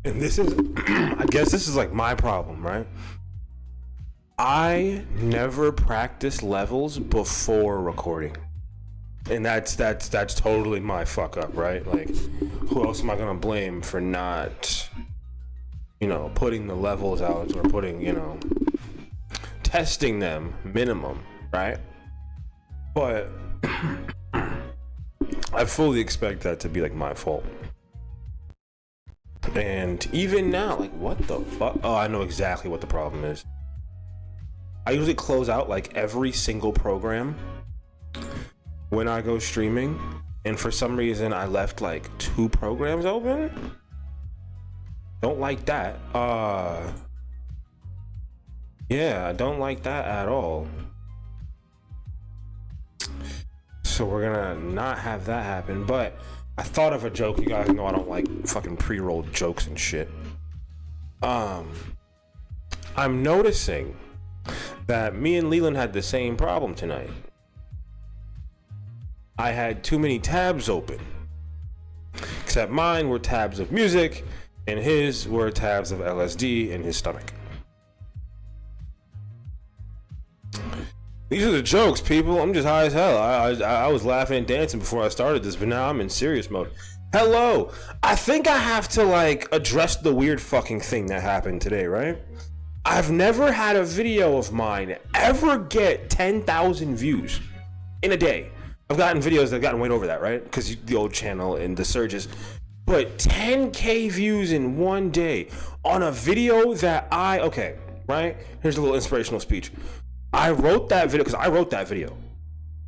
and this is, I guess this is like my problem, right? I never practice levels before recording. And that's totally my fuck up, right? Like, who else am I gonna blame for not, putting the levels out or putting, testing them minimum, right? But I fully expect that to be like my fault. And even now, like, what the fuck? Oh, I know exactly what the problem is. I usually close out like every single program when I go streaming, and for some reason I left like 2 programs open. Don't like that. Yeah, I don't like that at all. So we're gonna not have that happen. But I thought of a joke. You guys know I don't like fucking pre-rolled jokes and shit. I'm noticing that me and Leland had the same problem tonight. I had too many tabs open. Except mine were tabs of music, and his were tabs of LSD in his stomach. These are the jokes, people. I'm just high as hell. I was laughing and dancing before I started this, but now I'm in serious mode. Hello. I think I have to like address the weird fucking thing that happened today, right? I've never had a video of mine ever get 10,000 views in a day. I've gotten videos that have gotten way over that, right? Because the old channel and the surges. But 10K views in one day on a video that okay, right? Here's a little inspirational speech. I wrote that video because I wrote that video.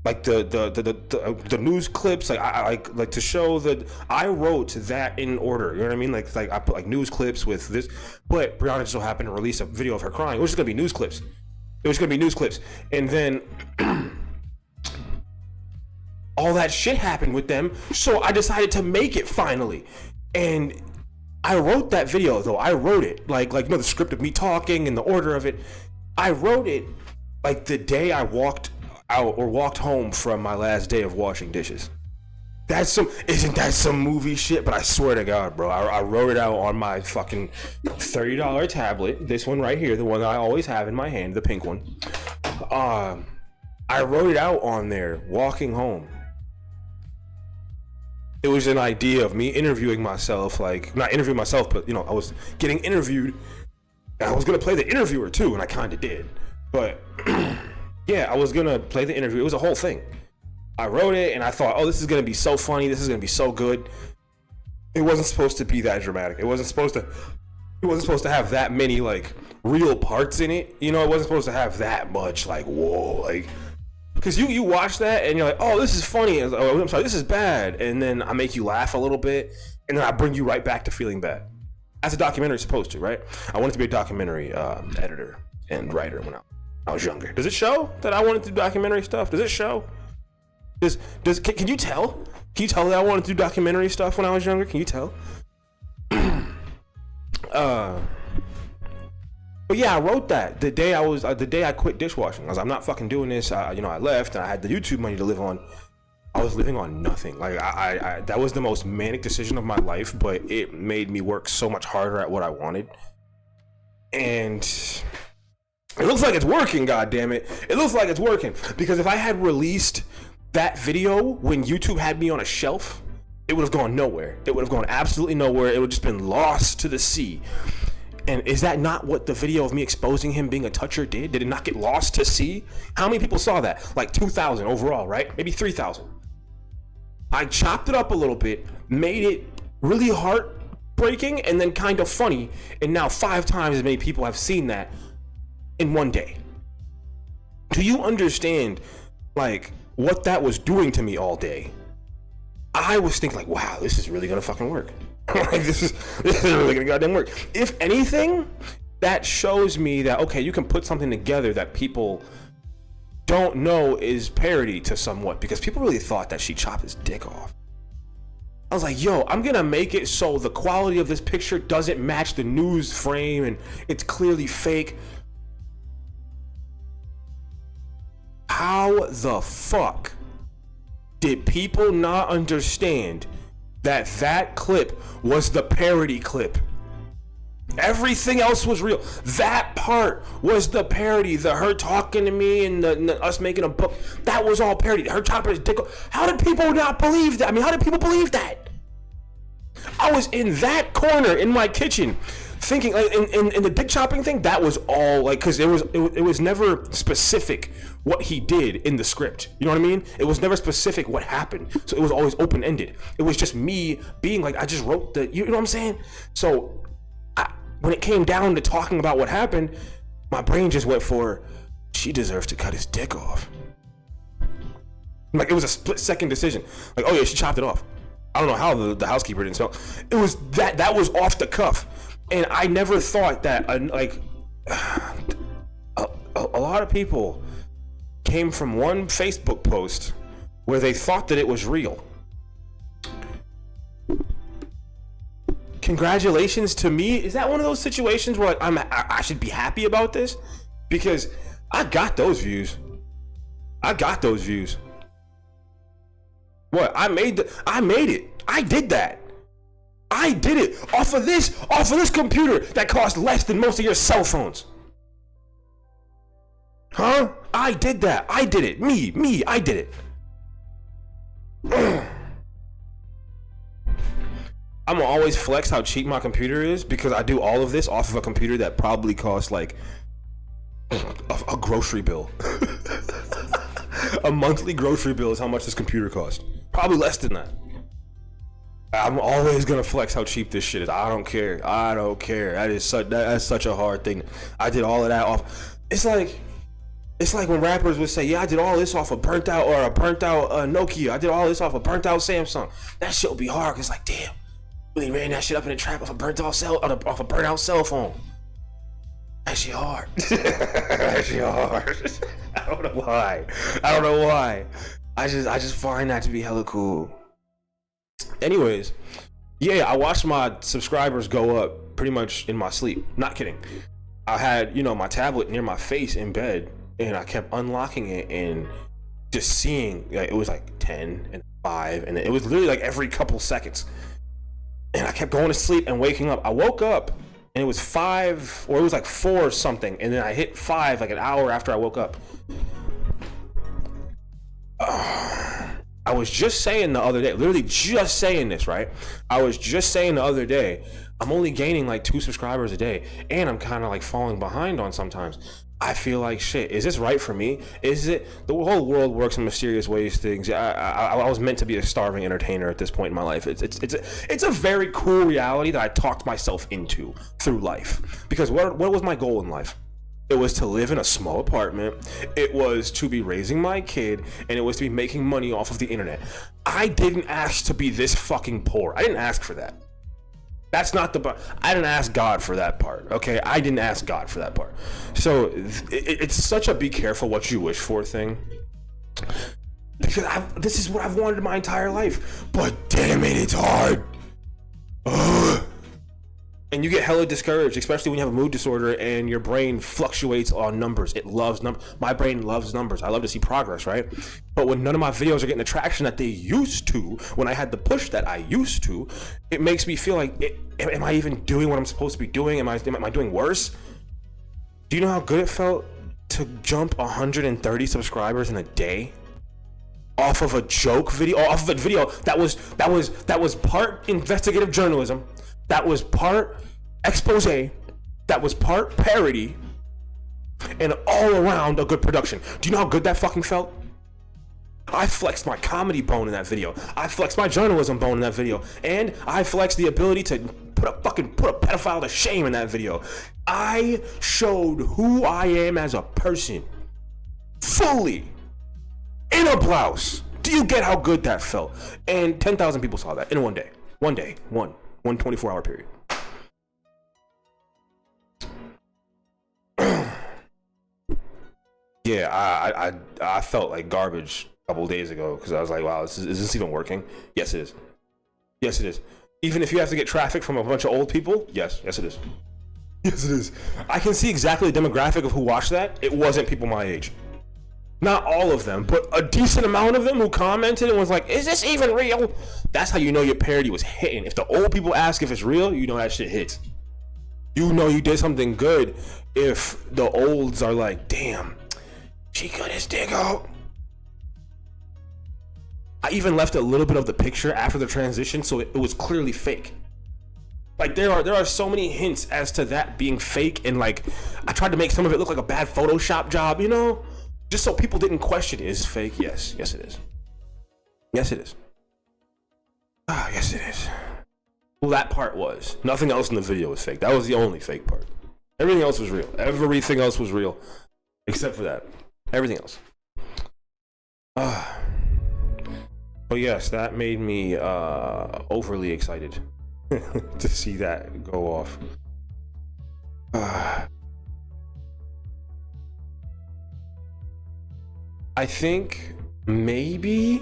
Like the news clips, like I like to show that I wrote that in order. You know what I mean? Like I put like news clips with this, but Brianna just so happened to release a video of her crying. It was just gonna be news clips. It was gonna be news clips, and then all that shit happened with them. So I decided to make it finally, and I wrote that video though. I wrote it like the script of me talking and the order of it. I wrote it like the day I walked out or walked home from my last day of washing dishes. Isn't that some movie shit? But I swear to God, bro, I wrote it out on my fucking $30 tablet. This one right here, the one that I always have in my hand, the pink one. I wrote it out on there, walking home. It was an idea of me interviewing myself, like, not interviewing myself, but, I was getting interviewed. And I was going to play the interviewer, too, and I kind of did. But, yeah, I was going to play the interview. It was a whole thing. I wrote it, and I thought, oh, this is going to be so funny. This is going to be so good. It wasn't supposed to be that dramatic. It wasn't supposed to have that many, like, real parts in it. It wasn't supposed to have that much, like, whoa, like... Because you watch that and you're like, oh, this is funny. Oh, I'm sorry, this is bad. And then I make you laugh a little bit. And then I bring you right back to feeling bad. As a documentary is supposed to, right? I wanted to be a documentary editor and writer when I was younger. Does it show that I wanted to do documentary stuff? Does it show? Can you tell? Can you tell that I wanted to do documentary stuff when I was younger? Can you tell? But yeah, I wrote that the day I quit dishwashing. I was like, I'm not fucking doing this. I left and I had the YouTube money to live on. I was living on nothing. Like I that was the most manic decision of my life, but it made me work so much harder at what I wanted. And it looks like it's working, goddammit. It looks like it's working. Because if I had released that video when YouTube had me on a shelf, it would have gone nowhere. It would have gone absolutely nowhere. It would have just been lost to the sea. And is that not what the video of me exposing him being a toucher did? Did it not get lost to sea? How many people saw that? Like 2,000 overall, right? Maybe 3,000. I chopped it up a little bit, made it really heartbreaking and then kind of funny. And now 5 times as many people have seen that in one day. Do you understand, like, what that was doing to me all day? I was thinking, like, wow, this is really gonna fucking work. Like, this is really gonna goddamn work. If anything, that shows me that, okay, you can put something together that people don't know is parody to somewhat, because people really thought that she chopped his dick off. I was like, yo, I'm gonna make it so the quality of this picture doesn't match the news frame and it's clearly fake. How the fuck did people not understand that clip was the parody clip Everything else was real. That part was the parody. Her talking to me and us making a book. That was all parody. Her chopping his dick off. How did people not believe that? I mean, how did people believe that? I was in that corner in my kitchen thinking, like, in the dick chopping thing, that was all, like, because it was never specific what he did in the script. You know what I mean? It was never specific what happened. So it was always open-ended. It was just me being like, I just wrote you know what I'm saying? So when it came down to talking about what happened, my brain just went for, she deserves to cut his dick off. Like, it was a split-second decision. Like, oh yeah, she chopped it off. I don't know how the housekeeper didn't smell. It was that was off the cuff. And I never thought that, like, a lot of people came from one Facebook post where they thought that it was real. Congratulations to me. Is that one of those situations where, like, I should be happy about this? Because I got those views. What? I made it. I did that. I did it off of this computer that cost less than most of your cell phones. Huh? I did that. I did it. Me, I did it. I'm gonna always flex how cheap my computer is because I do all of this off of a computer that probably costs like a grocery bill. A monthly grocery bill is how much this computer costs. Probably less than that. I'm always gonna flex how cheap this shit is. I don't care. That's such a hard thing. I did all of that off. It's like when rappers would say, yeah, I did all this off a burnt out Nokia. I did all this off a burnt out Samsung. That shit would be hard. Cause like, damn, really ran that shit up in the trap off a burnt out cell phone. That shit hard. That shit hard. I don't know why. I just find that to be hella cool. Anyways, yeah, I watched my subscribers go up pretty much in my sleep. Not kidding. I had, my tablet near my face in bed, and I kept unlocking it and just seeing, like, it was like 10 and 5, and it was literally like every couple seconds. And I kept going to sleep and waking up. I woke up and it was 5, or it was like 4 or something, and then I hit 5 like an hour after I woke up. I was just saying the other day, literally just saying this, right? I was just saying the other day, I'm only gaining like 2 subscribers a day, and I'm kind of like falling behind on sometimes. I feel like, shit, is this right for me? Is it? The whole world works in mysterious ways. Things. I was meant to be a starving entertainer at this point in my life. It's a very cool reality that I talked myself into through life. Because what was my goal in life? It was to live in a small apartment. It was to be raising my kid, and it was to be making money off of the internet. I didn't ask to be this fucking poor. I didn't ask for that. That's not I didn't ask God for that part, okay? I didn't ask God for that part. So it's such a be careful what you wish for thing. Because this is what I've wanted my entire life. But damn it, it's hard. Ugh. And you get hella discouraged, especially when you have a mood disorder and your brain fluctuates on numbers. It loves numbers. My brain loves numbers. I love to see progress, right? But when none of my videos are getting the traction that they used to, when I had the push that I used to, it makes me feel like, am I even doing what I'm supposed to be doing? Am I doing worse? Do you know how good it felt to jump 130 subscribers in a day? Off of a joke video, off of a video that was part investigative journalism, that was part expose, that was part parody, and all around a good production. Do you know how good that fucking felt? I flexed my comedy bone in that video. I flexed my journalism bone in that video. And I flexed the ability to put a pedophile to shame in that video. I showed who I am as a person. Fully. In a blouse. Do you get how good that felt? And 10,000 people saw that in one day. One 24-hour period. Yeah, I felt like garbage a couple days ago because I was like, wow, is this even working? Yes, it is. Yes, it is. Even if you have to get traffic from a bunch of old people, yes, it is. Yes, it is. I can see exactly the demographic of who watched that. It wasn't people my age. Not all of them, but a decent amount of them who commented and was like, is this even real? That's how you know your parody was hitting. If the old people ask if it's real, you know that shit hits. You know you did something good if the olds are like, damn, she cut his dick out. I even left a little bit of the picture after the transition, so it was clearly fake. Like there are so many hints as to that being fake, and like I tried to make some of it look like a bad Photoshop job, you know, just so people didn't question it. Is it fake? Yes, yes it is. Yes it is. Ah, yes it is. Well, that part was. Nothing else in the video was fake. That was the only fake part. Everything else was real. Everything else was real, except for that. Everything else. But yes, that made me overly excited to see that go off. I think maybe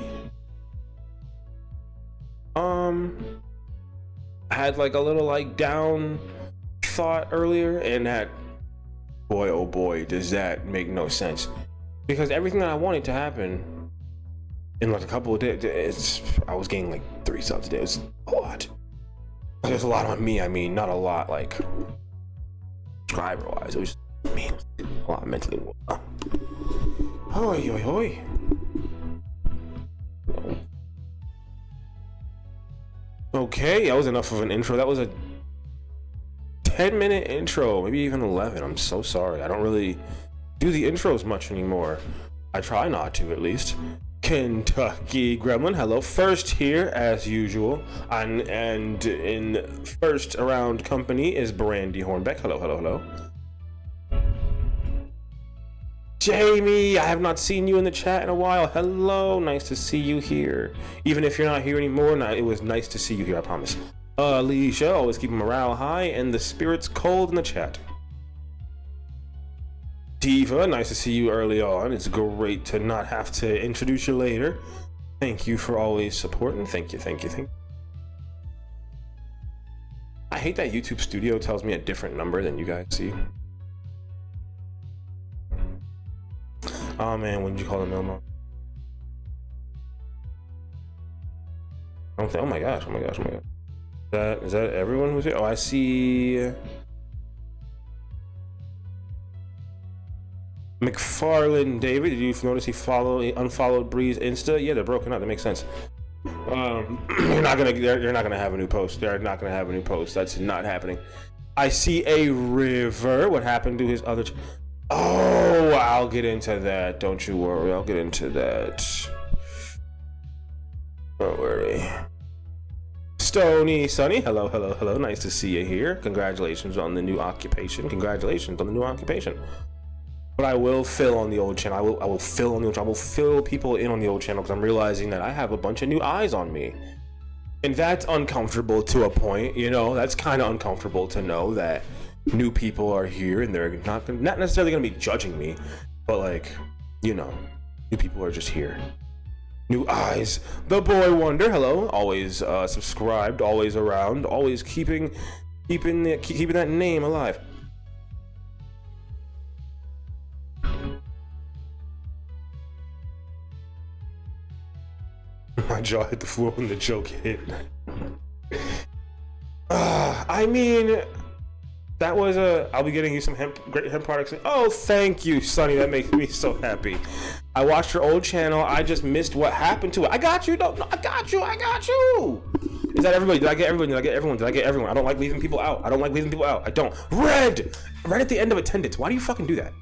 I had like a little like down thought earlier, and that, boy oh boy, does that make no sense, because everything that I wanted to happen in like a couple of days, I was getting like 3 subs a day. It was a lot. There's a lot on me. I mean, not a lot like subscriber wise. It was just me, a lot mentally. Hoi hoi hoi. Okay, that was enough of an intro. That was a 10-minute intro, maybe even 11. I'm so sorry. I don't really do the intros much anymore. I try not to, at least. Kentucky Gremlin, hello. First here, as usual. And in first around company is Brandy Hornbeck. Hello, hello, hello. Jamie, I have not seen you in the chat in a while. Hello, nice to see you here. Even if you're not here anymore, it was nice to see you here, I promise. Alicia, always keeping morale high and the spirits cold in the chat. Diva, nice to see you early on. It's great to not have to introduce you later. Thank you for always supporting. Thank you, thank you, thank you. I hate that YouTube Studio tells me a different number than you guys see. Oh man, when did you call him Elmo? Oh my gosh, oh my gosh, oh my gosh. Is that everyone who's here? Oh, I see McFarlane David. Did you notice he unfollowed Bree's Insta? Yeah, they're broken up. That makes sense. You're not gonna have a new post. They're not gonna have a new post. That's not happening. I see a River. What happened to his other? Oh, I'll get into that. Don't you worry. I'll get into that. Don't worry. Stony Sunny. Hello, hello, hello. Nice to see you here. Congratulations on the new occupation. Congratulations on the new occupation. But I will fill on the old channel. I will fill on the old channel. I will fill people in on the old channel because I'm realizing that I have a bunch of new eyes on me. And that's uncomfortable to a point, you know. That's kind of uncomfortable to know that new people are here and they're not necessarily going to be judging me, but like, you know, new people are just here. New eyes. The Boy Wonder, hello. Always subscribed, always around, always keeping that name alive. My jaw hit the floor when the joke hit. I mean, that was I'll be getting you some great hemp products. Oh, thank you, Sonny. That makes me so happy. I watched your old channel. I just missed what happened to it. I got you. No, I got you. I got you. Is that everybody? Did I get everybody? Did I get everyone? Did I get everyone? I don't like leaving people out. I don't like leaving people out. I don't. Red! Right at the end of attendance. Why do you fucking do that?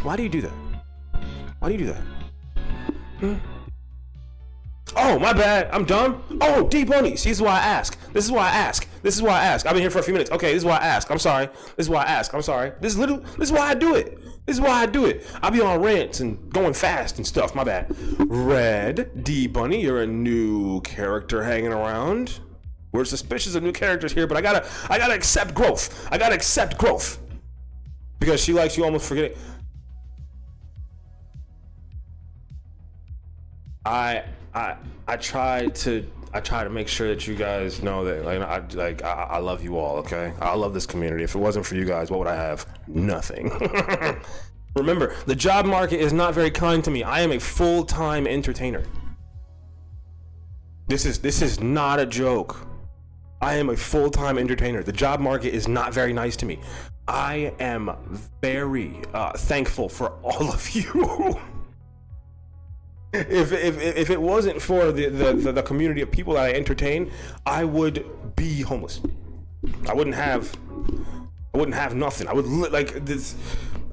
Why do you do that? Why do you do that? Hmm? Oh, my bad. I'm dumb. Oh, D Bunny. See, this is why I ask. This is why I ask. This is why I ask. I've been here for a few minutes. Okay, this is why I ask. I'm sorry. This is why I ask. I'm sorry. This is why I do it. This is why I do it. I'll be on rants and going fast and stuff. My bad. Red D Bunny, you're a new character hanging around. We're suspicious of new characters here, but I gotta accept growth. I gotta accept growth because she likes you almost forgetting. I try to make sure that you guys know that I love you all, okay? I love this community. If it wasn't for you guys, what would I have? Nothing. Remember, the job market is not very kind to me. I am a full-time entertainer. This is not a joke. I am a full-time entertainer. The job market is not very nice to me. I am very thankful for all of you. If it wasn't for the community of people that I entertain, I would be homeless. I wouldn't have nothing. I would like this.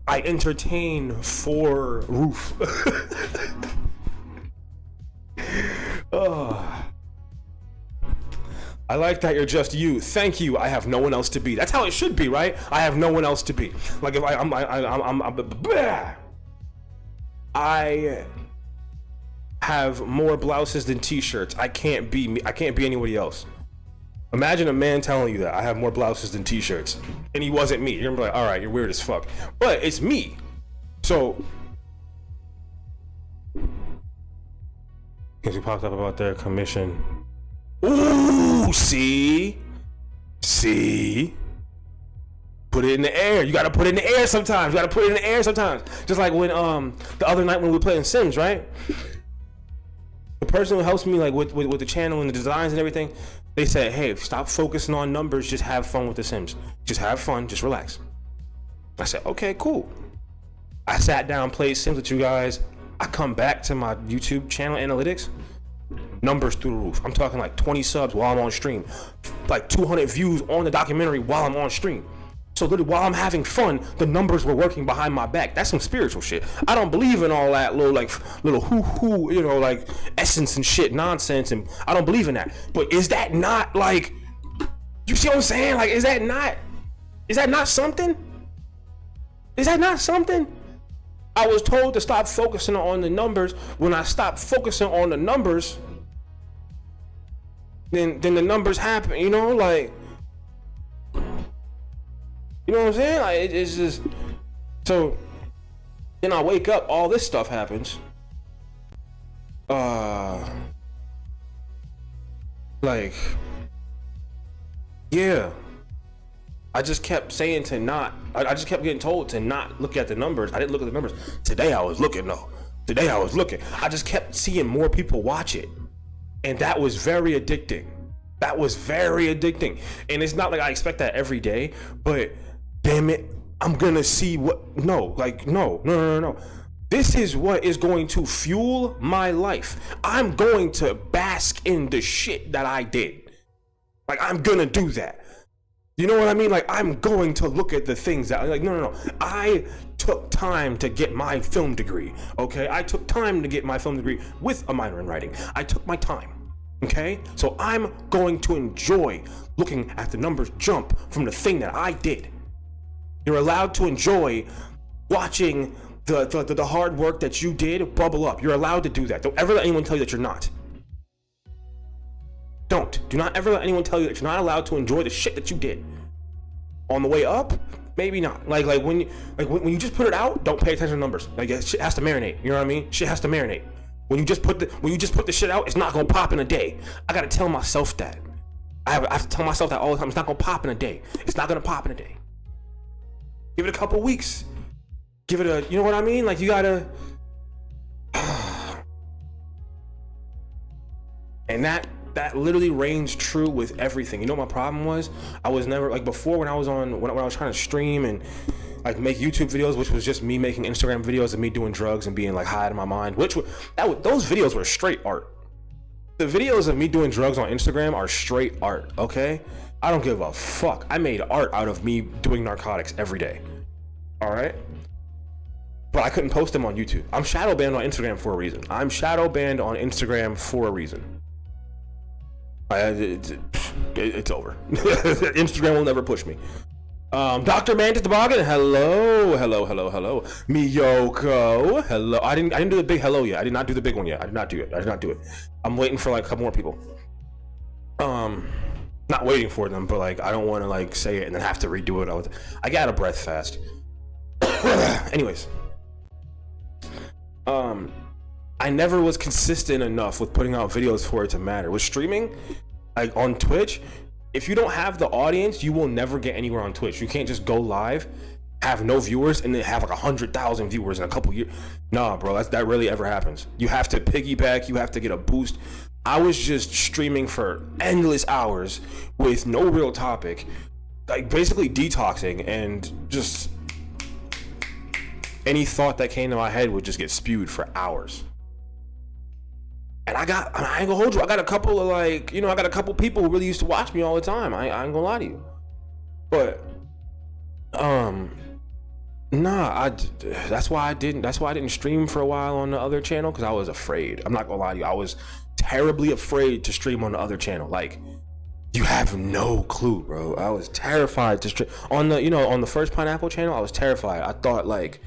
I entertain for roof. Oh. I like that you're just you. Thank you. I have no one else to be. That's how it should be, right? I have no one else to be. Like if I have more blouses than t-shirts. I can't be me. I can't be anybody else. Imagine a man telling you that I have more blouses than t-shirts, and he wasn't me. You're gonna be like, all right, you're weird as fuck. But it's me. So, because he popped up about their commission. Ooh, see, put it in the air. You gotta put it in the air sometimes. Just like when the other night when we were playing Sims, right? The person who helps me like with the channel and the designs and everything, they said, hey, stop focusing on numbers, just have fun with the Sims. Just have fun, just relax. I said, okay, cool. I sat down, played Sims with you guys. I come back to my YouTube channel analytics. Numbers through the roof. I'm talking like 20 subs while I'm on stream, like 200 views on the documentary while I'm on stream. So literally while I'm having fun, the numbers were working behind my back. That's some spiritual shit. I don't believe in all that little hoo, you know, like essence and shit nonsense, and I don't believe in that. But is that not like, you see what I'm saying? Like, is that not something? Is that not something? I was told to stop focusing on the numbers. When I stopped focusing on the numbers, then the numbers happen, you know, like, you know what I'm saying? Like, it's just, so then I wake up, all this stuff happens. Like, yeah. I just kept saying to not, I just kept getting told to not look at the numbers. I didn't look at the numbers. Today I was looking though. I just kept seeing more people watch it. And that was very addicting. And it's not like I expect that every day, but damn it, I'm gonna see what, no. This is what is going to fuel my life. I'm going to bask in the shit that I did. Like, I'm gonna do that. You know what I mean? Like, I'm going to look at the things that, like, no. I took time to get my film degree, okay? I took time to get my film degree with a minor in writing. I took my time, okay? So I'm going to enjoy looking at the numbers jump from the thing that I did. You're allowed to enjoy watching the hard work that you did bubble up. You're allowed to do that. Don't ever let anyone tell you that you're not. Do not ever let anyone tell you that you're not allowed to enjoy the shit that you did. On the way up, maybe not. Like when you just put it out, don't pay attention to numbers. Like, shit has to marinate. You know what I mean? Shit has to marinate. When you just put the shit out, it's not gonna pop in a day. I gotta tell myself that. I have to tell myself that all the time. It's not gonna pop in a day. It's not gonna pop in a day. Give it a couple weeks. Give it a, you know what I mean? Like, you gotta. And that literally reigns true with everything. You know what my problem was? I was never, like, before, when I was trying to stream and like make YouTube videos, which was just me making Instagram videos of me doing drugs and being like high out of my mind, those videos were straight art. The videos of me doing drugs on Instagram are straight art, okay? I don't give a fuck. I made art out of me doing narcotics every day. All right? But I couldn't post them on YouTube. I'm shadow banned on Instagram for a reason. It's over. Instagram will never push me. Dr. Mantis Toboggan, hello. Miyoko, hello. I didn't do the big hello yet. I did not do the big one yet. I did not do it. I'm waiting for like a couple more people. Not waiting for them, but like I don't want to like say it and then have to redo it. I got a breath fast. Anyways, I never was consistent enough with putting out videos for it to matter. With streaming, like on Twitch, if you don't have the audience, you will never get anywhere on Twitch. You can't just go live, have no viewers, and then have like 100,000 viewers in a couple years. Nah, bro, that rarely ever happens. You have to piggyback. You have to get a boost. I was just streaming for endless hours with no real topic, like basically detoxing, and just any thought that came to my head would just get spewed for hours. And I ain't gonna hold you, I got a couple of like, I got a couple people who really used to watch me all the time. I ain't gonna lie to you. But that's why I didn't stream for a while on the other channel, because I was afraid. I'm not gonna lie to you, I was terribly afraid to stream on the other channel. Like, you have no clue, bro. I was terrified to stream on the on the first Pineapple channel. I was terrified. I thought like,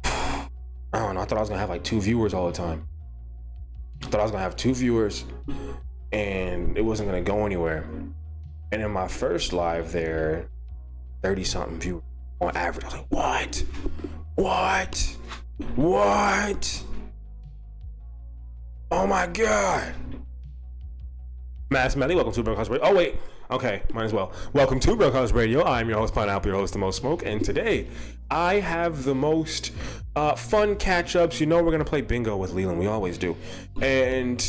I don't know, I thought I was gonna have like 2 viewers all the time. I thought I was gonna have 2 viewers and it wasn't gonna go anywhere. And in my first live there, 30 something viewers on average. I was like, what? Oh my God. Mass Melly, welcome to Broadcast Radio. Oh wait, okay, might as well. Welcome to Broadcast Radio. I'm your host, Pineapple, your host, The Most Smoke, and today I have the most fun catch-ups. We're gonna play bingo with Leland. We always do. And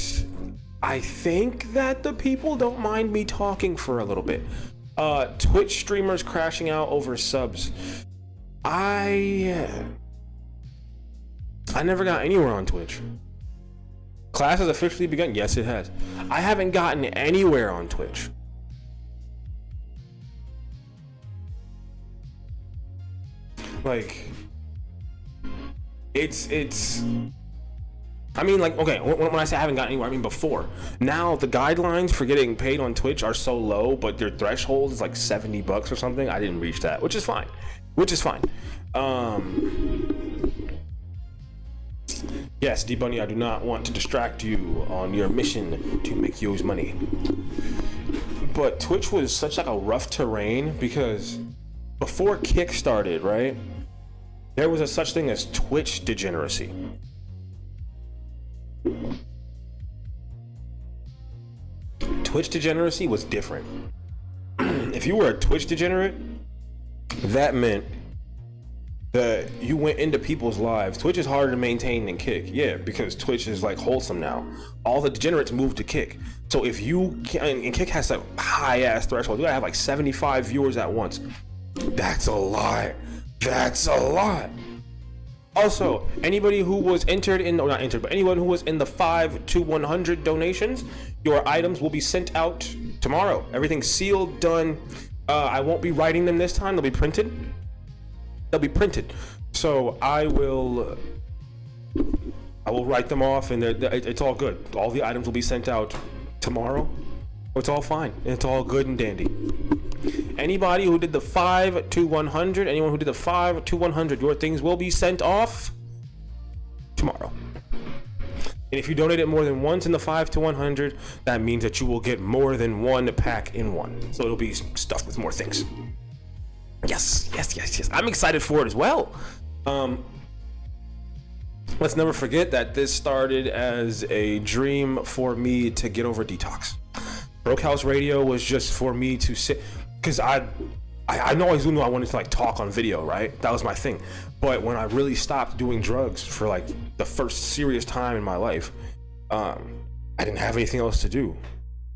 I think that the people don't mind me talking for a little bit. Twitch streamers crashing out over subs. I never got anywhere on Twitch. Class has officially begun. Yes, it has. I haven't gotten anywhere on Twitch. Like, it's I mean, like, okay, when I say I haven't gotten anywhere, I mean before. Now the guidelines for getting paid on Twitch are so low, but their threshold is like $70 or something. I didn't reach that, which is fine. Yes, D-Bunny, I do not want to distract you on your mission to make you money. But Twitch was such like a rough terrain because before Kick started, right? There was a such thing as Twitch degeneracy. Twitch degeneracy was different. If you were a Twitch degenerate, that meant that you went into people's lives. Twitch is harder to maintain than Kick, yeah, because Twitch is like wholesome now. All the degenerates moved to Kick. So if you can, and Kick has a high ass threshold, you gotta have like 75 viewers at once. That's a lot. Also, anybody who was entered in, or not entered, but anyone who was in the 5 to 100 donations, your items will be sent out tomorrow. Everything's sealed, done. I won't be writing them this time. They'll be printed. So I will write them off, and it's all good. All the items will be sent out tomorrow. It's all fine. It's all good and dandy. Anybody who did the 5 to 100, anyone who did the 5 to 100, your things will be sent off tomorrow. And if you donated more than once in the 5 to 100, that means that you will get more than one pack in one. So it'll be stuffed with more things. Yes. I'm excited for it as well. Let's never forget that this started as a dream for me to get over detox. Broke House Radio was just for me to sit, because I always knew I wanted to like talk on video, right? That was my thing. But when I really stopped doing drugs for like the first serious time in my life, I didn't have anything else to do.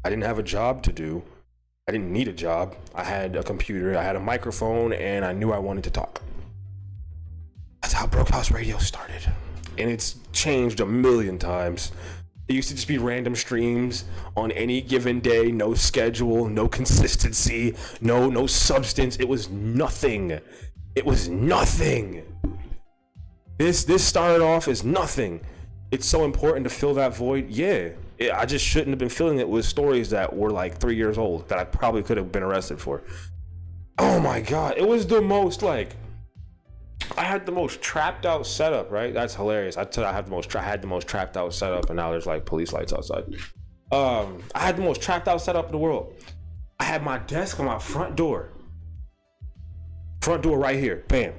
I didn't have a job to do. I didn't need a job. I had a computer, I had a microphone, and I knew I wanted to talk. That's how Broke House Radio started. And it's changed a million times. It used to just be random streams on any given day, no schedule, no consistency, no substance. It was nothing. This started off as nothing. It's so important to fill that void. Yeah, I just shouldn't have been filling it with stories that were like 3 years old that I probably could have been arrested for. Oh my God, it was the most like, I had the most trapped out setup, right? That's hilarious. I had the most trapped out setup, and now there's like police lights outside. I had the most trapped out setup in the world. I had my desk on my front door right here, bam.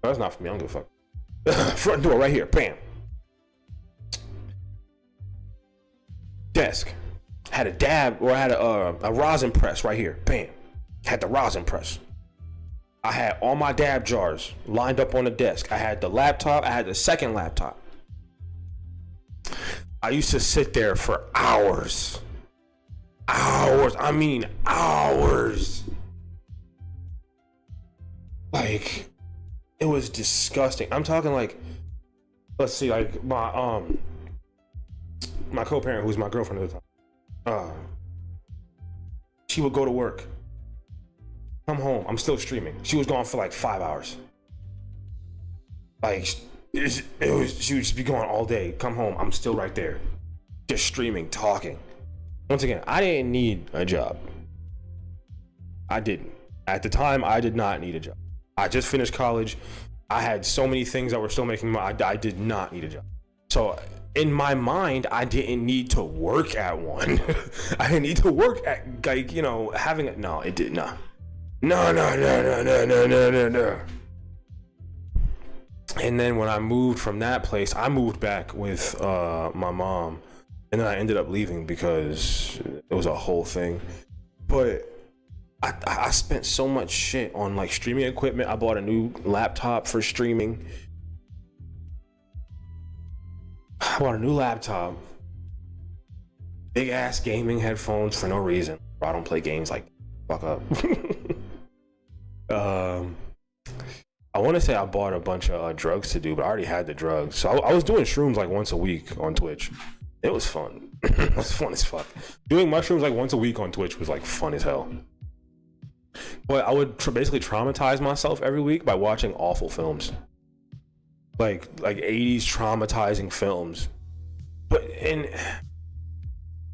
That's not for me, I don't give a fuck. Front door right here, bam. Desk. Had a dab, or I had a rosin press right here, bam. Had the rosin press. I had all my dab jars lined up on the desk. I had the laptop. I had the second laptop. I used to sit there for hours. I mean hours. Like, it was disgusting. I'm talking like, let's see, like my co-parent, who's my girlfriend at the time, she would go to work, come home, I'm still streaming. She was gone for like 5 hours. Like, she would just be gone all day, come home, I'm still right there, just streaming, talking. Once again, I didn't need a job. I didn't. At the time, I did not need a job. I just finished college. I had so many things that were still making money. I did not need a job. So in my mind, I didn't need to work at one. I didn't need to work at, like, you know, having it. No, it did not. No. And then when I moved from that place, I moved back with my mom. And then I ended up leaving because it was a whole thing. But I spent so much shit on like streaming equipment. I bought a new laptop for streaming. I bought a new laptop. Big ass gaming headphones for no reason. I don't play games, like, fuck up. I want to say I bought a bunch of drugs to do, but I already had the drugs. So I was doing shrooms like once a week on Twitch. It was fun. It was fun as fuck. Doing mushrooms like once a week on Twitch was like fun as hell. But I would basically traumatize myself every week by watching awful films. Like 80s traumatizing films. But, and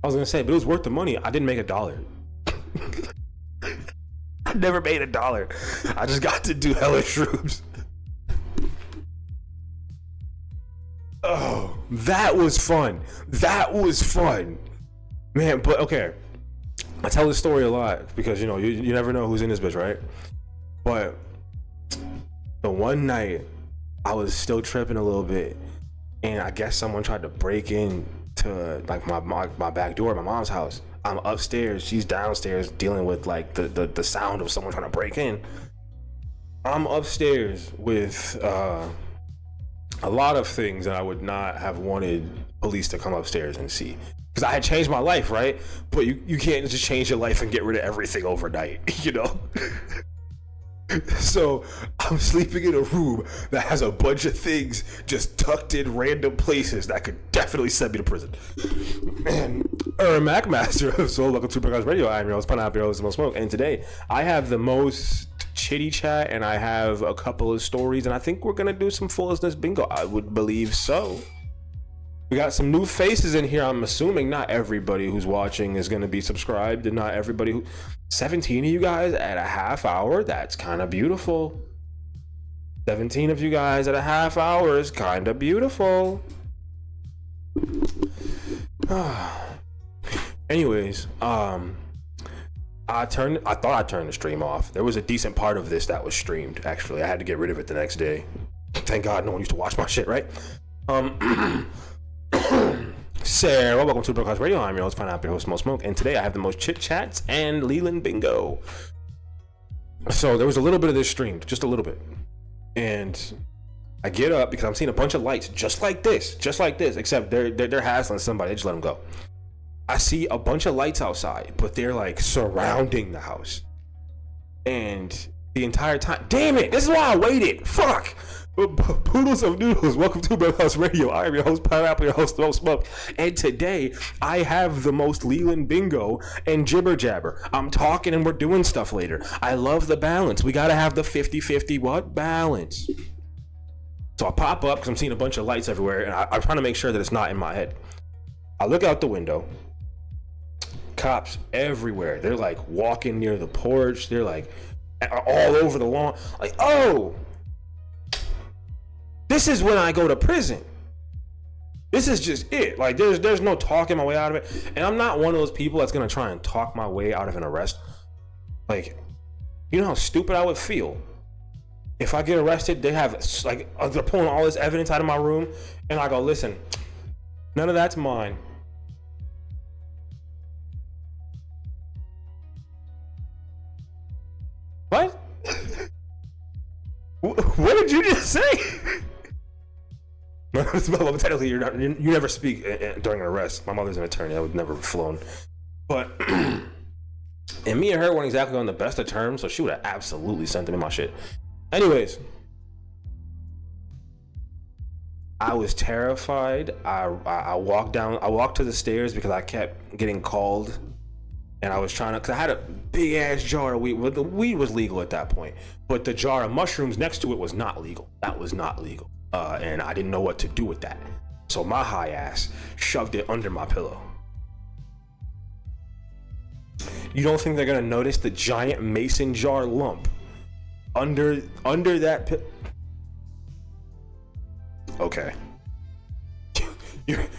I was gonna say, but it was worth the money. I didn't make $1. I never made $1. I just got to do hella shrooms. Oh, that was fun. That was fun, man. But okay, I tell this story a lot because, you know, you never know who's in this bitch, right? But the one night I was still tripping a little bit, and I guess someone tried to break in to like my back door at my mom's house. I'm upstairs, she's downstairs dealing with like the sound of someone trying to break in. I'm upstairs with a lot of things that I would not have wanted police to come upstairs and see, because I had changed my life, right? But you can't just change your life and get rid of everything overnight, you know? So I'm sleeping in a room that has a bunch of things just tucked in random places that could definitely send me to prison. And Mac Master of Soul, welcome to Broadcast Radio. I'm your host, Pineapple, your host, Most Smoke, and today I have the most chitty chat, and I have a couple of stories, and I think we're gonna do some Fullestness bingo. I would believe so. We got some new faces in here. I'm assuming not everybody who's watching is gonna be subscribed, and not everybody who. 17 of you guys at a half hour. That's kind of beautiful. 17 of you guys at a half hour is kind of beautiful. Anyways, I thought I turned the stream off. There was a decent part of this that was streamed, actually. I had to get rid of it the next day. Thank God no one used to watch my shit, right? Sarah, welcome to Broadcast Radio. I'm your host, Pineapple, your host, Most Smoke, and today I have the most chit chats and Leland bingo. So there was a little bit of this streamed, just a little bit. And I get up because I'm seeing a bunch of lights just like this, except they're hassling somebody. They just let them go. I see a bunch of lights outside, but they're like surrounding the house. And the entire time, damn it, this is why I waited. Fuck. Poodles of Noodles, welcome to Broadcast Radio. I am your host, Pineapple, your host, Most Smoke. And today, I have the most Leland bingo and jibber jabber. I'm talking and we're doing stuff later. I love the balance. We gotta have the 50-50 what? Balance. So I pop up because I'm seeing a bunch of lights everywhere, and I'm trying to make sure that it's not in my head. I look out the window. Cops everywhere. They're like walking near the porch. They're like all over the lawn. Like, oh, this is when I go to prison. This is just it. Like, there's no talking my way out of it. And I'm not one of those people that's gonna try and talk my way out of an arrest. Like, you know how stupid I would feel if I get arrested. They have like, they're pulling all this evidence out of my room, and I go, listen, none of that's mine. What? What did you just say? Well, technically, you never speak during an arrest. My mother's an attorney. I would never have flown. But and me and her weren't exactly on the best of terms, so she would have absolutely sent me my shit. Anyways, I was terrified. I walked to the stairs because I kept getting called, and I was trying to, because I had a big ass jar of weed. Well, the weed was legal at that point, but the jar of mushrooms next to it was not legal. That was not legal, and I didn't know what to do with that. So my high ass shoved it under my pillow. You don't think they're gonna notice the giant mason jar lump under that Okay.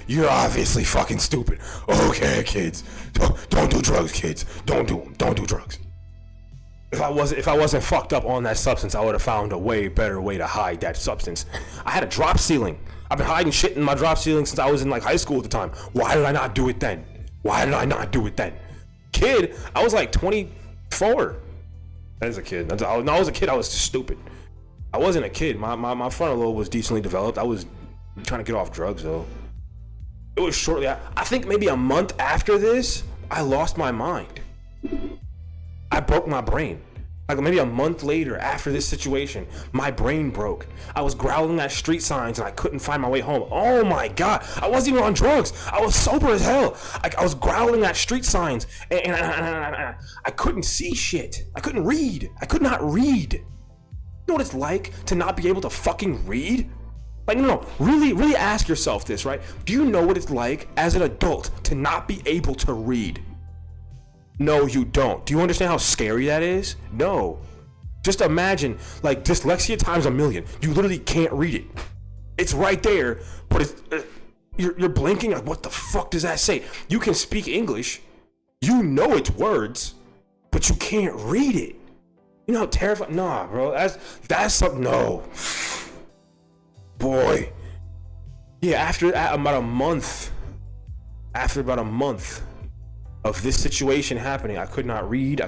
You're obviously fucking stupid. Okay, kids. Don't do drugs, kids. Don't do drugs. If I wasn't fucked up on that substance, I would have found a way better way to hide that substance. I had a drop ceiling. I've been hiding shit in my drop ceiling since I was in like high school at the time. Why did I not do it then? Kid, I was like 24. As a kid. No, I was a kid, I was just stupid. I wasn't a kid. My frontal lobe was decently developed. I was trying to get off drugs though. It was shortly, I think maybe a month after this, I lost my mind. I broke my brain. Like maybe a month later after this situation, my brain broke. I was growling at street signs and I couldn't find my way home. Oh my God, I wasn't even on drugs. I was sober as hell. I was growling at street signs and I couldn't see shit. I couldn't read. I could not read. You know what it's like to not be able to fucking read? Like, no, really ask yourself this, right? Do you know what it's like as an adult to not be able to read? No, you don't. Do you understand how scary that is? No. Just imagine, like, dyslexia times a million. You literally can't read it. It's right there, but it's, you're blinking, like, what the fuck does that say? You can speak English. You know it's words, but you can't read it. You know how terrifying? Nah, bro, that's something, no. Boy. Yeah, after about a month of this situation happening, I could not read.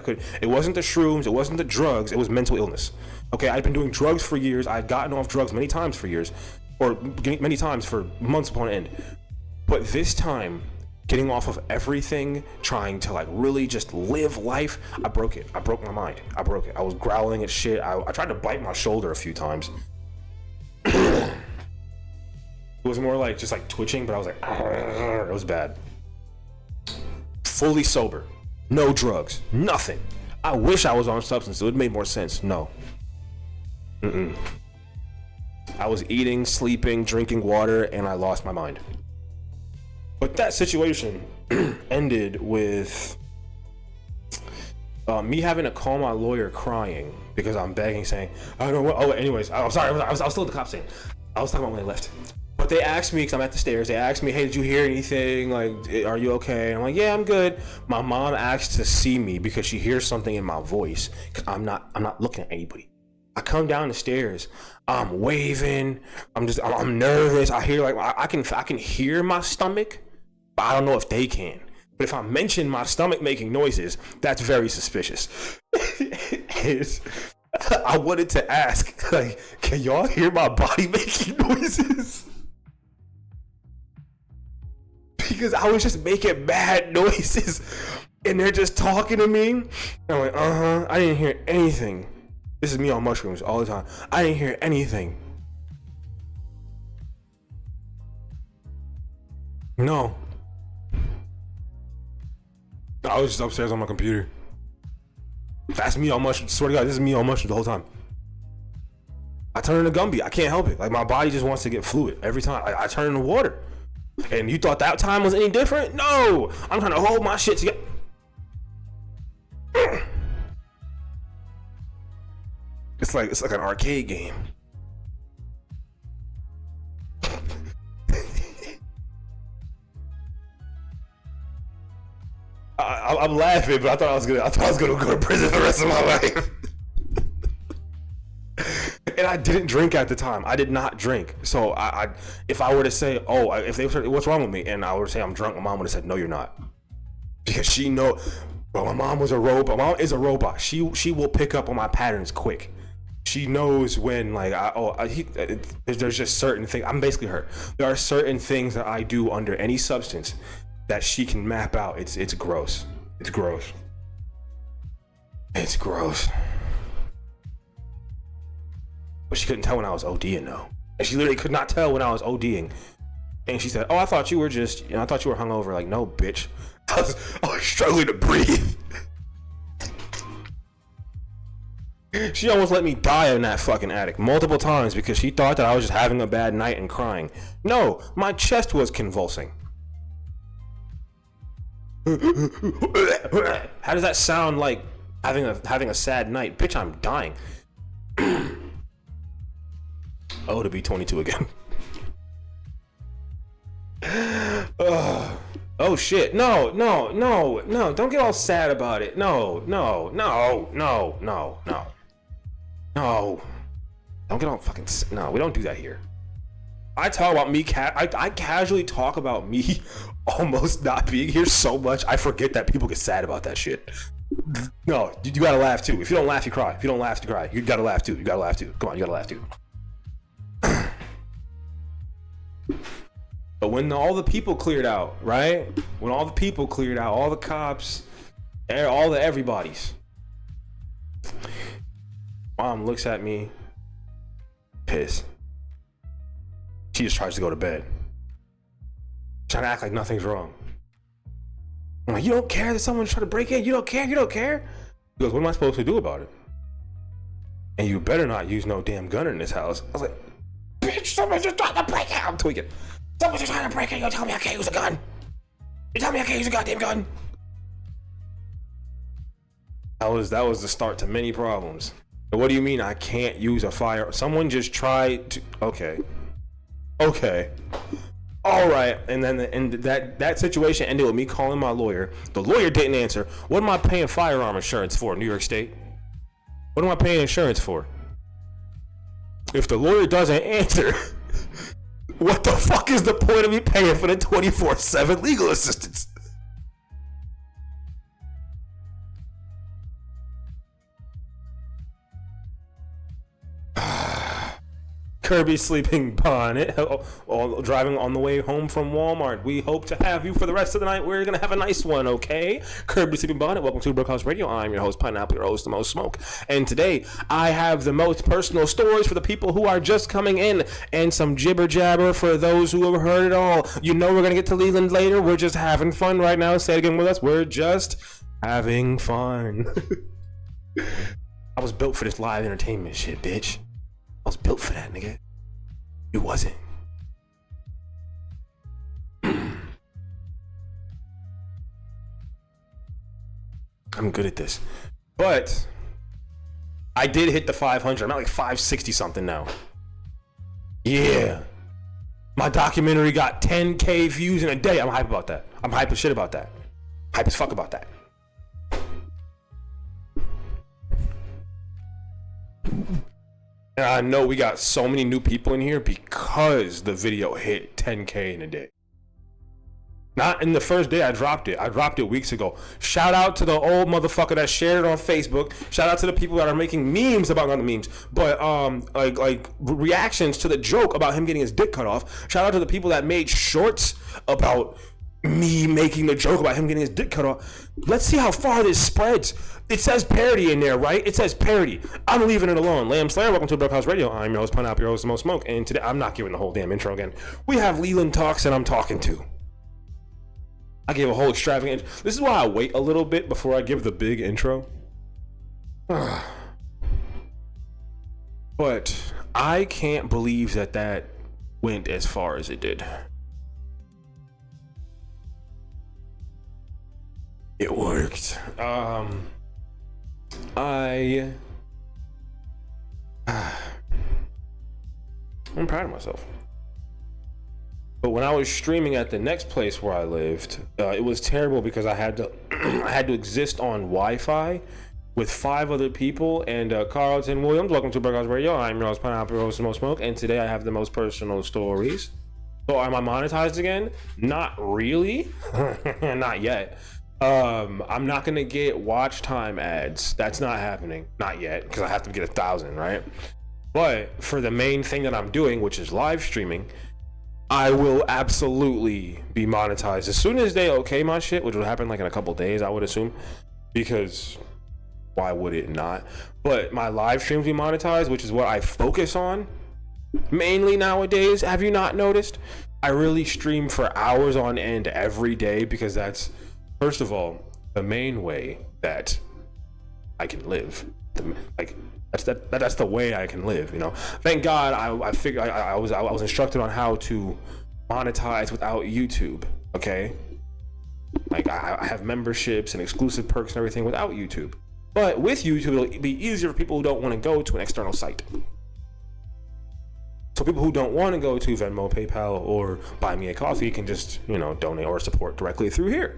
It wasn't the shrooms, it wasn't the drugs, it was mental illness. Okay, I'd been doing drugs for years. I'd gotten off drugs many times for years, or many times for months upon end. But this time, getting off of everything, trying to like really just live life, I broke it. I broke my mind. I broke it. I was growling at shit. I tried to bite my shoulder a few times. It was more like just like twitching, but I was like, it was bad. Fully sober, no drugs, nothing. I wish I was on substance. It would have made more sense. No. I was eating, sleeping, drinking water, and I lost my mind. But that situation ended with me having to call my lawyer crying because I'm begging, saying, I don't want. Oh, anyways, I'm sorry. I was still at the cops saying. I was talking about when they left. But they asked me, because I'm at the stairs, they asked me, hey, did you hear anything? Like, are you okay? And I'm like, yeah, I'm good. My mom asked to see me because she hears something in my voice, because I'm not looking at anybody. I come down the stairs, I'm waving, I'm nervous. I hear, like, I can hear my stomach, but I don't know if they can. But if I mention my stomach making noises, that's very suspicious. I wanted to ask, like, can y'all hear my body making noises? Because I was just making bad noises and they're just talking to me. And I'm like, I didn't hear anything. This is me on mushrooms all the time. I didn't hear anything. No. I was just upstairs on my computer. That's me on mushrooms. Swear to God, this is me on mushrooms the whole time. I turn into Gumby. I can't help it. Like, my body just wants to get fluid every time. I turn into water. And you thought that time was any different? No! I'm trying to hold my shit together. It's like an arcade game. I'm laughing, but I thought I was gonna go to prison the rest of my life. And I didn't drink at the time. I did not drink. So if I were to say, if they were, what's wrong with me? And I were to say I'm drunk, my mom would have said, no, you're not. Because she know, well, my mom is a robot. She will pick up on my patterns quick. she knows when, like, there's just certain things. I'm basically her. There are certain things that I do under any substance that she can map out. It's gross. It's gross. It's gross. But she couldn't tell when I was ODing though. And she literally could not tell when I was ODing. And she said, "Oh, I thought you were just, I thought you were hungover." Like, no, bitch. I was struggling to breathe. She almost let me die in that fucking attic multiple times because she thought that I was just having a bad night and crying. No, my chest was convulsing. How does that sound like having a sad night? Bitch, I'm dying. Oh, to be 22 again. Oh shit. No. Don't get all sad about it. No. Don't get all fucking. No, we don't do that here. I talk about me. I casually talk about me almost not being here so much I forget that people get sad about that shit. No, you gotta laugh too. If you don't laugh, you cry. If you don't laugh, you cry. You gotta laugh too. Come on, you gotta laugh too. But when all the people cleared out, right? When all the people cleared out, all the cops, all the everybody's. Mom looks at me, pissed. She just tries to go to bed. Trying to act like nothing's wrong. I'm like, you don't care that someone's trying to break in? You don't care? He goes, what am I supposed to do about it? And you better not use no damn gun in this house. I was like, bitch, someone's just trying to break in. I'm tweaking. Someone's just trying to break in. You tell me I can't use a gun. You tell me I can't use a goddamn gun. That was the start to many problems. But what do you mean I can't use a fire? Someone just tried to. Okay. All right. And then that situation ended with me calling my lawyer. The lawyer didn't answer. What am I paying firearm insurance for, New York State? What am I paying insurance for? If the lawyer doesn't answer, what the fuck is the point of me paying for the 24/7 legal assistance? Kirby sleeping bonnet, driving on the way home from Walmart. We hope to have you for the rest of the night. We're gonna have a nice one, okay? Kirby sleeping bonnet. Welcome to Brookhouse Radio. I'm your host, Pineapple, your host, the most smoke. And today I have the most personal stories for the people who are just coming in, and some jibber jabber for those who have heard it all. You know we're gonna get to Leland later. We're just having fun right now. Say it again with us. We're just having fun. I was built for this live entertainment shit, bitch. I was built for that, nigga. You wasn't. I'm good at this. But I did hit the 500. I'm at like 560 something now. Yeah. My documentary got 10K views in a day. I'm hype about that. I'm hype as shit about that. Hype as fuck about that. And I know we got so many new people in here because the video hit 10K in a day. Not in the first day I dropped it. I dropped it weeks ago. Shout out to the old motherfucker that shared it on Facebook. Shout out to the people that are making memes about, not memes, but like reactions to the joke about him getting his dick cut off. Shout out to the people that made shorts about me making the joke about him getting his dick cut off. Let's see how far this spreads. It says parody in there, right? It says parody. I'm leaving it alone. Lamb Slayer, welcome to Brookhouse Radio. I'm your host, Pineapple, your host, the most smoke. And today, I'm not giving the whole damn intro again. We have Leland Talks and I'm talking to. I gave a whole extravagant. This is why I wait a little bit before I give the big intro. But I can't believe that went as far as it did. It worked. I'm proud of myself. But when I was streaming at the next place where I lived, it was terrible because I had to exist on Wi-Fi with 5 other people. And Carlton Williams, welcome to Brookhouse Radio. I'm your host, Pineapple, your host, the most smoke, and today I have the most personal stories. So am I monetized again? Not really. Not yet. I'm not gonna get watch time ads. That's not happening, not yet, because I have to get 1,000, right? But for the main thing that I'm doing, which is live streaming, I will absolutely be monetized as soon as they okay my shit, which will happen like in a couple days, I would assume, because why would it not? But my live streams be monetized, which is what I focus on mainly nowadays. Have you not noticed? I really stream for hours on end every day because that's, first of all, the main way that I can live. That's the way I can live, you know. Thank God I figured I was instructed on how to monetize without YouTube. Okay, like I have memberships and exclusive perks and everything without YouTube. But with YouTube, it'll be easier for people who don't want to go to an external site. So people who don't want to go to Venmo, PayPal, or Buy Me a Coffee can just, you know, donate or support directly through here.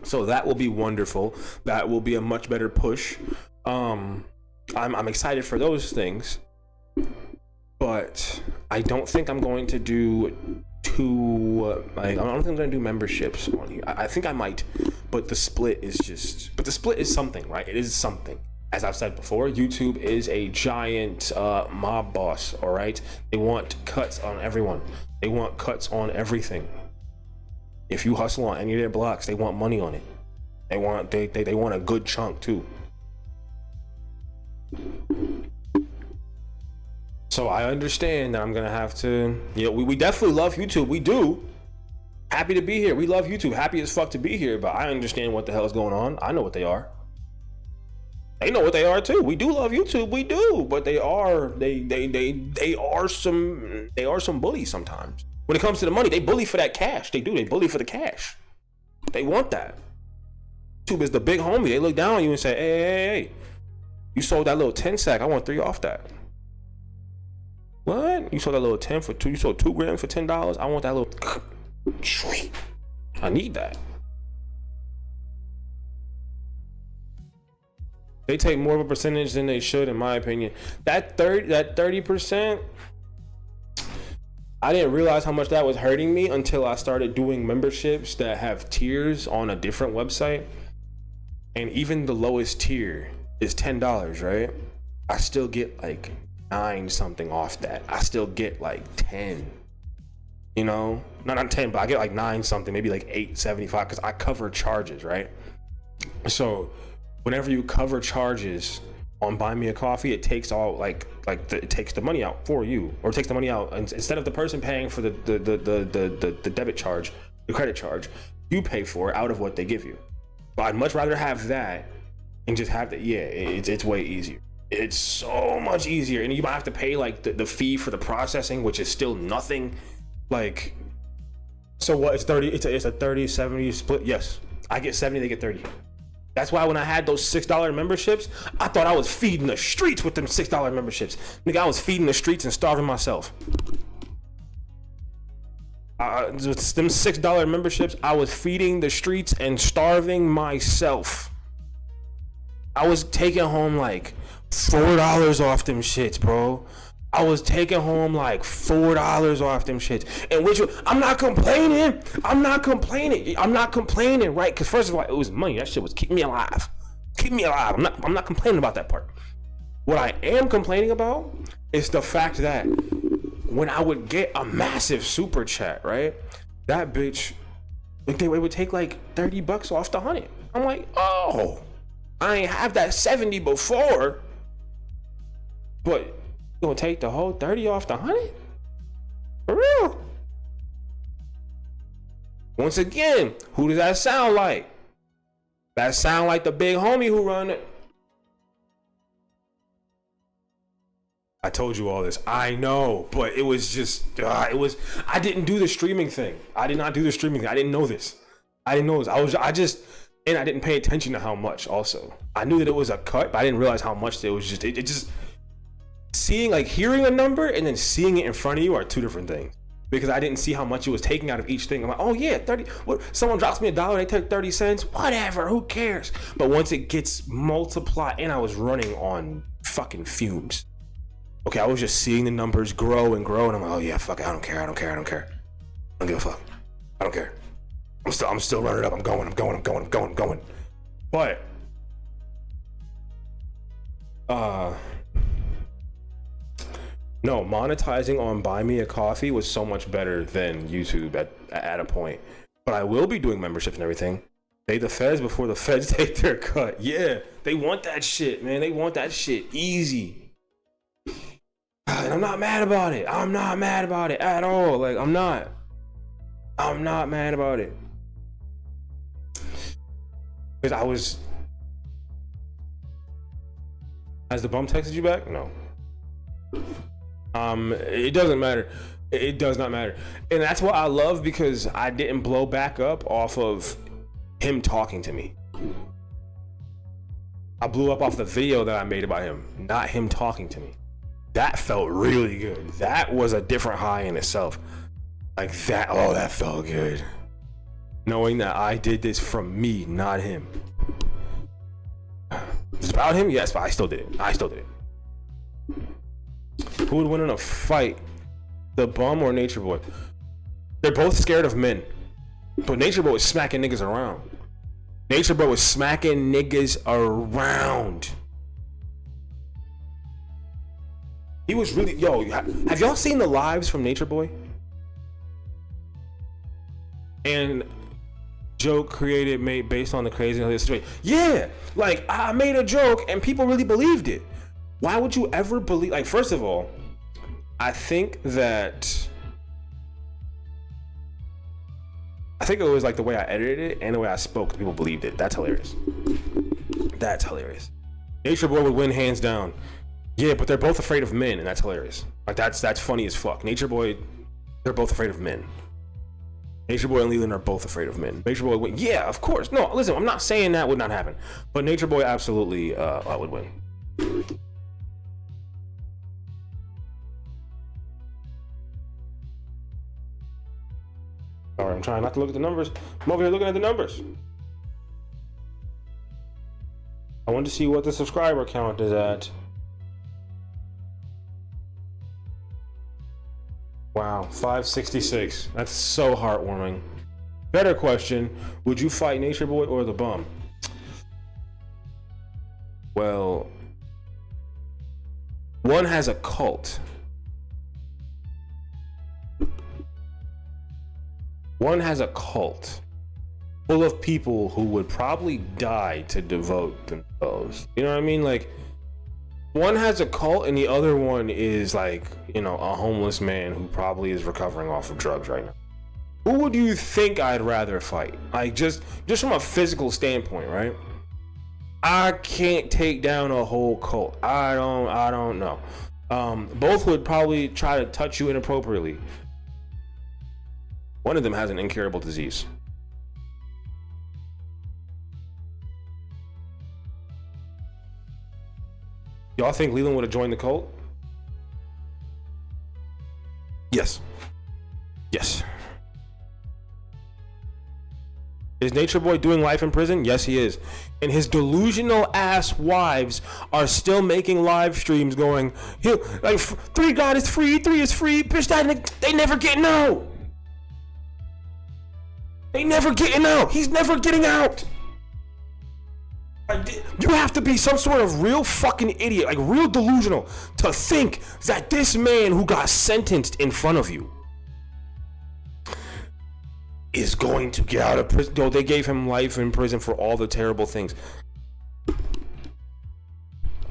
So that will be wonderful. That will be a much better push. I'm excited for those things, but I don't think I'm going to do I don't think I'm going to do memberships on here. I think I might, but the split is something, right? It is something. As I've said before, YouTube is a giant mob boss, all right? They want cuts on everyone. They want cuts on everything. If you hustle on any of their blocks, they want money on it. They want a good chunk too. So I understand that I'm gonna have to, you know, we definitely love YouTube. We do. Happy to be here. We love YouTube. Happy as fuck to be here, but I understand what the hell is going on. I know what they are. They know what they are too. We do love YouTube. We do, but they are some bullies sometimes. When it comes to the money, they bully for that cash. They do. They bully for the cash. They want that. YouTube is the big homie. They look down on you and say, hey, you sold that little 10 sack. I want 3 off that. What? You sold that little 10 for 2. You sold 2 grams for $10. I want that little. I need that. They take more of a percentage than they should, in my opinion. That 30%. I didn't realize how much that was hurting me until I started doing memberships that have tiers on a different website. And even the lowest tier is $10, right? I still get like 9 something off that. I still get like 10. You know? Not 10, but I get like 9 something, maybe like 8.75 because I cover charges, right? So whenever you cover charges on Buy Me a Coffee, it takes all it takes the money out for you, or it takes the money out, and instead of the person paying for the debit charge, the credit charge, you pay for it out of what they give you. But I'd much rather have that and just have that. Yeah, it's way easier. It's so much easier, and you might have to pay like the fee for the processing, which is still nothing. Like, so what? It's 30. It's a 30-70 split. Yes, I get 70, they get 30. That's why when I had those $6 memberships, I thought I was feeding the streets with them $6 memberships. Nigga, I was feeding the streets and starving myself. With them $6 memberships, I was feeding the streets and starving myself. I was taking home like $4 off them shits, bro. I was taking home like $4 off them shits. And which, I'm not complaining, right? Because first of all, it was money. That shit was keeping me alive. I'm not complaining about that part. What I am complaining about is the fact that when I would get a massive super chat, right? That bitch, it would take like $30 off the 100. I'm like, oh, I ain't have that 70 before, but you gonna take the whole 30 off the 100? For real? Once again, who does that sound like? That sound like the big homie who run it. I told you all this. I know, but it was just, I didn't do the streaming thing. I did not do the streaming thing. I didn't know this. I didn't pay attention to how much also. I knew that it was a cut, but I didn't realize how much it was just, it just, hearing a number and then seeing it in front of you are two different things. Because I didn't see how much it was taking out of each thing. I'm like, oh yeah, 30, what, someone drops me $1, they take 30 cents, whatever, who cares? But once it gets multiplied, and I was running on fucking fumes. Okay, I was just seeing the numbers grow and grow, and I'm like, oh yeah, fuck it, I don't care. I don't give a fuck. I don't care. I'm still running up. I'm going. But no, monetizing on Buy Me a Coffee was so much better than YouTube at a point. But I will be doing memberships and everything. Pay the feds before the feds take their cut. Yeah, they want that shit, man. They want that shit easy. And I'm not mad about it. I'm not mad about it at all. Like, I'm not mad about it. Because I was... Has the bum texted you back? No. It doesn't matter. It does not matter. And that's what I love, because I didn't blow back up off of him talking to me. I blew up off the video that I made about him, not him talking to me. That felt really good. That was a different high in itself. Like that, oh, that felt good. Knowing that I did this from me, not him. It's about him, yes, but I still did it. Who would win in a fight? The bum or Nature Boy? They're both scared of men. But Nature Boy was smacking niggas around. He was really, yo, have y'all seen the lives from Nature Boy? And joke created, made based on the crazy of this situation. Yeah, like I made a joke and people really believed it. Why would you ever believe? Like, first of all, I think it was like the way I edited it and the way I spoke, people believed it. That's hilarious. Nature Boy would win hands down. Yeah, but they're both afraid of men, and that's hilarious. Like that's funny as fuck. Nature Boy, they're both afraid of men. Nature Boy and Leland are both afraid of men. Nature Boy would win. Yeah, of course. No, listen, I'm not saying that would not happen, but Nature Boy absolutely would win. All right, I'm trying not to look at the numbers. I'm over here looking at the numbers. I want to see what the subscriber count is at. Wow, 566. That's so heartwarming. Better question, would you fight Nature Boy or the bum? Well, one has a cult. One has a cult full of people who would probably die to devote themselves. You know what I mean? Like, one has a cult and the other one is like, you know, a homeless man who probably is recovering off of drugs right now. Who would you think I'd rather fight? Like, just from a physical standpoint, right? I can't take down a whole cult. I don't know. Both would probably try to touch you inappropriately. One of them has an incurable disease. Y'all think Leland would have joined the cult? Yes. Yes. Is Nature Boy doing life in prison? Yes, he is. And his delusional ass wives are still making live streams going, like, 3 God is free, 3 is free, bitch, they never getting out. They never getting out. He's never getting out. You have to be some sort of real fucking idiot, like real delusional, to think that this man who got sentenced in front of you is going to get out of prison. Though they gave him life in prison for all the terrible things.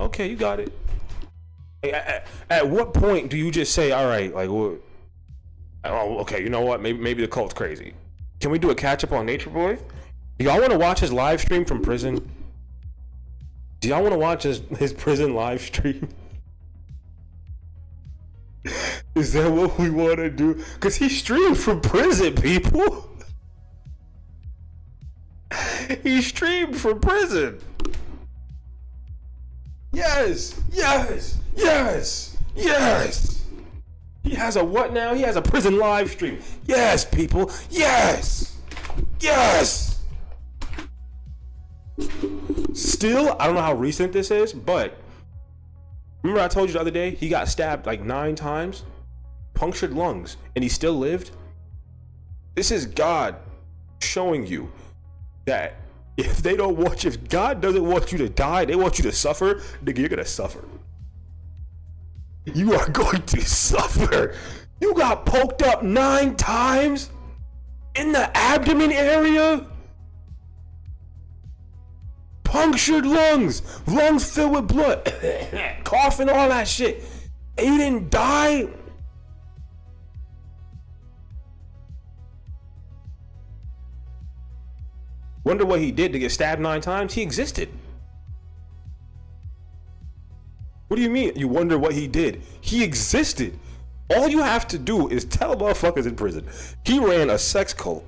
Okay, you got it. At what point do you just say, all right, like, what? Oh, okay, you know what? Maybe the cult's crazy. Can we do a catch up on Nature Boy? Do y'all want to watch his live stream from prison? Do y'all want to watch his prison live stream? Is that what we want to do? Because he streamed from prison, people. He streamed from prison. Yes. He has a what now? He has a prison live stream. Yes, people. Yes. Still, I don't know how recent this is, but Remember I told you the other day he got stabbed like 9 times, punctured lungs, and he still lived? This is God showing you that if God doesn't want you to die, they want you to suffer, nigga, you're gonna suffer. You are going to suffer. You got poked up 9 times in the abdomen area. Punctured lungs filled with blood, coughing, all that shit. And you didn't die? Wonder what he did to get stabbed 9 times? He existed. What do you mean? You wonder what he did? He existed. All you have to do is tell motherfuckers in prison he ran a sex cult,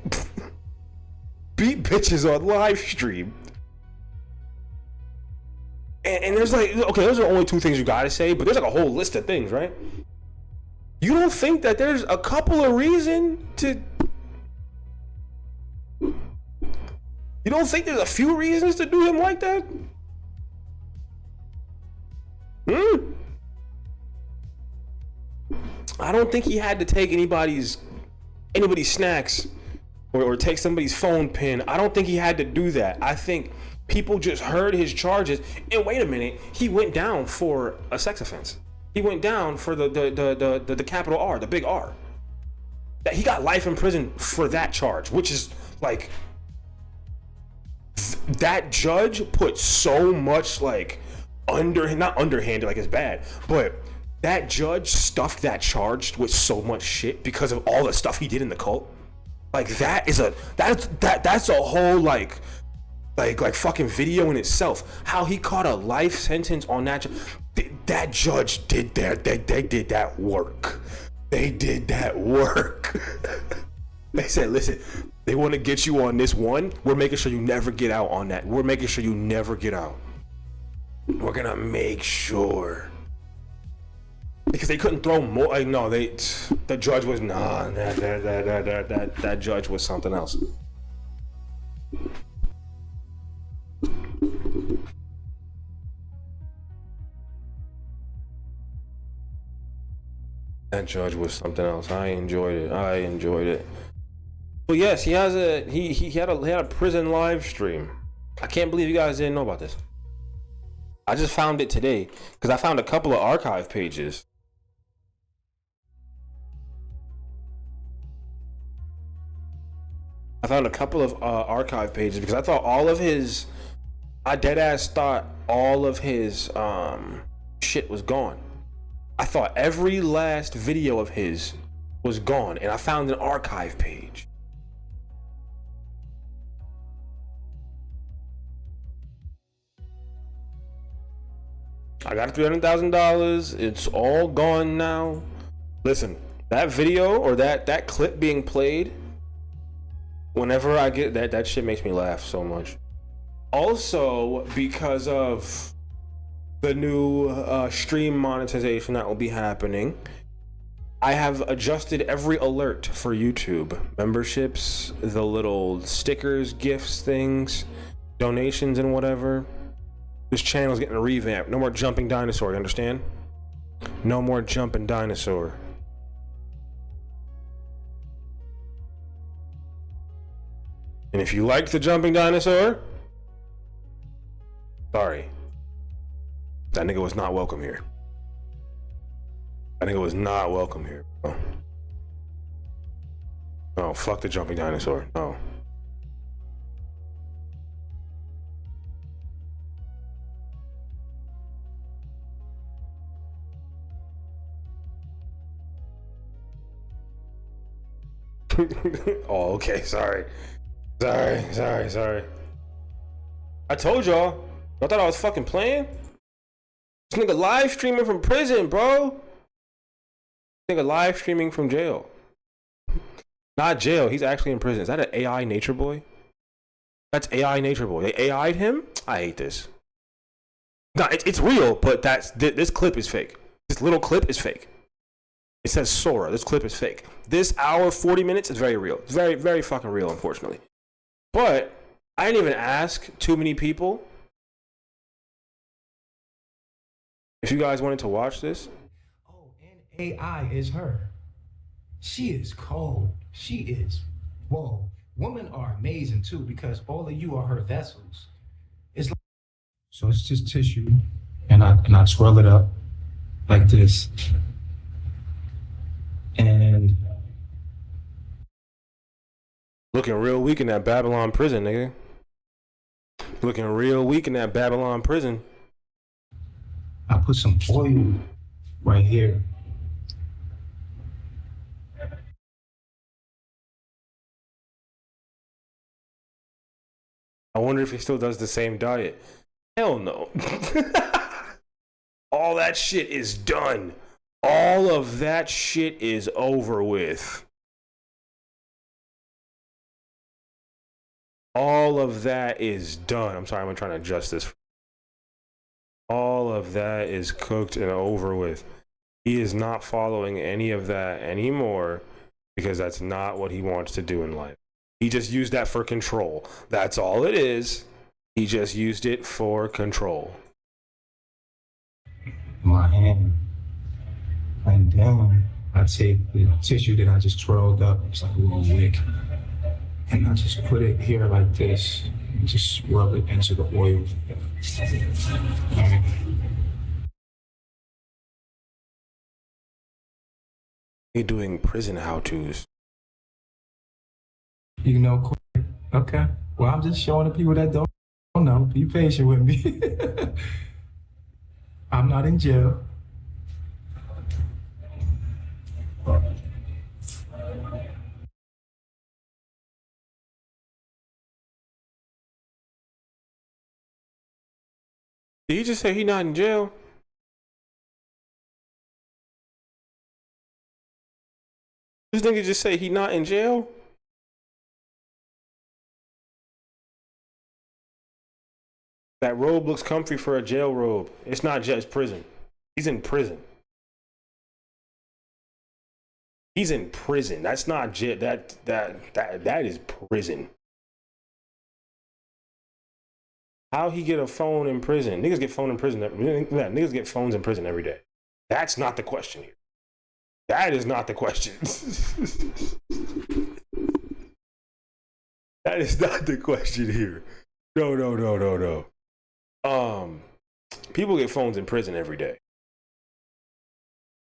beat bitches on live stream. And there's like, okay, those are only 2 things you gotta say, but there's like a whole list of things, right? You don't think that there's a couple of reasons to... You don't think there's a few reasons to do him like that? I don't think he had to take anybody's snacks or take somebody's phone pin. I don't think he had to do that. I think people just heard his charges and wait a minute, he went down for a sex offense. He went down for the capital R, the big R. That he got life in prison for that charge, which is like, that judge put so much like not underhanded like it's bad, but that judge stuffed that charge with so much shit because of all the stuff he did in the cult. Like that's a whole like fucking video in itself. How he caught a life sentence on that. That judge did they did that work. They did that work. They said, listen, they want to get you on this one. We're making sure you never get out on that. We're making sure you never get out. We're gonna make sure. Because they couldn't throw more. Like, no, the judge was that judge was something else. That judge was something else. I enjoyed it. But yes, he had a prison live stream. I can't believe you guys didn't know about this. I just found it today because I found a couple of archive pages. Archive pages because I thought I dead ass thought all of his shit was gone. I thought every last video of his was gone, and I found an archive page. I got $300,000. It's all gone now. Listen, that video or that clip being played, whenever I get that shit makes me laugh so much. Also, because of the new stream monetization that will be happening, I have adjusted every alert for YouTube. Memberships, the little stickers, gifts, things, donations, and whatever. This channel is getting a revamp. No more jumping dinosaur, you understand? No more jumping dinosaur. And if you liked the jumping dinosaur, sorry. That nigga was not welcome here. That nigga was not welcome here. Oh. No, fuck the jumping dinosaur. No. Oh, okay, sorry. Sorry. I told y'all. I thought I was fucking playing. This nigga live streaming from prison, bro. This nigga live streaming from jail. Not jail, he's actually in prison. Is that an AI Nature Boy? That's AI Nature Boy. They AI'd him? I hate this. No, it's real, but this clip is fake. This little clip is fake. It says Sora. This clip is fake. This hour, 40 minutes is very real. It's very, very fucking real, unfortunately. But I didn't even ask too many people If you guys wanted to watch this, Oh, and AI is her. She is cold. She is, whoa. Women are amazing too because all of you are her vessels. It's like, so it's just tissue, and I swirl it up like this, and looking real weak in that Babylon prison, nigga. Looking real weak in that Babylon prison. I put some oil right here. I wonder if he still does the same diet. Hell no. All that shit is done. All of that shit is over with. All of that is done. I'm sorry, I'm trying to adjust this. All of that is cooked and over with. He is not following any of that anymore because that's not what he wants to do in life. He just used that for control. That's all it is. He just used it for control. My hand, and then I take the tissue that I just twirled up. It's like a little wick. And I just put it here like this and just rub it into the oil. Right. You're doing prison how-tos. You know, quick. Okay. Well, I'm just showing the people that don't know. Be patient with me. I'm not in jail. Did he just say he not in jail? This nigga just say he not in jail? That robe looks comfy for a jail robe. It's not just prison. He's in prison. He's in prison. That's not jail. That is prison. How he get a phone in prison? Niggas get phone in prison. Niggas get phones in prison every day. That's not the question here. That is not the question. That is not the question here. No. People get phones in prison every day.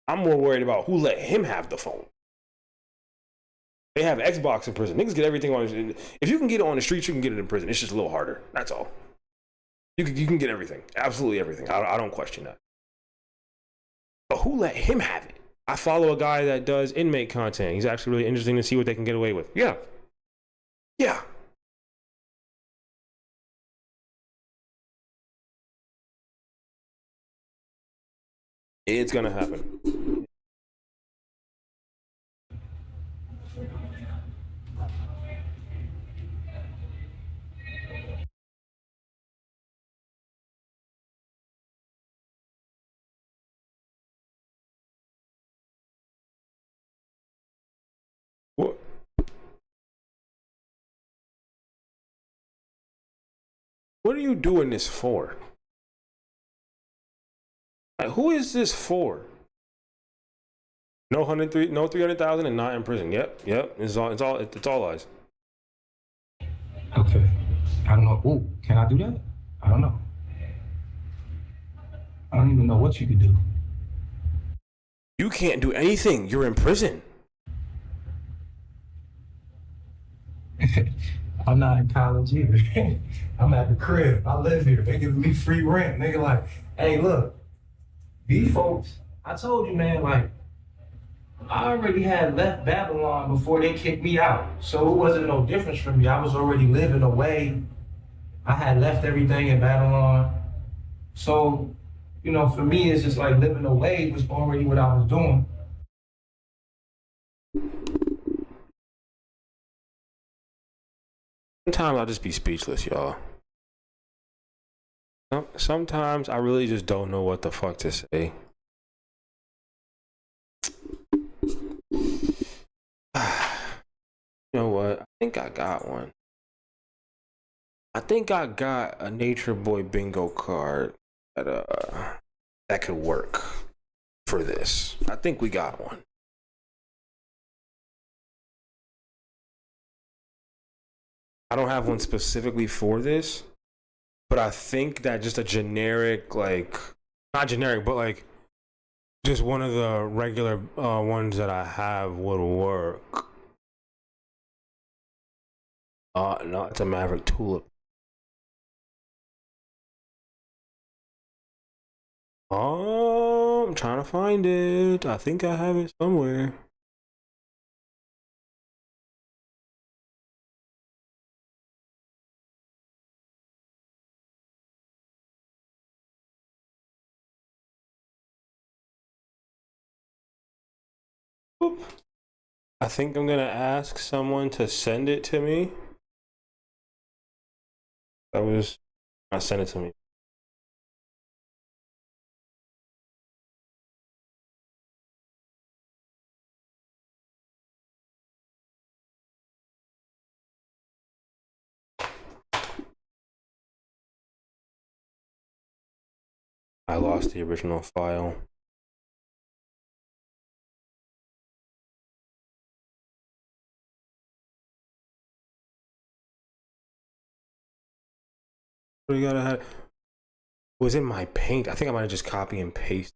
I'm more worried about who let him have the phone. They have Xbox in prison. Niggas get everything on. If you can get it on the streets, you can get it in prison. It's just a little harder. That's all. You can get everything. Absolutely everything. I don't question that. But who let him have it? I follow a guy that does inmate content. He's actually really interesting to see what they can get away with. Yeah. It's gonna happen. What? What are you doing this for? Like, who is this for? No 300,000 and not in prison. Yep. It's all lies. Okay. I don't know. Ooh, can I do that? I don't know. I don't even know what you could do. You can't do anything. You're in prison. I'm not in college either. I'm at the crib. I live here. They giving me free rent. Nigga like, hey, look, these folks, I told you, man, like, I already had left Babylon before they kicked me out. So it wasn't no difference for me. I was already living away. I had left everything in Babylon. So, you know, for me, it's just like living away was already what I was doing. Sometimes I'll just be speechless, y'all. Sometimes I really just don't know what the fuck to say. You know what? I think I got one. I think I got a Nature Boy bingo card at that could work for this. I think we got one. I don't have one specifically for this, but I think that just a generic, like, not generic, but like just one of the regular ones that I have would work. No, it's a Maverick Tulip. Oh, I'm trying to find it. I think I have it somewhere. Oop. I think I'm gonna ask someone to send it to me. I sent it to me. I lost the original file. We gotta have. It was in my paint. I think I might have just copy and paste,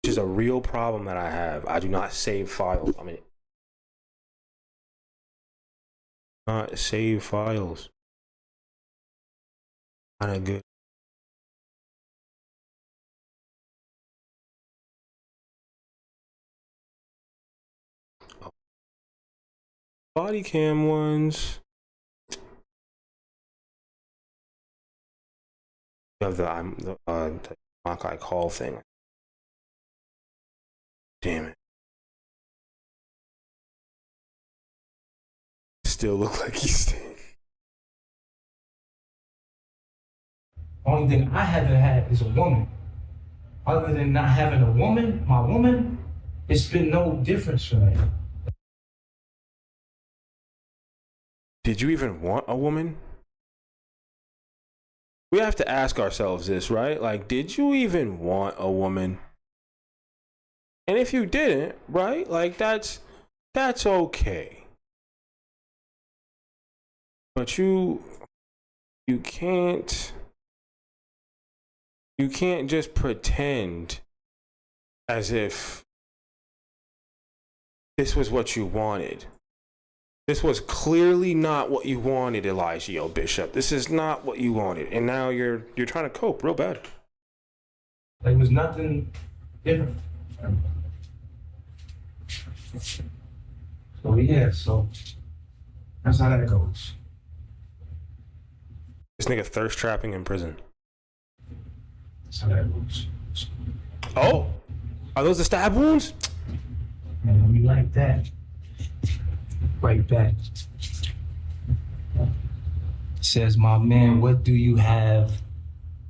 which is a real problem that I have. I do not save files. I mean, not save files. Kind of good. Body cam ones. You have the Makai call thing. Damn it. Still look like he's staying. Only thing I haven't had is a woman. Other than not having a woman, my woman, it's been no difference for me. Did you even want a woman? We have to ask ourselves this, right? Like, did you even want a woman? And if you didn't, right? Like, that's okay. But you can't just pretend as if this was what you wanted. This was clearly not what you wanted, Elijah Bishop. This is not what you wanted, and now you're trying to cope real bad. There was nothing different. So yeah, so that's how that goes. This nigga thirst trapping in prison. That's how that goes. Oh, are those the stab wounds? Man, we like that. Right back. Says, my man, what do you have?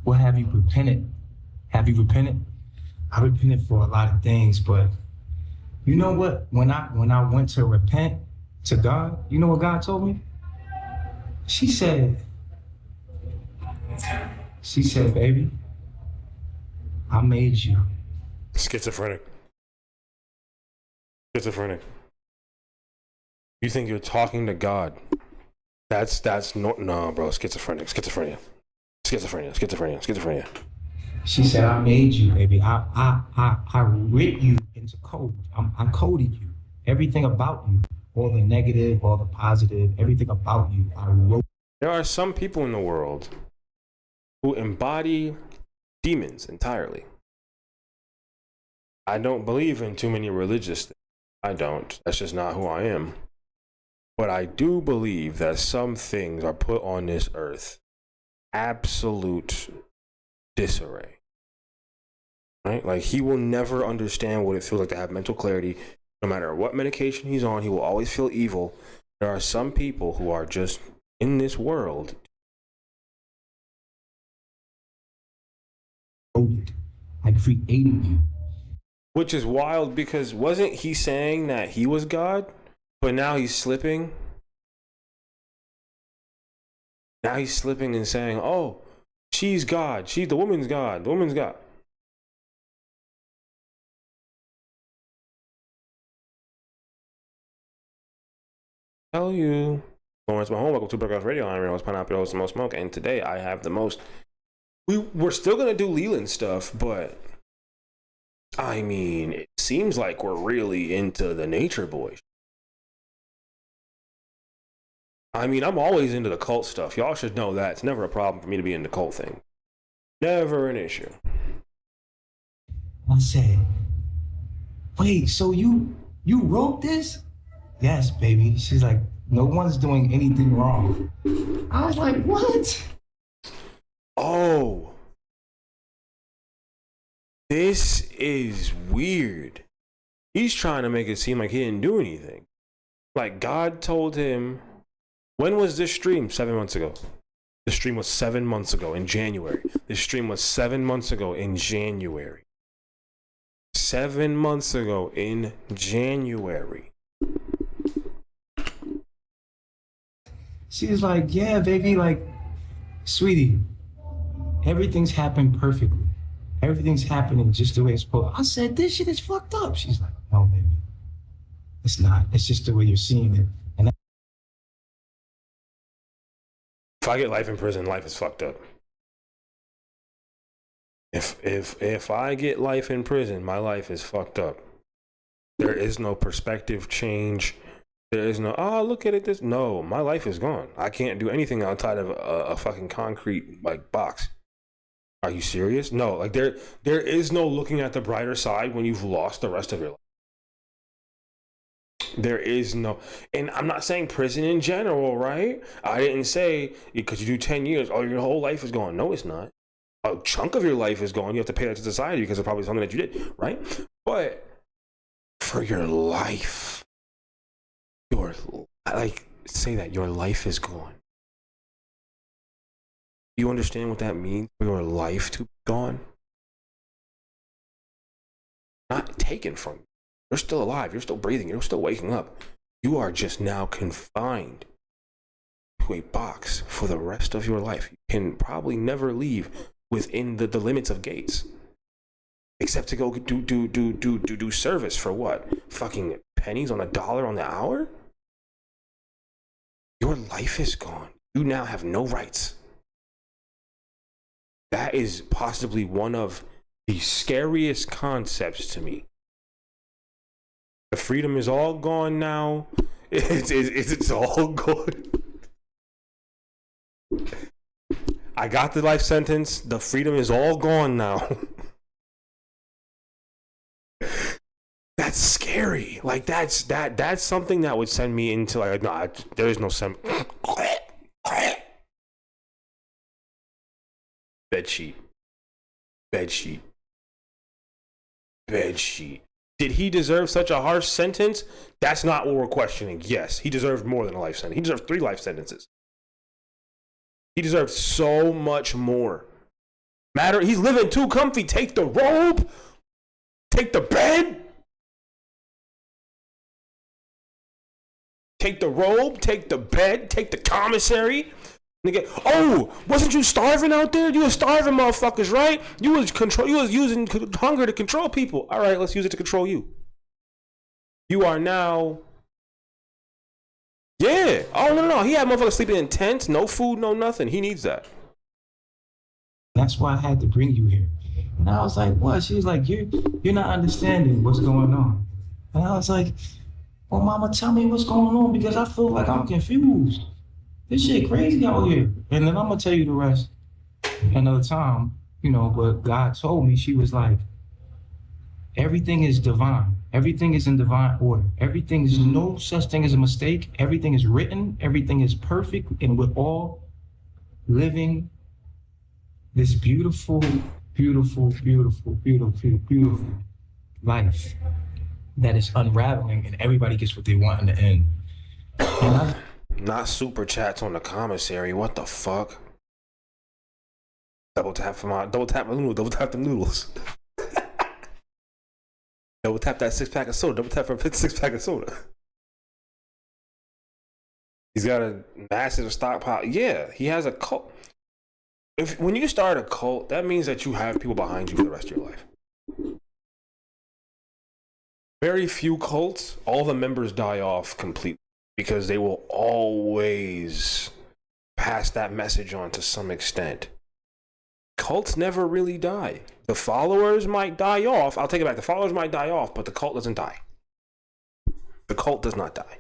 What have you repented? Have you repented? I repented for a lot of things, but you know what? When I went to repent to God, you know what God told me? She said, baby, I made you. Schizophrenic. You think you're talking to God? That's no, bro. Schizophrenia. She said, I made you, baby. I writ you into code. I coded you. Everything about you, all the negative, all the positive, everything about you, I wrote. There are some people in the world who embody demons entirely. I don't believe in too many religious things. I don't. That's just not who I am. But I do believe that some things are put on this earth absolute disarray. Right? Like, he will never understand what it feels like to have mental clarity. No matter what medication he's on, he will always feel evil. There are some people who are just in this world. I created you. Which is wild, because wasn't he saying that he was God? But now he's slipping. Now he's slipping and saying, oh, she's God. The woman's God. The woman's God. tell you. Lawrence Mahone, welcome to Breakhouse Radio. I'm your host, Pineapple, host of Most Smoke, and today I have the most. We're still gonna do Leland stuff, but I mean, it seems like we're really into the Nature Boy. I mean, I'm always into the cult stuff. Y'all should know that. It's never a problem for me to be into cult thing. Never an issue. I said, wait, so you wrote this? Yes, baby. She's like, no one's doing anything wrong. I was like, what? Oh. This is weird. He's trying to make it seem like he didn't do anything. Like God told him, when was this stream? 7 months ago. The stream was 7 months ago in January. This stream was 7 months ago in January. 7 months ago in January. She was like, yeah, baby, like, sweetie, everything's happened perfectly. Everything's happening just the way it's supposed to. I said, this shit is fucked up. She's like, no, baby. It's not. It's just the way you're seeing it. And if I get life in prison, life is fucked up. If I get life in prison, my life is fucked up. There is no perspective change. There is no, oh, look at it. This, no, my life is gone. I can't do anything outside of a fucking concrete like box. Are you serious? No, like there is no looking at the brighter side when you've lost the rest of your life. There is no, and I'm not saying prison in general, right? I didn't say because you do 10 years, oh, your whole life is gone. No, it's not. A chunk of your life is gone. You have to pay that to society because of probably something that you did, right? But for your life, say that your life is gone. You understand what that means for your life to be gone? Not taken from you. You're still alive. You're still breathing. You're still waking up. You are just now confined to a box for the rest of your life. You can probably never leave within the limits of gates, except to go do service for what? Fucking pennies on a dollar on the hour? Your life is gone. You now have no rights. That is possibly one of the scariest concepts to me. The freedom is all gone now. It's all gone. I got the life sentence. The freedom is all gone now. That's scary. Like that's something that would send me into like, no, there is no Bedsheet. Did he deserve such a harsh sentence? That's not what we're questioning. Yes, he deserved more than a life sentence. He deserved 3 life sentences. He deserved so much more. He's living too comfy. Take the robe. Take the bed. Take the robe. Take the bed. Take the commissary. Nigga, oh, wasn't you starving out there? You was starving, motherfuckers, right? You was using hunger to control people. All right, let's use it to control you. You are now. Yeah. Oh no. He had motherfuckers sleeping in tents, no food, no nothing. He needs that. That's why I had to bring you here. And I was like, what? She was like, you're not understanding what's going on. And I was like, well, mama, tell me what's going on because I feel like I'm confused. This shit crazy out here. And then I'm gonna tell you the rest another time, but God told me, she was like, everything is divine. Everything is in divine order. Everything is no such thing as a mistake. Everything is written. Everything is perfect. And we're all living this beautiful, beautiful, beautiful, beautiful, beautiful life that is unraveling and everybody gets what they want in the end. And not super chats on the commissary. What the fuck? Double tap the noodles. Double tap that 6-pack of soda. Double tap for a 6-pack of soda. He's got a massive stockpile. Yeah, he has a cult. When you start a cult, that means that you have people behind you for the rest of your life. Very few cults, all the members die off completely. because they will always pass that message on to some extent. Cults never really die. The followers might die off. I'll take it back. The followers might die off, but the cult doesn't die. The cult does not die.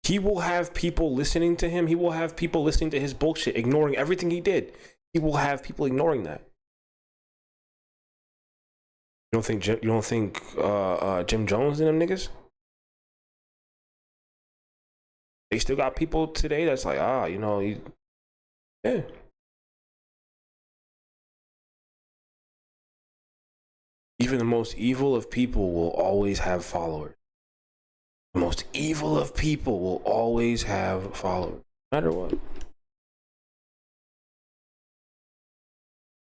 He will have people listening to him. He will have people listening to his bullshit, ignoring everything he did. He will have people ignoring that. You don't think Jim Jones and them niggas? They still got people today that's like, yeah. Even the most evil of people will always have followers. The most evil of people will always have followers, no matter what.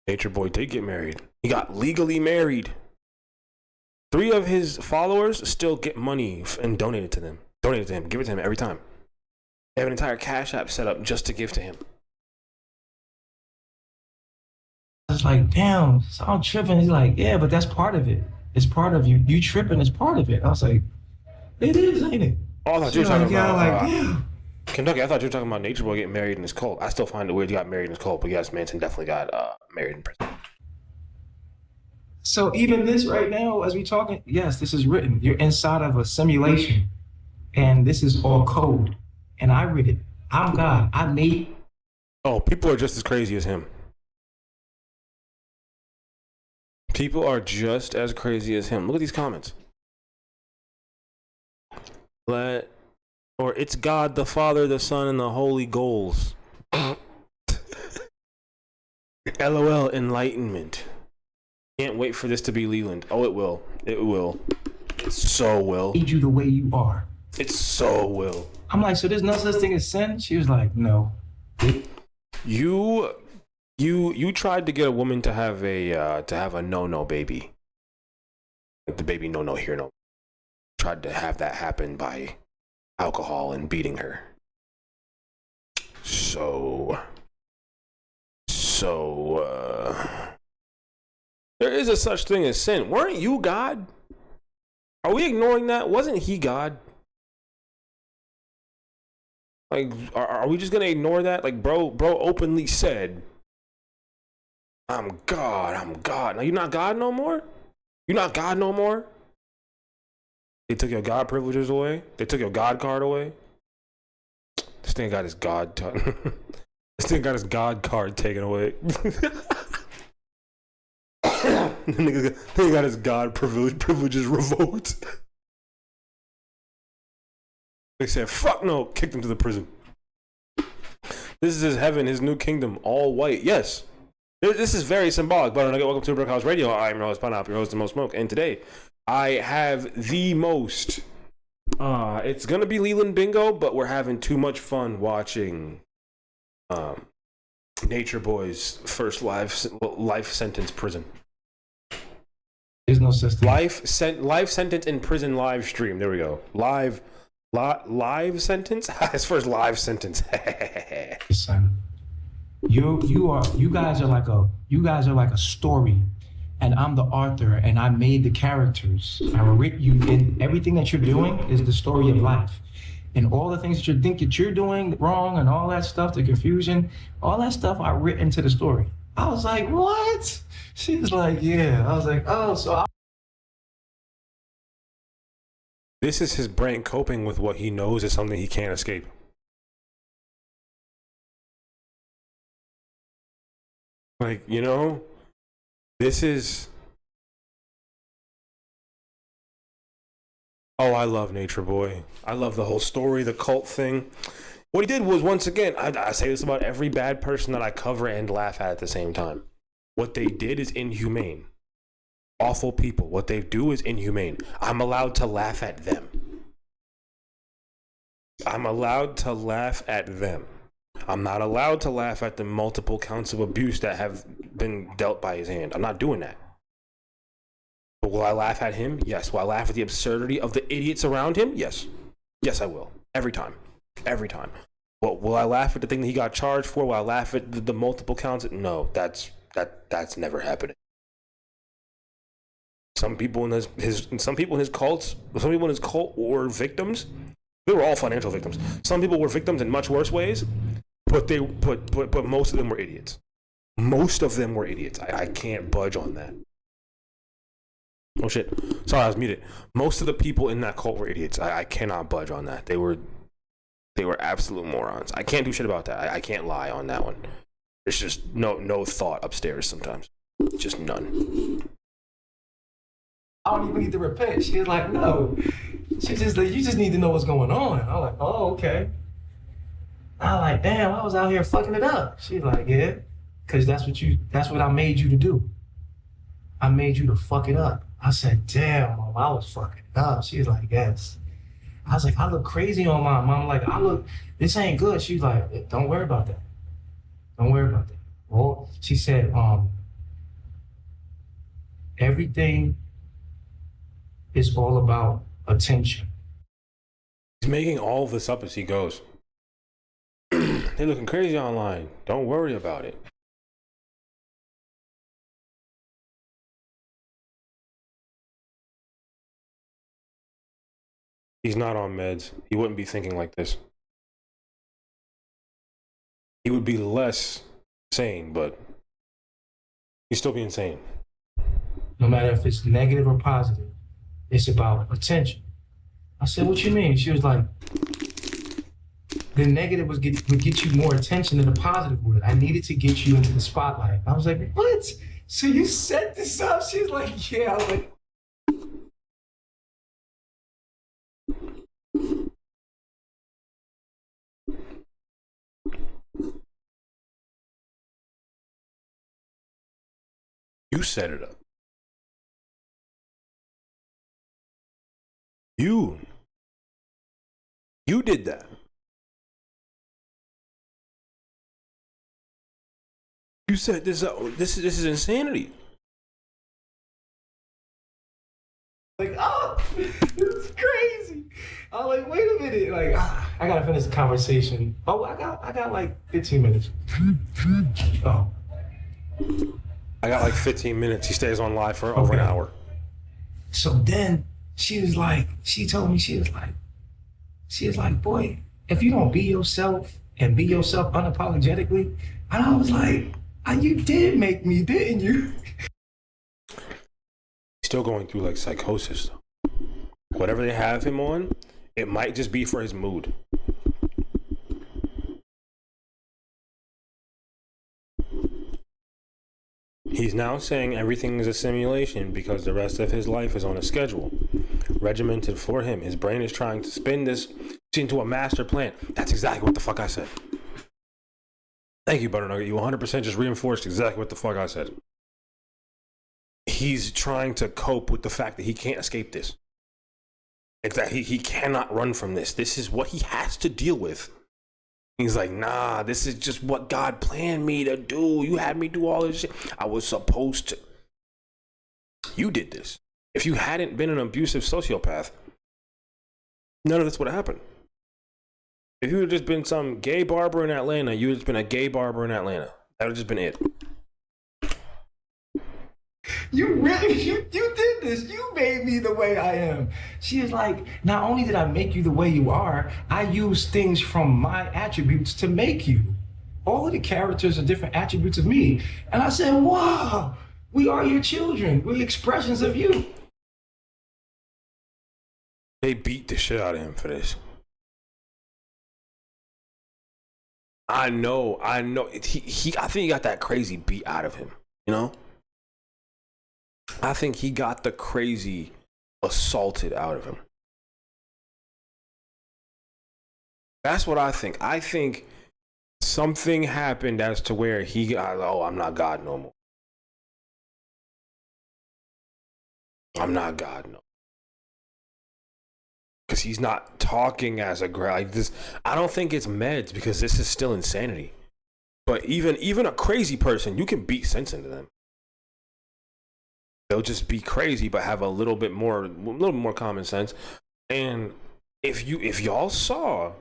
Nature Boy did get married. He got legally married. 3 of his followers still get money and donate it to them. Donate it to him. Give it to him every time. They have an entire Cash App set up just to give to him. I was like, damn, so I'm tripping. He's like, yeah, but that's part of it. It's part of you. You tripping is part of it. I was like, it is, ain't it? Oh, I thought you were talking about yeah. Kentucky. I thought you were talking about Nature Boy getting married in his cult. I still find it weird he got married in his cult, but yes, Manson definitely got married in prison. So even this right now, as we talking, yes, this is written. You're inside of a simulation, and this is all code. And I read it. I'm God. I made. Oh, people are just as crazy as him. People are just as crazy as him. Look at these comments. Or it's God, the Father, the Son, and the Holy Goals. LOL, enlightenment. Can't wait for this to be Leland. Oh, it will. It will. It so will. Made you the way you are. It so will. I'm like, so there's no such thing as sin? She was like, no. You tried to get a woman to have a no baby. Like the baby no here no. Tried to have that happen by alcohol and beating her. So there is a such thing as sin. Weren't you God? Are we ignoring that? Wasn't he God? Like, are we just gonna ignore that? Like, bro openly said, I'm God. Now you're not God no more? You're not God no more? They took your God privileges away? They took your God card away? This thing got his God this thing got his God card taken away. Nigga got his God privileges revoked. They said, fuck no, kicked him to the prison. This is his heaven, his new kingdom, all white. Yes. This is very symbolic. But welcome to Brick House Radio. I'm your host, Pineapple, your host, The Most Smoke. And today, I have the most... it's going to be Leland Bingo, but we're having too much fun watching Nature Boy's first life sentence prison. There's no system. Life sentence in prison live stream. There we go. Live sentence? His first live sentence. Son, you guys are like a story, and I'm the author, and I made the characters. I wrote you, and everything that you're doing is the story of life, and all the things that you think that you're doing wrong, and all that stuff, the confusion, all that stuff I written into the story. I was like, what? She was like, yeah. I was like, oh, so. This is his brain coping with what he knows is something he can't escape. Like, this is... Oh, I love Nature Boy. I love the whole story, the cult thing. What he did was, once again, I say this about every bad person that I cover and laugh at the same time. What they did is inhumane. Awful people. What they do is inhumane. I'm allowed to laugh at them. I'm allowed to laugh at them. I'm not allowed to laugh at the multiple counts of abuse that have been dealt by his hand. I'm not doing that. But will I laugh at him? Yes. Will I laugh at the absurdity of the idiots around him? Yes. Yes, I will. Every time. Every time. Well, will I laugh at the thing that he got charged for? Will I laugh at the multiple counts? No, that's never happening. Some people in his cults, some people in his cult were victims. They were all financial victims. Some people were victims in much worse ways, but most of them were idiots. Most of them were idiots. I can't budge on that. Oh shit. Sorry, I was muted. Most of the people in that cult were idiots. I cannot budge on that. They were absolute morons. I can't do shit about that. I can't lie on that one. There's just no thought upstairs sometimes. Just none. I don't even need to repent. She was like, no. She's just like, you just need to know what's going on. I'm like, oh, okay. I'm like, damn, I was out here fucking it up. She's like, yeah, because that's what I made you to do. I made you to fuck it up. I said, damn, Mom, I was fucking it up. She's like, yes. I was like, I look crazy on my mom. Like, this ain't good. She's like, don't worry about that. Don't worry about that. Well, she said, everything is all about attention. He's making all of this up as he goes. They're looking crazy online. Don't worry about it. He's not on meds. He wouldn't be thinking like this. He would be less sane, but he's still being sane. No matter if it's negative or positive, it's about attention. I said, what you mean? She was like, the negative would get you more attention than the positive would. I needed to get you into the spotlight. I was like, what? So you set this up? She's like, yeah. I was like, you set it up. You did that. You said this up. This is insanity. like, oh, this is crazy. I'm like, wait a minute. Like, I gotta finish the conversation. Oh, I got like 15 minutes. Oh. I got like 15 minutes. He stays on live for over an hour. So then she was like, she told me, she was like, boy, if you don't be yourself and be yourself unapologetically, and I was like, you did make me, didn't you? Still going through like psychosis though. Whatever they have him on, it might just be for his mood. He's now saying everything is a simulation because the rest of his life is on a schedule, regimented for him. His brain is trying to spin this into a master plan. That's exactly what the fuck I said. Thank you, Butternugget. You 100% just reinforced exactly what the fuck I said. He's trying to cope with the fact that he can't escape this. It's that he cannot run from this. This is what he has to deal with. He's like, nah, this is just what God planned me to do. You had me do all this shit. I was supposed to. You did this. If you hadn't been an abusive sociopath, none of this would have happened. If you had just been some gay barber in Atlanta, you would have just been a gay barber in Atlanta. That would have just been it. You did this. You made me the way I am. She is like, not only did I make you the way you are, I used things from my attributes to make you. All of the characters are different attributes of me. And I said, wow, we are your children. We're expressions of you. They beat the shit out of him for this. I know. I think he got that crazy beat out of him, you know? I think he got the crazy assaulted out of him. That's what I think. I think something happened as to where he got, oh, I'm not God no more. I'm not God no more. Because he's not talking as a like this. I don't think it's meds because this is still insanity. But even a crazy person, you can beat sense into them. They'll just be crazy, but have a little bit more common sense. And if y'all saw,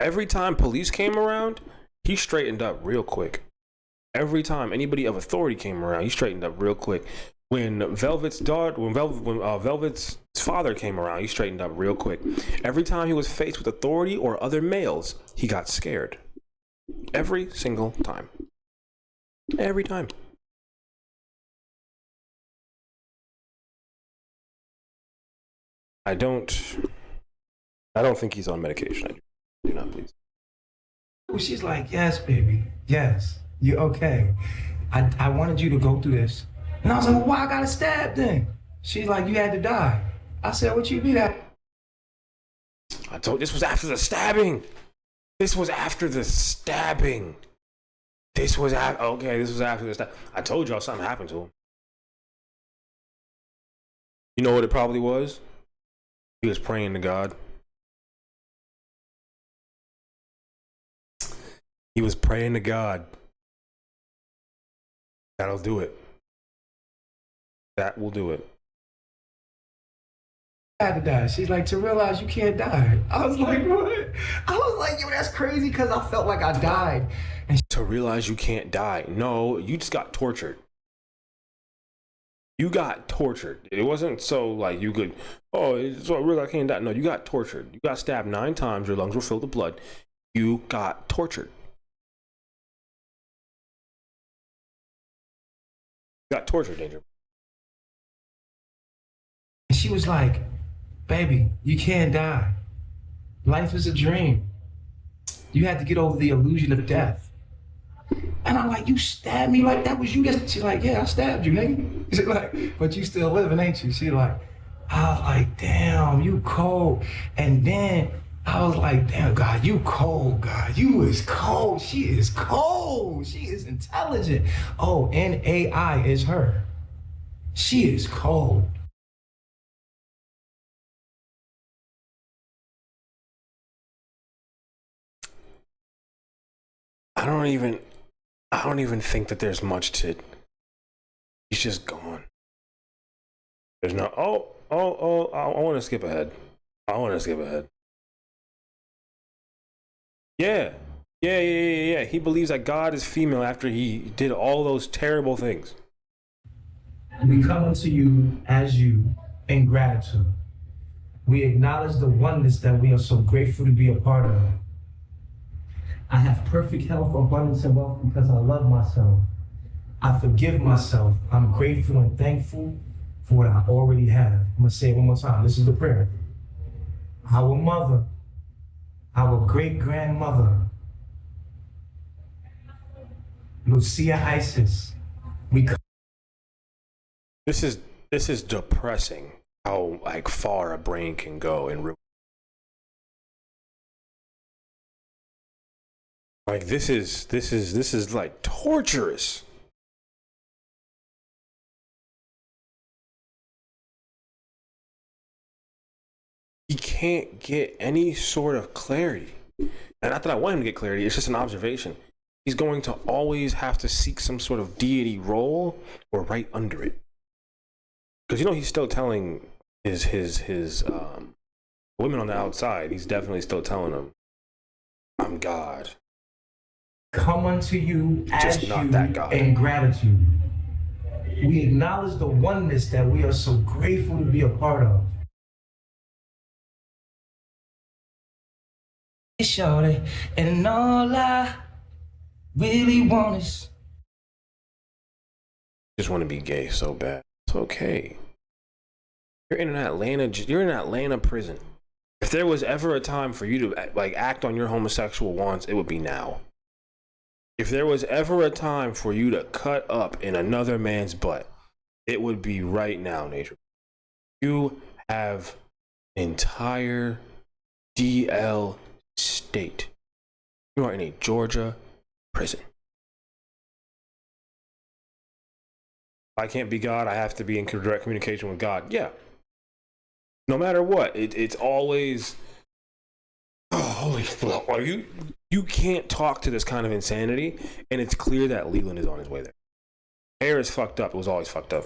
every time police came around, he straightened up real quick. Every time anybody of authority came around, he straightened up real quick. When Velvet's father came around, he straightened up real quick. Every time he was faced with authority or other males, he got scared. Every single time. Every time. I don't think he's on medication. I do not, please. She's like, yes, baby. Yes. You okay. I wanted you to go through this. And I was like, well, why I got stabbed then? She's like, you had to die. I said, what you mean? I told this was after the stabbing. This was after the stabbing. This was after the stab. I told y'all something happened to him. You know what it probably was? He was praying to God. He was praying to God. That'll do it. That will do it. I had to die. She's like, to realize you can't die. I was like, what? I was like, yo, that's crazy because I felt like I died. And to realize you can't die. No, you just got tortured. You got tortured. It wasn't so like you could, so I realize I can't die. No, you got tortured. You got stabbed 9 times. Your lungs were filled with blood. You got tortured. You got tortured, Danger. And she was like, baby, you can't die. Life is a dream. You had to get over the illusion of death. And I'm like, you stabbed me like that was you? She's like, yeah, I stabbed you, nigga. She's like, but you still living, ain't you? She's like, I was like, damn, you cold. And then I was like, damn, God, you cold, God. You is cold. She is cold. She is intelligent. Oh, and AI is her. She is cold. I don't even think that there's much to it. He's just gone. There's no, I want to skip ahead. Yeah. He believes that God is female after he did all those terrible things. We come unto you as you in gratitude. We acknowledge the oneness that we are so grateful to be a part of. I have perfect health, abundance, and wealth because I love myself. I forgive myself. I'm grateful and thankful for what I already have. I'm going to say it one more time. This is the prayer. Our mother, our great-grandmother, Lucia Isis, This is depressing how like far a brain can go and like this is like torturous. He can't get any sort of clarity. And not that I want him to get clarity, it's just an observation. He's going to always have to seek some sort of deity role or right under it. Because he's still telling his women on the outside, he's definitely still telling them, I'm God. Come unto you Just as not you that God. in gratitude. We acknowledge the oneness that we are so grateful to be a part of. Shorty, and all I really want is Just want to be gay so bad. It's okay. You're in an Atlanta prison. If there was ever a time for you to like act on your homosexual wants, it would be now. If there was ever a time for you to cut up in another man's butt, it would be right now, Nature. You have entire DL state. You are in a Georgia prison. If I can't be God, I have to be in direct communication with God. Yeah. No matter what, it's always, holy fuck, you can't talk to this kind of insanity, and it's clear that Leland is on his way there. Hair is fucked up. It was always fucked up.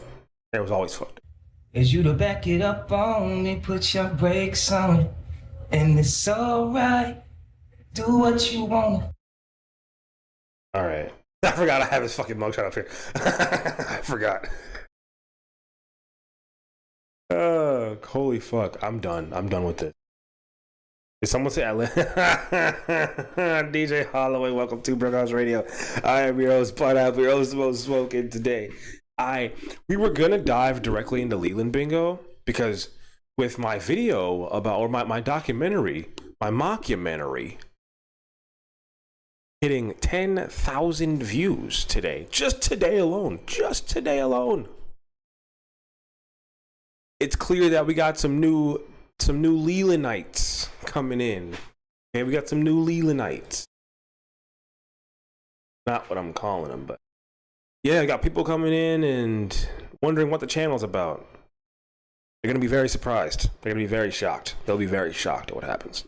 Hair was always fucked up. Is you to back it up on me, put your brakes on it, and it's alright. Do what you want. All right. I forgot I have his fucking mugshot up here. I forgot. Holy fuck. I'm done. I'm done with this. Did someone say DJ Holloway, welcome to Brookhouse Radio. I am your host, Pineapple, your host, Most Smoking. Today, we were gonna dive directly into Leland Bingo because with my video about, or my documentary, my mockumentary, hitting 10,000 views today. Just today alone. It's clear that we got some new Lelandites coming in. Okay, we got some new Lelandites. Not what I'm calling them, but yeah, I got people coming in and wondering what the channel's about. They're gonna be very surprised. They're gonna be very shocked. They'll be very shocked at what happens.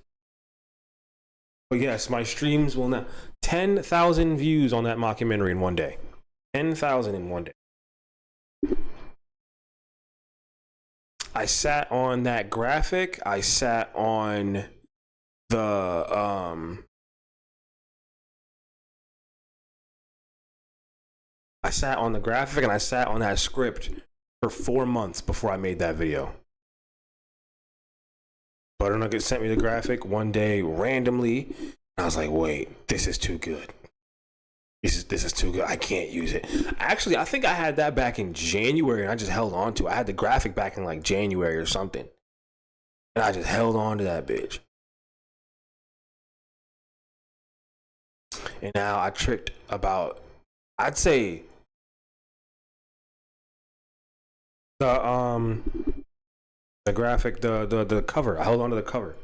But yes, my streams will now 10,000 views on that mockumentary in one day. 10,000 in one day. I sat on that graphic. I sat on the I sat on the graphic and I sat on that script for 4 months before I made that video. Butternugget sent me the graphic one day randomly. And I was like, wait, this is too good. This is too good. I can't use it. Actually, I think I had that back in January and I just held on to it. I had the graphic back in like January or something. And I just held on to that bitch. And now I tricked about, I'd say, the graphic, the cover. I held on to the cover.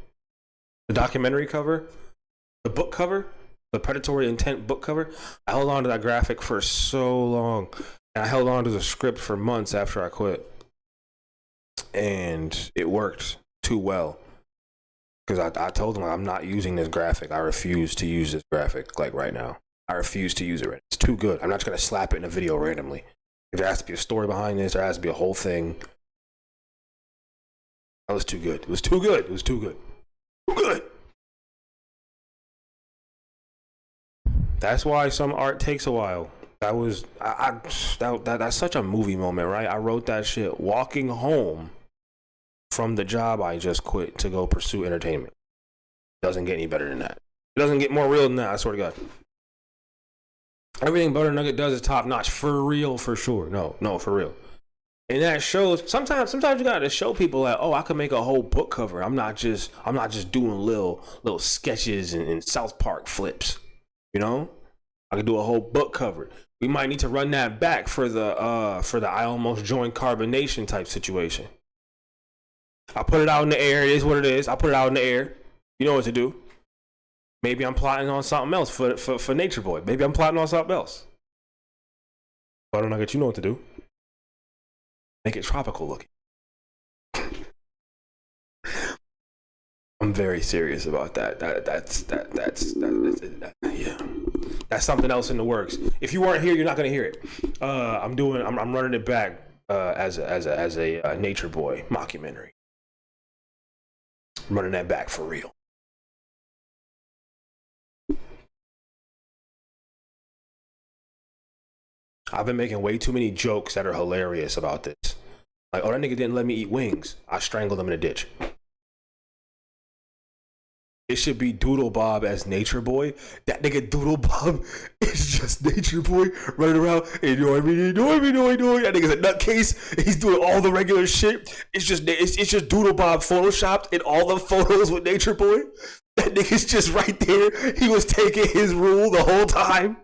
The documentary cover, the book cover. The predatory intent book cover. I held on to that graphic for so long. And I held on to the script for months after I quit. And it worked too well. Because I told them I'm not using this graphic. I refuse to use this graphic like right now. I refuse to use it. It's too good. I'm not just going to slap it in a video randomly. If there has to be a story behind this, there has to be a whole thing. That was too good. It was too good. It was too good. Too good. That's why some art takes a while. That was that's such a movie moment, right? I wrote that shit walking home from the job I just quit to go pursue entertainment. Doesn't get any better than that. It doesn't get more real than that, I swear to God. Everything Butternugget does is top notch. For real, for sure. No, for real. And that shows sometimes you gotta show people that, oh, I could make a whole book cover. I'm not just doing little sketches and South Park flips. You know, I could do a whole book cover. We might need to run that back for the I almost joined carbonation type situation. I put it out in the air. It is what it is. I put it out in the air. You know what to do. Maybe I'm plotting on something else for Nature Boy. Maybe I'm plotting on something else. Butternugget, you know what to do. Make it tropical looking. I'm very serious about that. Yeah. That's something else in the works. If you weren't here, you're not gonna hear it. I'm running it back as a Nature Boy mockumentary. I'm running that back for real. I've been making way too many jokes that are hilarious about this. Like, oh, that nigga didn't let me eat wings. I strangled him in a ditch. It should be Doodle Bob as Nature Boy. That nigga Doodle Bob is just Nature Boy running around. Hey, you know what I mean? You know what I mean? That nigga's a nutcase. He's doing all the regular shit. It's just Doodle Bob photoshopped in all the photos with Nature Boy. That nigga's just right there. He was taking his rule the whole time.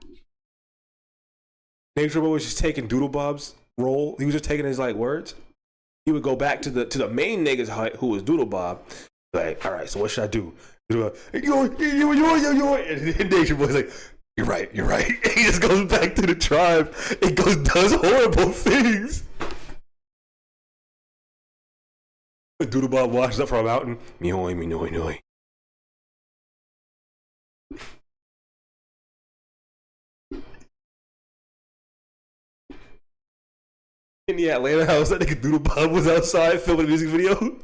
Nature Boy was just taking Doodle Bob's role. He was just taking his like words. He would go back to the main nigga's height, who was Doodle Bob. Like, all right, so what should I do? And Nature Boy's like, you're right. He just goes back to the tribe and does horrible things. Doodle Bob washes up from a mountain. Mihoi. In the Atlanta house, that nigga Doodle Bob was outside filming a music video.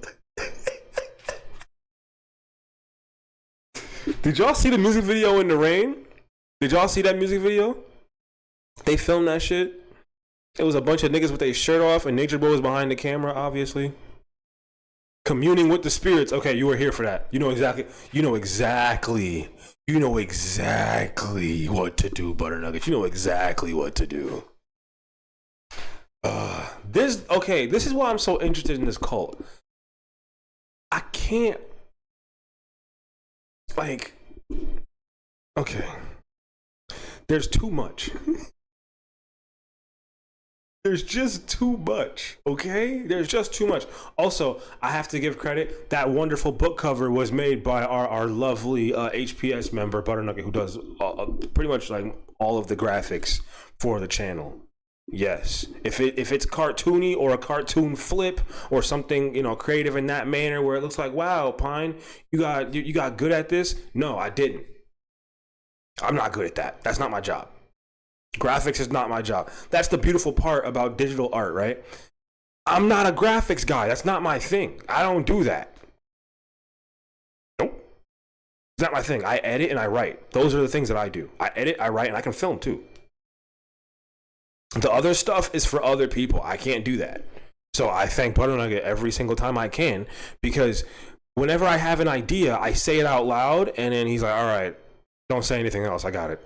Did y'all see the music video in the rain? Did y'all see that music video? They filmed that shit. It was a bunch of niggas with their shirt off, and Nature Boy was behind the camera, obviously. Communing with the spirits. Okay, you were here for that. You know exactly. You know exactly. You know exactly what to do, Butter Nuggets. You know exactly what to do. This is why I'm so interested in this cult. I can't, like, okay. There's too much. There's just too much, okay? There's just too much. Also, I have to give credit. That wonderful book cover was made by our lovely HPS member, Butternugget, who does pretty much like all of the graphics for the channel. Yes. If it's cartoony or a cartoon flip or something, you know, creative in that manner where it looks like, wow, Pine, you got good at this. No, I didn't. I'm not good at that. That's not my job. Graphics is not my job. That's the beautiful part about digital art, right? I'm not a graphics guy. That's not my thing. I don't do that. Nope. It's not my thing. I edit and I write. Those are the things that I do. I edit, I write, and I can film too. The other stuff is for other people. I can't do that. So I thank Butternugget every single time I can, because whenever I have an idea, I say it out loud, and then he's like, all right, don't say anything else. I got it.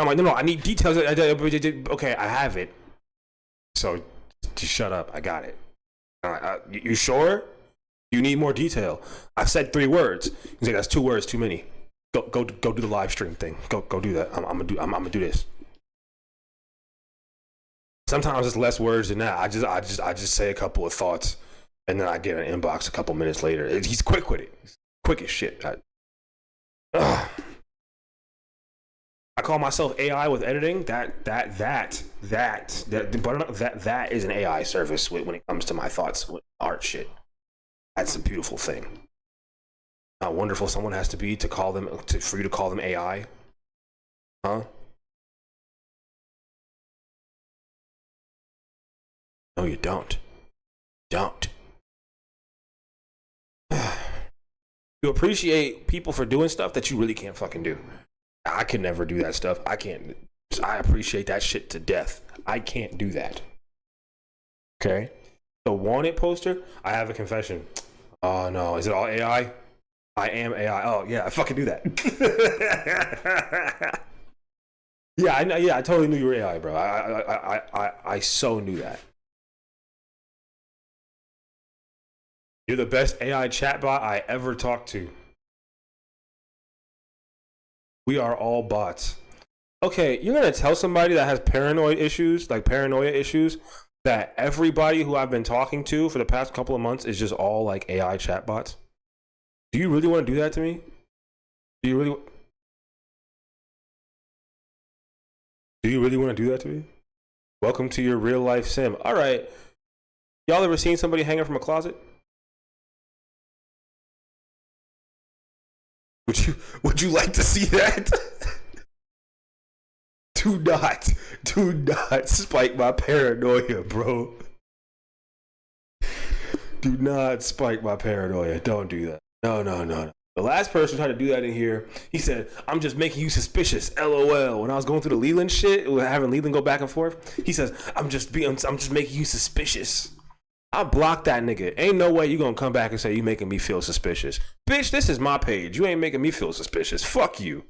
I'm like, no, I need details. Okay, I have it. So just shut up. I got it. You sure? You need more detail. I've said 3 words. He's like, that's 2 words too many. Go do the live stream thing. Go do that. I'm gonna do this. Sometimes it's less words than that. I just say a couple of thoughts, and then I get an inbox a couple minutes later. He's quick with it. Quick as shit. I call myself AI with editing. That is an AI service when it comes to my thoughts with art shit. That's a beautiful thing. How wonderful someone has to be for you to call them AI, huh? No, you don't. Don't. You appreciate people for doing stuff that you really can't fucking do. I can never do that stuff. I can't. I appreciate that shit to death. I can't do that. Okay? The wanted poster, I have a confession. Oh no, is it all AI? I am AI. Oh yeah, I fucking do that. Yeah, I know. Yeah, I totally knew you were AI, bro. I so knew that. You're the best AI chatbot I ever talked to. We are all bots. Okay, you're gonna tell somebody that has paranoia issues, that everybody who I've been talking to for the past couple of months is just all like AI chatbots? Do you really want to do that to me? Do you really want to do that to me? Welcome to your real life sim. All right, y'all ever seen somebody hanging from a closet? Would you like to see that? Do not spike my paranoia, bro. Do not spike my paranoia. Don't do that. No. The last person tried to do that in here, he said, I'm just making you suspicious, LOL. When I was going through the Leland shit, having Leland go back and forth, he says, I'm just making you suspicious. I blocked that nigga. Ain't no way you gonna come back and say you making me feel suspicious. Bitch, this is my page. You ain't making me feel suspicious. Fuck you.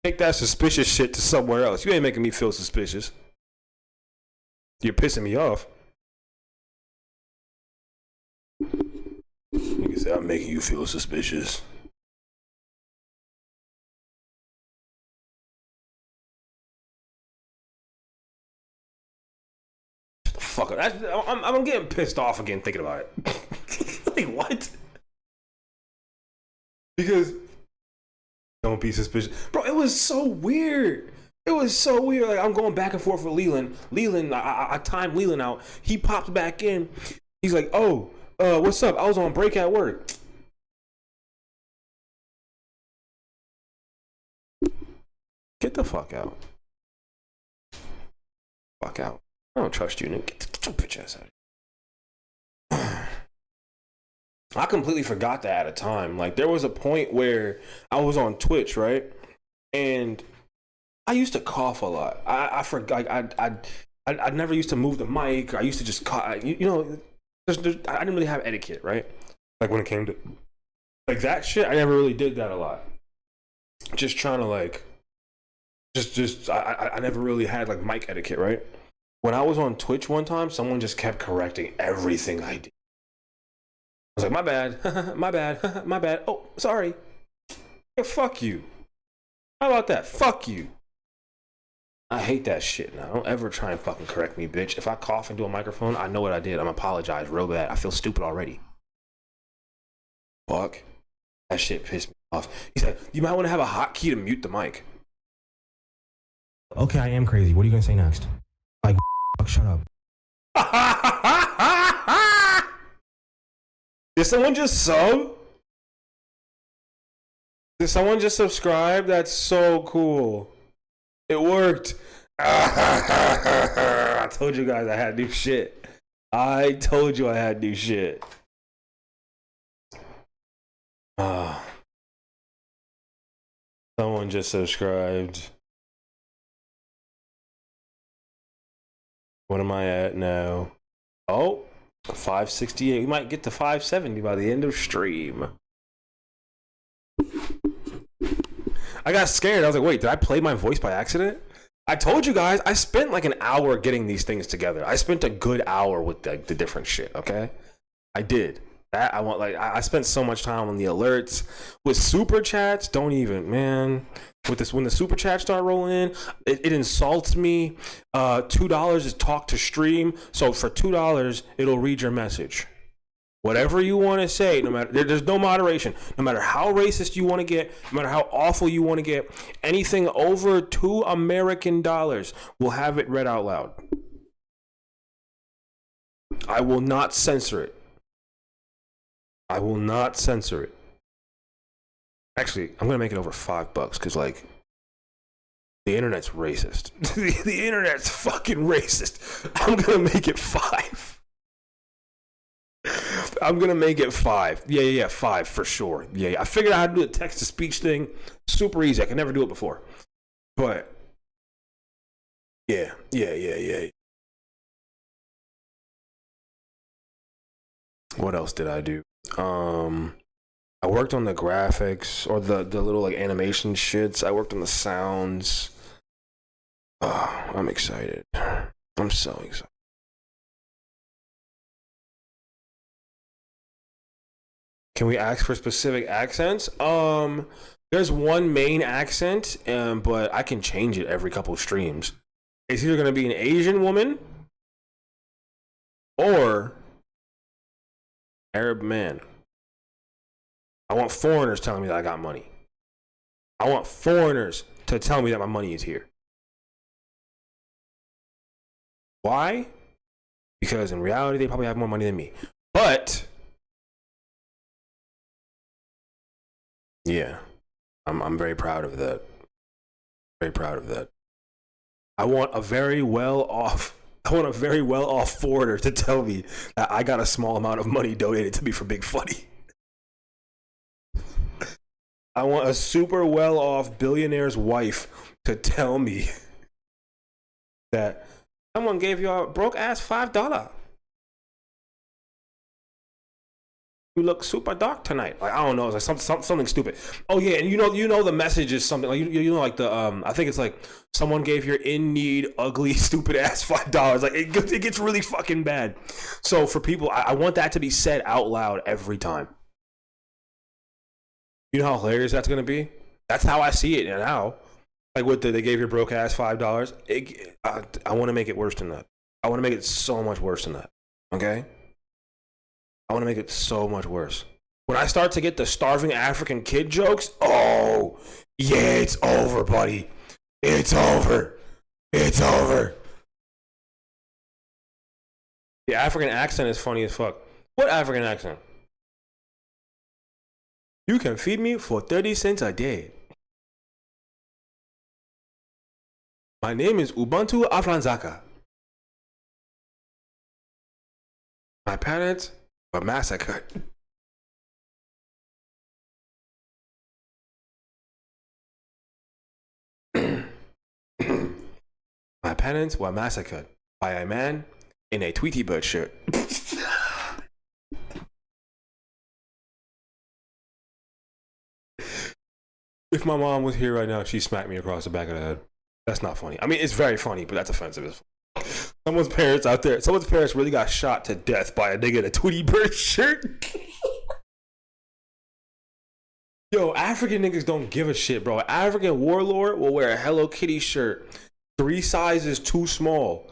Take that suspicious shit to somewhere else. You ain't making me feel suspicious. You're pissing me off. Nigga said I'm making you feel suspicious. Fuck it. I'm getting pissed off again thinking about it. Like, what? Because don't be suspicious. Bro, it was so weird. Like, I'm going back and forth with Leland. I timed Leland out. He pops back in. He's like, oh, what's up? I was on break at work. Get the fuck out. Fuck out. I don't trust you, nigga. Get your bitch ass out. I completely forgot that at a time. Like, there was a point where I was on Twitch, right? And I used to cough a lot. I forgot. I never used to move the mic. I used to just cough. You know, I didn't really have etiquette, right? Like when it came to like that shit, I never really did that a lot. Just trying to like, I never really had like mic etiquette, right? When I was on Twitch one time, someone just kept correcting everything I did. I was like, my bad, my bad, my bad. Oh, sorry. Yeah, fuck you. How about that? Fuck you. I hate that shit now. Don't ever try and fucking correct me, bitch. If I cough into a microphone, I know what I did. I'm apologize real bad. I feel stupid already. Fuck. That shit pissed me off. He said, you might want to have a hotkey to mute the mic. Okay, I am crazy. What are you going to say next? Like, fuck, shut up. Did someone just sub? Did someone just subscribe? That's so cool. It worked. I told you guys I had new shit. I told you I had new shit. Someone just subscribed. What am I at now? Oh, 568. We might get to 570 by the end of stream. I got scared. I was like, wait, did I play my voice by accident? I told you guys, I spent like an hour getting these things together. I spent a good hour with the different shit, okay? I did. That I want, like, I spent so much time on the alerts. With super chats, don't even, man. With this, when the super chats start rolling in, it insults me. $2 is talk to stream. So for $2, it'll read your message. Whatever you want to say, no matter, there's no moderation. No matter how racist you want to get, no matter how awful you want to get, anything over $2 American will have it read out loud. I will not censor it. I will not censor it. Actually, I'm gonna make it over $5 because, like, the internet's racist. The internet's fucking racist. I'm gonna make it 5. I'm gonna make it 5. Yeah, 5 for sure. Yeah. I figured out how to do the text to speech thing. Super easy. I could never do it before. But yeah. What else did I do? I worked on the graphics or the little like animation shits. I worked on the sounds. Oh, I'm excited. I'm so excited. Can we ask for specific accents? There's one main accent, but I can change it every couple of streams. It's either gonna be an Asian woman or Arab man. I want foreigners telling me that I got money. I want foreigners to tell me that my money is here. Why? Because in reality, they probably have more money than me. But yeah, I'm very proud of that. Very proud of that. I want a very well off foreigner to tell me that I got a small amount of money donated to me for Big Funny. I want a super well off billionaire's wife to tell me that someone gave you a broke ass $5. You look super dark tonight. Like, I don't know, it's like something stupid. Oh yeah, and you know the message is something like you know, like the I think it's like someone gave your in need ugly stupid ass $5. Like it gets really fucking bad. So for people, I want that to be said out loud every time. You know how hilarious that's gonna be? That's how I see it now. Like what they gave your broke ass $5. I want to make it worse than that. I want to make it so much worse than that. Okay? I want to make it so much worse. When I start to get the starving African kid jokes, oh yeah, it's over, buddy. It's over. It's over. The African accent is funny as fuck. What African accent? You can feed me for 30 cents a day. My name is Ubuntu Aflanzaka. My parents were massacred. My parents were massacred by a man in a Tweety Bird shirt. If my mom was here right now, she'd smack me across the back of the head. That's not funny. I mean, it's very funny, but that's offensive. Someone's parents out there, someone's parents really got shot to death by a nigga in a Tweety Bird shirt. Yo, African niggas don't give a shit, bro. African warlord will wear a Hello Kitty shirt 3 sizes too small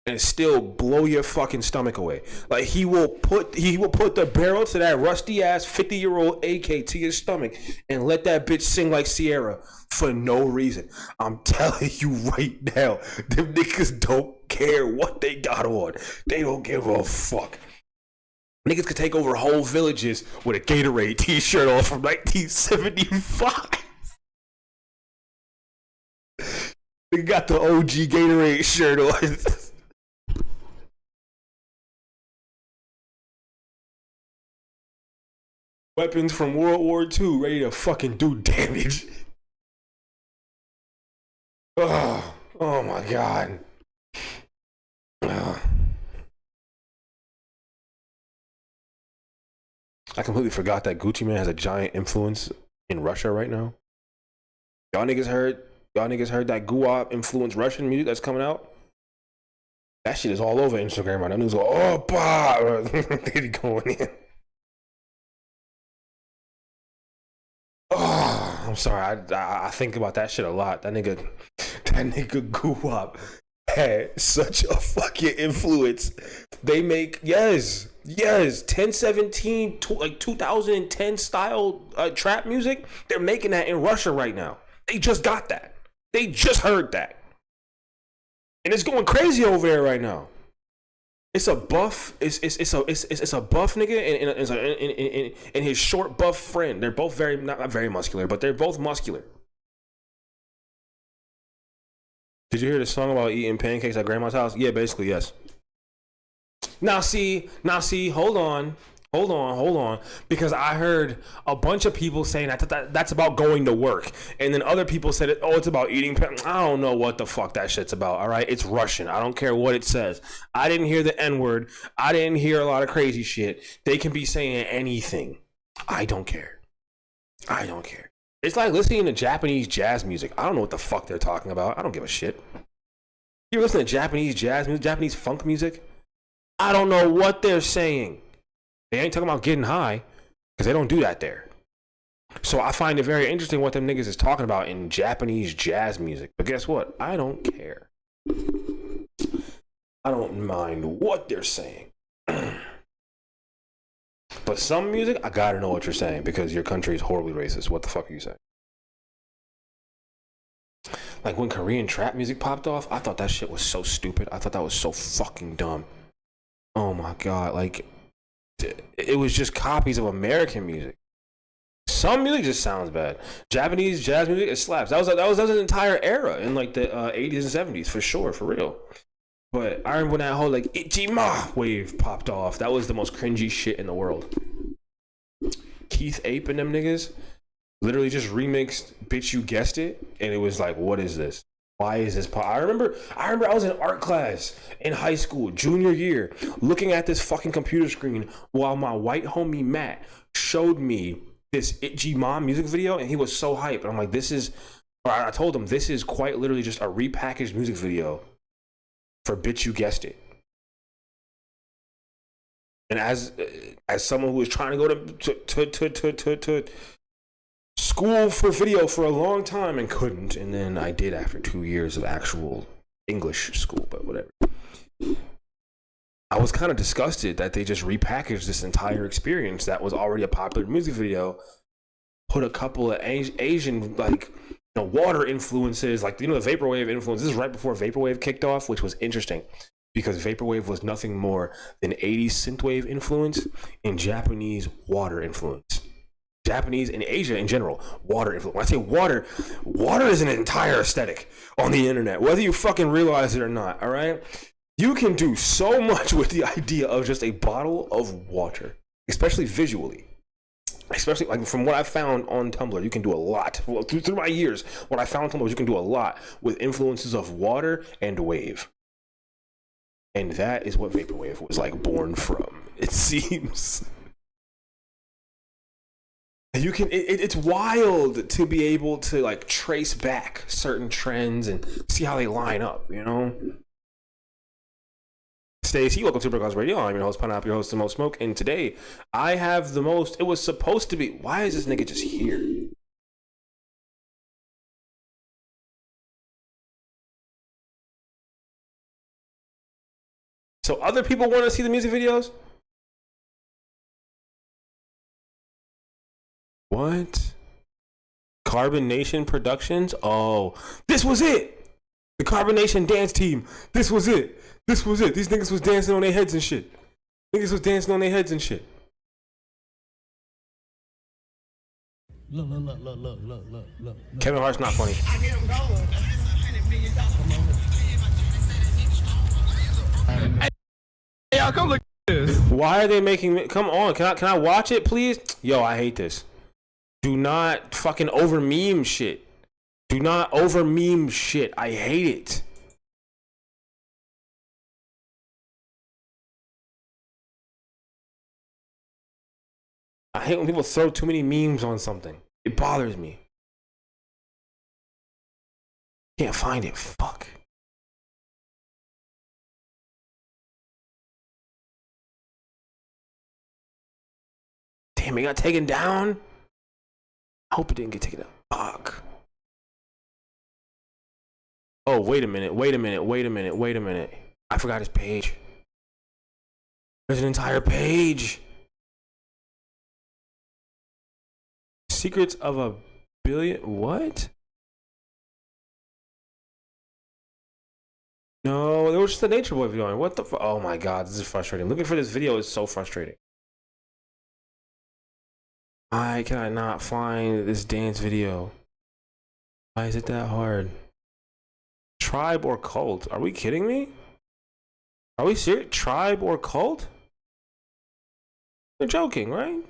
and still blow your fucking stomach away. Like he will put the barrel to that rusty ass 50-year-old AK to your stomach and let that bitch sing like Sierra for no reason. I'm telling you right now, them niggas don't care what they got on. They don't give a fuck. Niggas could take over whole villages with a Gatorade t-shirt on from 1975. They got the OG Gatorade shirt on. Weapons from World War II ready to fucking do damage. Oh my god. I completely forgot that Gucci Mane has a giant influence in Russia right now. Y'all niggas heard that guap influenced Russian music that's coming out? That shit is all over Instagram right now. Niggas go, oh, bah! They going in. Oh, I'm sorry. I think about that shit a lot. That nigga Guwap had such a fucking influence. They make 1017 like 2010 style trap music. They're making that in Russia right now. They just got that. They just heard that, and it's going crazy over there right now. It's a buff. It's a buff nigga and his short buff friend. They're both not very muscular, but they're both muscular. Did you hear the song about eating pancakes at grandma's house? Yeah, basically yes. Now see, hold on. Because I heard a bunch of people saying that's about going to work. And then other people said, it's about eating. I don't know what the fuck that shit's about, all right? It's Russian. I don't care what it says. I didn't hear the N-word. I didn't hear a lot of crazy shit. They can be saying anything. I don't care. It's like listening to Japanese jazz music. I don't know what the fuck they're talking about. I don't give a shit. You listen to Japanese jazz music, Japanese funk music? I don't know what they're saying. They ain't talking about getting high, because they don't do that there. So I find it very interesting what them niggas is talking about in Japanese jazz music. But guess what? I don't care. I don't mind what they're saying. But some music, I gotta know what you're saying, because your country is horribly racist. What the fuck are you saying? Like when Korean trap music popped off, I thought that shit was so stupid. I thought that was so fucking dumb. Oh my god, like it was just copies of American music. Some music just sounds bad. Japanese jazz music, it slaps. That was an entire era in like the 80s and 70s for sure, for real. But I remember when that whole like Ichima wave popped off. That was the most cringy shit in the world. Keith Ape and them niggas literally just remixed "Bitch You Guessed It," and it was like, what is this? Why is this I remember I was in art class in high school, junior year, looking at this fucking computer screen while my white homie Matt showed me this Itchy Mom music video, and he was so hyped. And I'm like, I told him, this is quite literally just a repackaged music video for Bitch You Guessed It. And as someone who was trying to go to school for video for a long time and couldn't, and then I did after 2 years of actual English school, but whatever. I was kind of disgusted that they just repackaged this entire experience that was already a popular music video, put a couple of Asian like water influences, like the vaporwave influence. This is right before vaporwave kicked off, which was interesting because vaporwave was nothing more than 80s synthwave influence and Japanese water influence. Japanese and Asia in general, water influence. When I say water is an entire aesthetic on the internet, whether you fucking realize it or not, all right? You can do so much with the idea of just a bottle of water, especially visually. Especially like from what I found on Tumblr, you can do a lot. Well, through my years, what I found on Tumblr, you can do a lot with influences of water and wave. And that is what vaporwave was like born from, it seems. You can. It's wild to be able to like trace back certain trends and see how they line up. You know. Stacey, welcome to Broadcast Radio. I'm your host, Pineapple, your host, the most smoke. And today, I have the most. It was supposed to be. Why is this nigga just here? So other people want to see the music videos? What? Carbon Nation Productions? Oh, this was it. The Carbon Nation dance team. This was it. This was it. These niggas was dancing on their heads and shit. Niggas was dancing on their heads and shit. Look. Kevin Hart's not funny. Hey, y'all come look at this. Why are they making me? Come on, can I watch it, please? Yo, I hate this. Do not fucking over meme shit. Do not over meme shit. I hate it. I hate when people throw too many memes on something. It bothers me. Can't find it. Fuck. Damn, it got taken down. I hope it didn't get taken down. Fuck. Oh, wait a minute. I forgot his page. There's an entire page. Secrets of a Billion. What? No, it was just the Nature Boy video. What the fuck? Oh my god, this is frustrating. Looking for this video is so frustrating. Why can I not find this dance video? Why is it that hard? Tribe or cult? Are we kidding me? Are we serious? Tribe or cult? You're joking, right?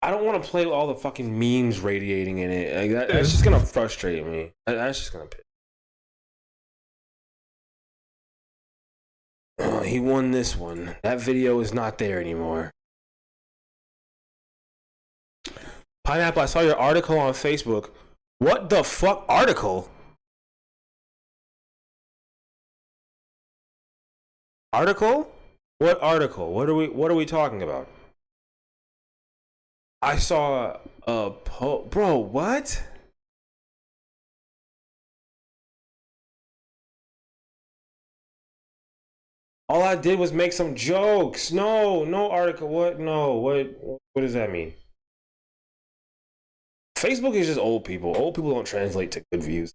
I don't want to play with all the fucking memes radiating in it. Like that's just gonna frustrate me. That's just gonna piss. He won this one. That video is not there anymore. Pineapple, I saw your article on Facebook. What the fuck article? Article? What article? What are we talking about? I saw a bro, what? All I did was make some jokes. No article. What? No. What does that mean? Facebook is just old people. Old people don't translate to good views.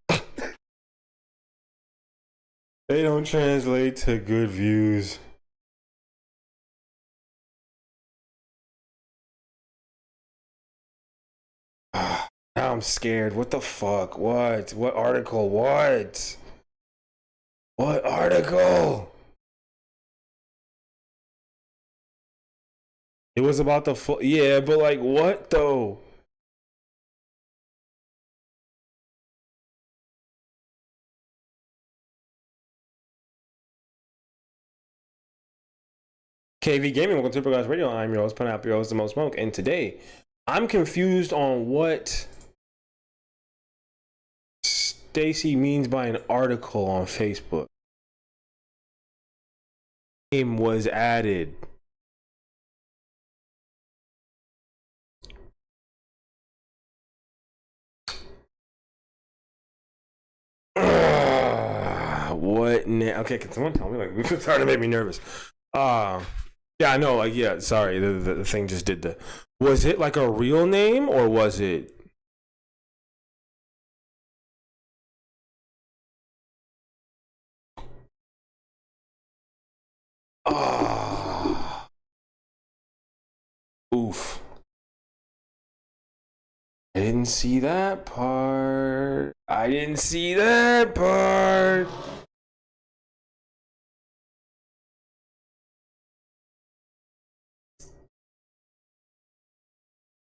They don't translate to good views. Now I'm scared. What the fuck? What? What article? What? What article? It was about the yeah, but like what though? KV Gaming, welcome to Super Guys Radio. I'm your host, Pineapple, your host, the most smoke, and today I'm confused on what Stacy means by an article on Facebook. Name was added. What? Okay, can someone tell me? Like, it's starting to make me nervous. Yeah, I know. Like, yeah, sorry. The thing just did the. Was it like a real name or was it? Oof. I didn't see that part. I didn't see that part.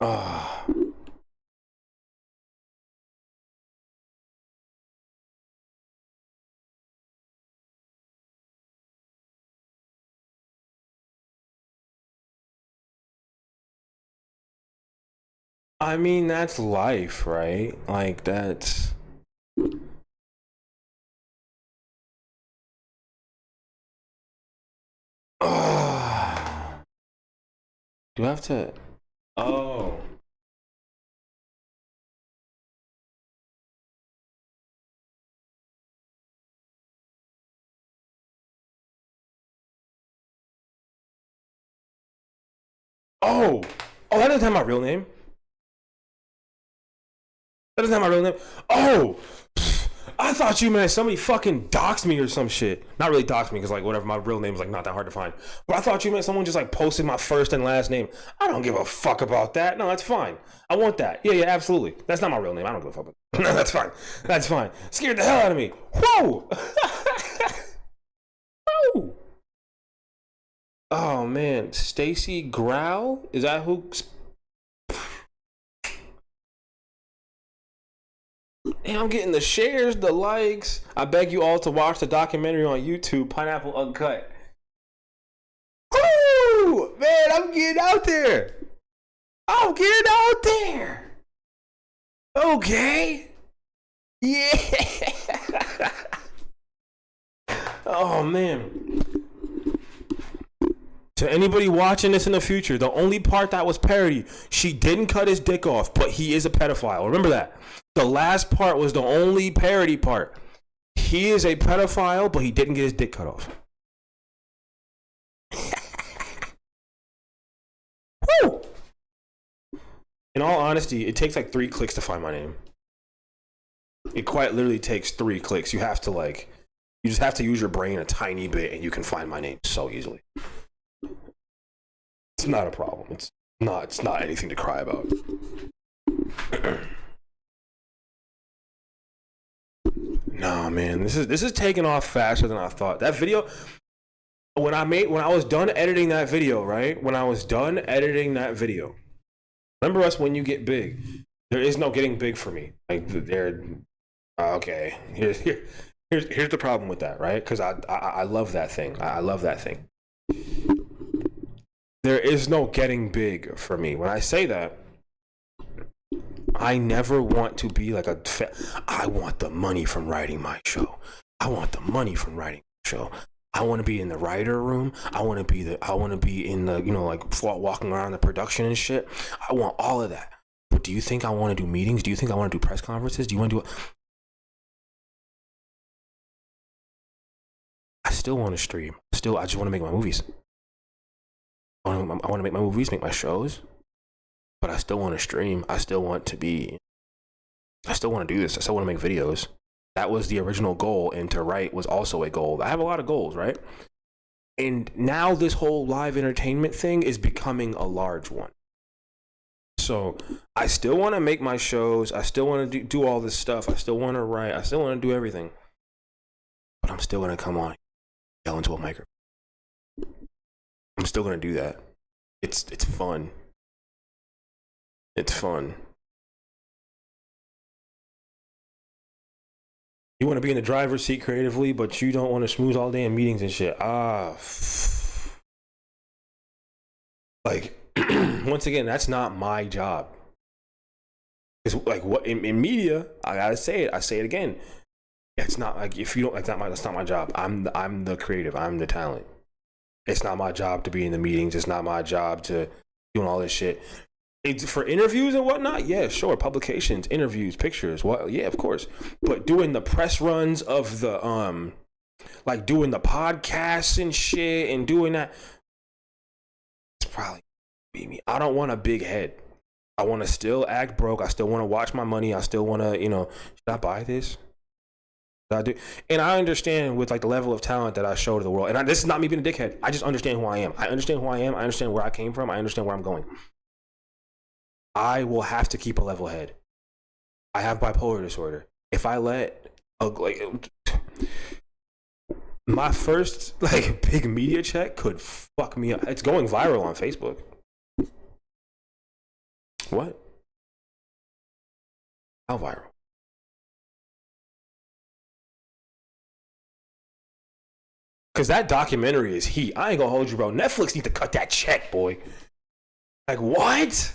Ah. I mean, that's life, right? Like that's. Do I have to? Oh. Oh. Oh, that doesn't have my real name. That doesn't have my real name. Oh. I thought you meant somebody fucking doxed me or some shit. Not really doxed me because like whatever, my real name is like not that hard to find. But I thought you meant someone just like posted my first and last name. I don't give a fuck about that. No, that's fine. I want that. Yeah, absolutely. That's not my real name. I don't give a fuck about that. No, that's fine. That's fine. Scared the hell out of me. Whoa. Whoa. Oh man, Stacy Growl? Is that who? Damn, I'm getting the shares, the likes. I beg you all to watch the documentary on YouTube, Pineapple Uncut. Woo! Man, I'm getting out there. I'm getting out there. Okay. Yeah. Oh man. To anybody watching this in the future, the only part that was parody, she didn't cut his dick off, but he is a pedophile. Remember that. The last part was the only parody part. He is a pedophile, but he didn't get his dick cut off. Woo! In all honesty, it takes like 3 clicks to find my name. It quite literally takes 3 clicks. You have to you just have to use your brain a tiny bit and you can find my name so easily. It's not a problem. It's not anything to cry about. Nah, man, this is taking off faster than I thought. That video, when I was done editing that video, right? When I was done editing that video, remember us when you get big. There is no getting big for me. Like okay. Here's the problem with that, right? Because I love that thing. I love that thing. There is no getting big for me. When I say that, I never want to be like I want the money from writing my show. I want the money from writing my show. I want to be in the writer room. I want to be in the, like walking around the production and shit. I want all of that. But do you think I want to do meetings? Do you think I want to do press conferences? Do you want to do I still want to stream. I just want to make my movies. I want to make my movies, make my shows, but I still want to stream. I still want to do this. I still want to make videos. That was the original goal, and to write was also a goal. I have a lot of goals, right? And now this whole live entertainment thing is becoming a large one. So I still want to make my shows. I still want to do all this stuff. I still want to write. I still want to do everything. But I'm still going to come on, yell into a microphone. I'm still gonna do that. It's fun. It's fun. You want to be in the driver's seat creatively, but you don't want to schmooze all day in meetings and shit. Like once again, that's not my job. It's like what in media, I gotta say it. I say it again. It's not like if you don't. That's not my job. I'm the creative. I'm the talent. It's not my job to be in the meetings. It's not my job to doing all this shit. It's for interviews and whatnot. Yeah, sure. Publications, interviews, pictures. What? Yeah, of course. But doing the press runs of the like doing the podcasts and shit and doing that, it's probably be me. I don't want a big head. I want to still act broke. I still want to watch my money. I still want to, should I buy this? I do, and I understand with like the level of talent that I show to the world. And this is not me being a dickhead. I just understand who I am. I understand who I am. I understand where I came from. I understand where I'm going. I will have to keep a level head. I have bipolar disorder. If I let my first big media check could fuck me up. It's going viral on Facebook. What? How viral? Because that documentary is heat. I ain't gonna hold you, bro. Netflix need to cut that check, boy. Like, what?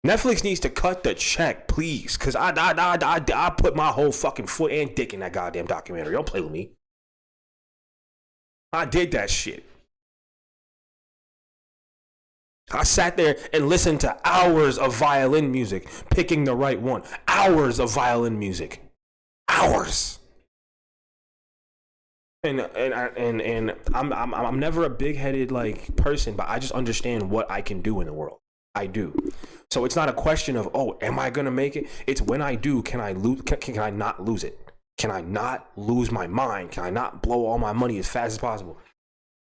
Netflix needs to cut the check, please, because I put my whole fucking foot and dick in that goddamn documentary. Don't play with me. I did that shit. I sat there and listened to hours of violin music, picking the right one. Hours of violin music. Hours. And I'm never a big-headed like person, but I just understand what I can do in the world. I do. So it's not a question of, oh, am I gonna make it? It's when I do, can I lose? Can I not lose it? Can I not lose my mind? Can I not blow all my money as fast as possible?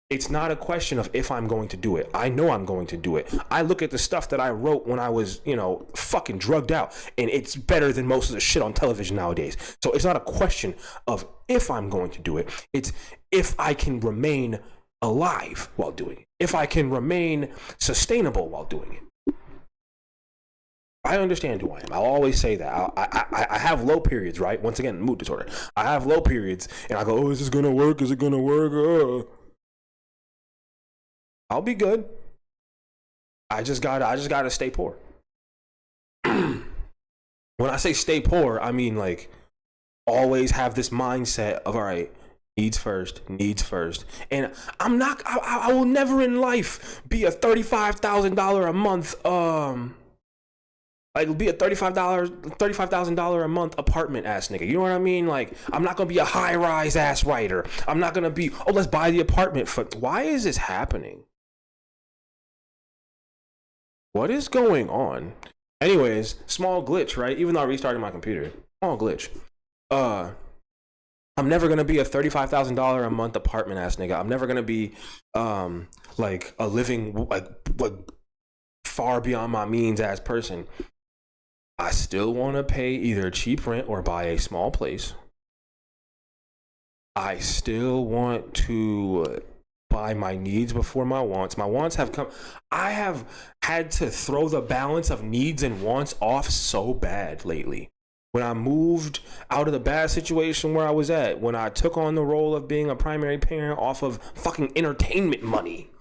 It's not a question of if I'm going to do it. I know I'm going to do it. I look at the stuff that I wrote when I was, fucking drugged out, and it's better than most of the shit on television nowadays. So it's not a question of if I'm going to do it. It's if I can remain alive while doing it. If I can remain sustainable while doing it. I understand who I am. I'll always say that. I have low periods, right? Once again, mood disorder. I have low periods, and I go, oh, is this gonna work? Is it gonna work? I'll be good. I just gotta stay poor. When I say stay poor, I mean like always have this mindset of, all right, needs first. And I will never in life be a $35,000 a month like be a $35,000 a month apartment ass nigga. You know what I mean? Like, I'm not gonna be a high rise ass writer. I'm not gonna be, oh, let's buy the apartment for. Why is this happening? What is going on? Anyways, small glitch, right? Even though I restarted my computer, small glitch. I'm never gonna be a $35,000 a month apartment ass nigga. I'm never gonna be like a living like far beyond my means ass person. I still want to pay either cheap rent or buy a small place. I still want to buy my needs before my wants. My wants have come. I have had to throw the balance of needs and wants off so bad lately. When I moved out of the bad situation where I was at, when I took on the role of being a primary parent off of fucking entertainment money,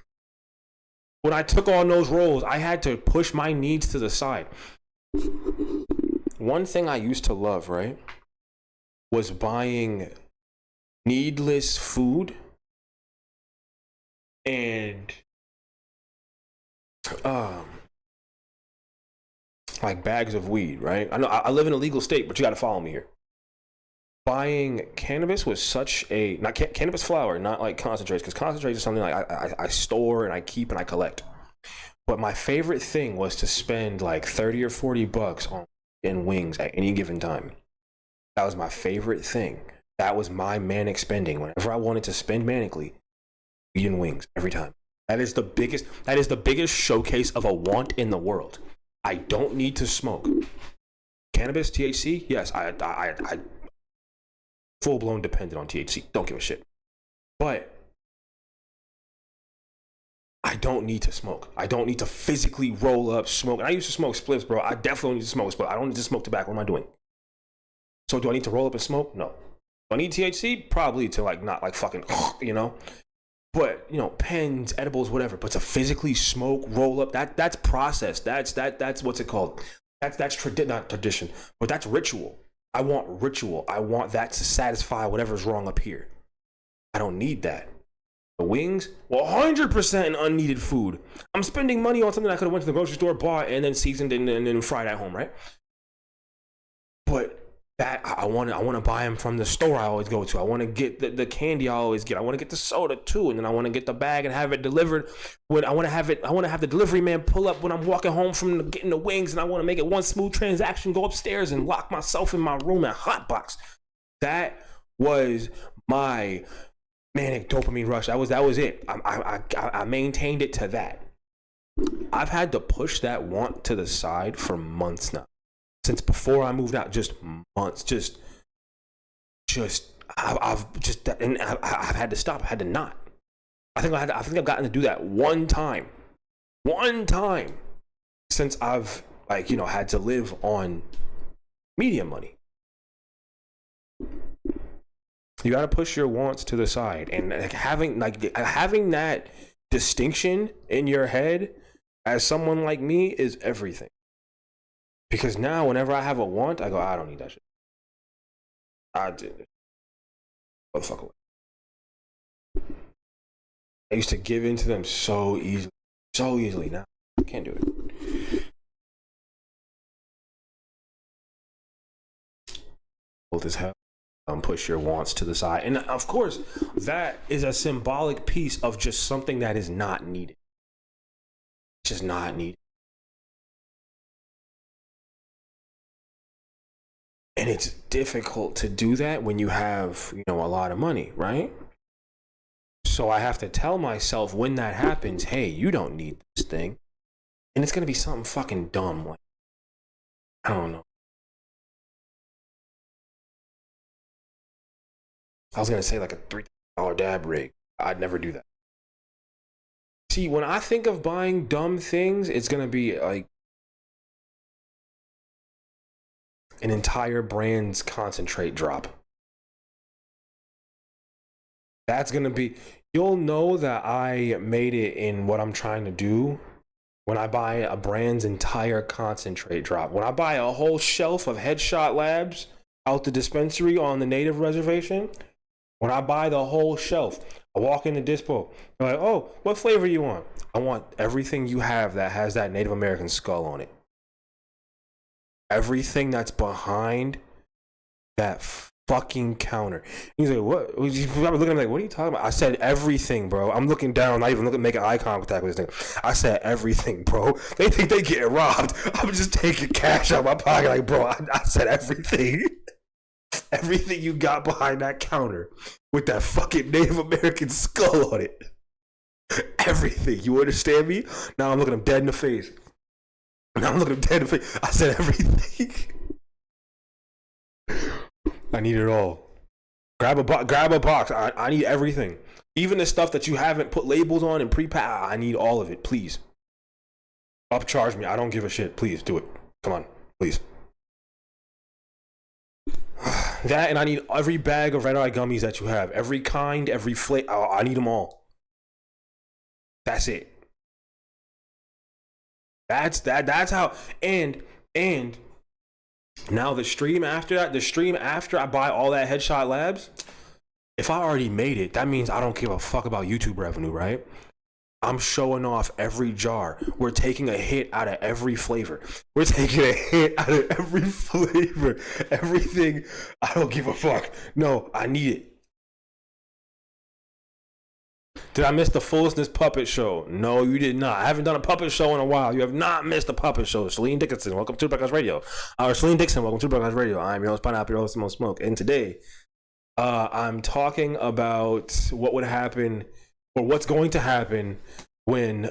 when I took on those roles, I had to push my needs to the side. One thing I used to love, right, was buying needless food and like bags of weed, right? I know I live in a legal state, but you got to follow me here. Buying cannabis was such a, not cannabis flower, not like concentrates, because concentrates is something like I store and I keep and I collect. But my favorite thing was to spend like 30 or 40 bucks on in wings at any given time. That was my favorite thing. That was my manic spending. Whenever I wanted to spend manically, eating wings every time. That is the biggest showcase of a want in the world. I don't need to smoke. Cannabis, THC, yes, I full blown dependent on THC. Don't give a shit. But I don't need to smoke. I don't need to physically roll up, smoke. And I used to smoke spliffs, bro. I definitely need to smoke spliffs. I don't need to smoke tobacco. What am I doing? So do I need to roll up and smoke? No. Do I need THC? Probably to like not like fucking, But pens, edibles, whatever. But to physically smoke, roll up, that's process. That's what's it called? That's not tradition, but that's ritual. I want ritual. I want that to satisfy whatever's wrong up here. I don't need that. The wings, 100% an unneeded food. I'm spending money on something I could have went to the grocery store, bought, and then seasoned and then fried at home, right? But that I want to buy them from the store I always go to. I want to get the candy I always get. I want to get the soda too, and then I want to get the bag and have it delivered. When I want to have the delivery man pull up when I'm walking home from getting the wings, and I want to make it one smooth transaction. Go upstairs and lock myself in my room and hotbox. That was my manic dopamine rush. That was it. I maintained it to that. I've had to push that want to the side for months now. Since before I moved out, just months, I've had to stop. I had to not. I think I've gotten to do that one time since I've had to live on media money. You got to push your wants to the side, and having that distinction in your head as someone like me is everything. Because now whenever I have a want, I go, I don't need that shit. I did it. Go the fuck away. I used to give in to them so easily. So easily. Now I can't do it. Old as hell. Push your wants to the side. And of course, that is a symbolic piece of just something that is not needed. Just not needed. And it's difficult to do that when you have, a lot of money, right? So I have to tell myself when that happens, hey, you don't need this thing. And it's going to be something fucking dumb. Like, I don't know. I was going to say like a $3 dab rig. I'd never do that. See, when I think of buying dumb things, it's going to be like an entire brand's concentrate drop. That's going to be, you'll know that I made it in what I'm trying to do when I buy a brand's entire concentrate drop. When I buy a whole shelf of Headshot Labs out the dispensary on the native reservation, when I buy the whole shelf, I walk into Dispo, they're like, oh, what flavor you want? I want everything you have that has that Native American skull on it. Everything that's behind that fucking counter. He's like, what? He's probably looking at me like, what are you talking about? I said everything, bro. I'm looking down, not even looking, making eye contact with this thing. I said everything, bro. They think they getting robbed. I'm just taking cash out of my pocket. Like, bro, I said everything. Everything you got behind that counter with that fucking Native American skull on it. Everything. You understand me? Now I'm looking him dead in the face. Now I'm looking him dead in the face. I said everything. I need it all. Grab a box. I need everything. Even the stuff that you haven't put labels on and pre-pack. I need all of it, please. Upcharge me. I don't give a shit. Please do it. Come on, please. That, and I need every bag of red eye gummies that you have. Every kind, every flavor. I need them all. That's it. That's how. And now the stream after I buy all that Headshot Labs, if I already made it, that means I don't give a fuck about YouTube revenue, right? I'm showing off every jar. We're taking a hit out of every flavor. We're taking a hit out of every flavor. Everything. I don't give a fuck. No, I need it. Did I miss the Fullestness puppet show? No, you did not. I haven't done a puppet show in a while. You have not missed a puppet show. Celine Dickinson, welcome to Broadcast Radio. Celine Dixon, welcome to Broadcast Radio. I'm your host, Pineapple, your host, Most Smoke. And today, I'm talking about what would happen, or what's going to happen when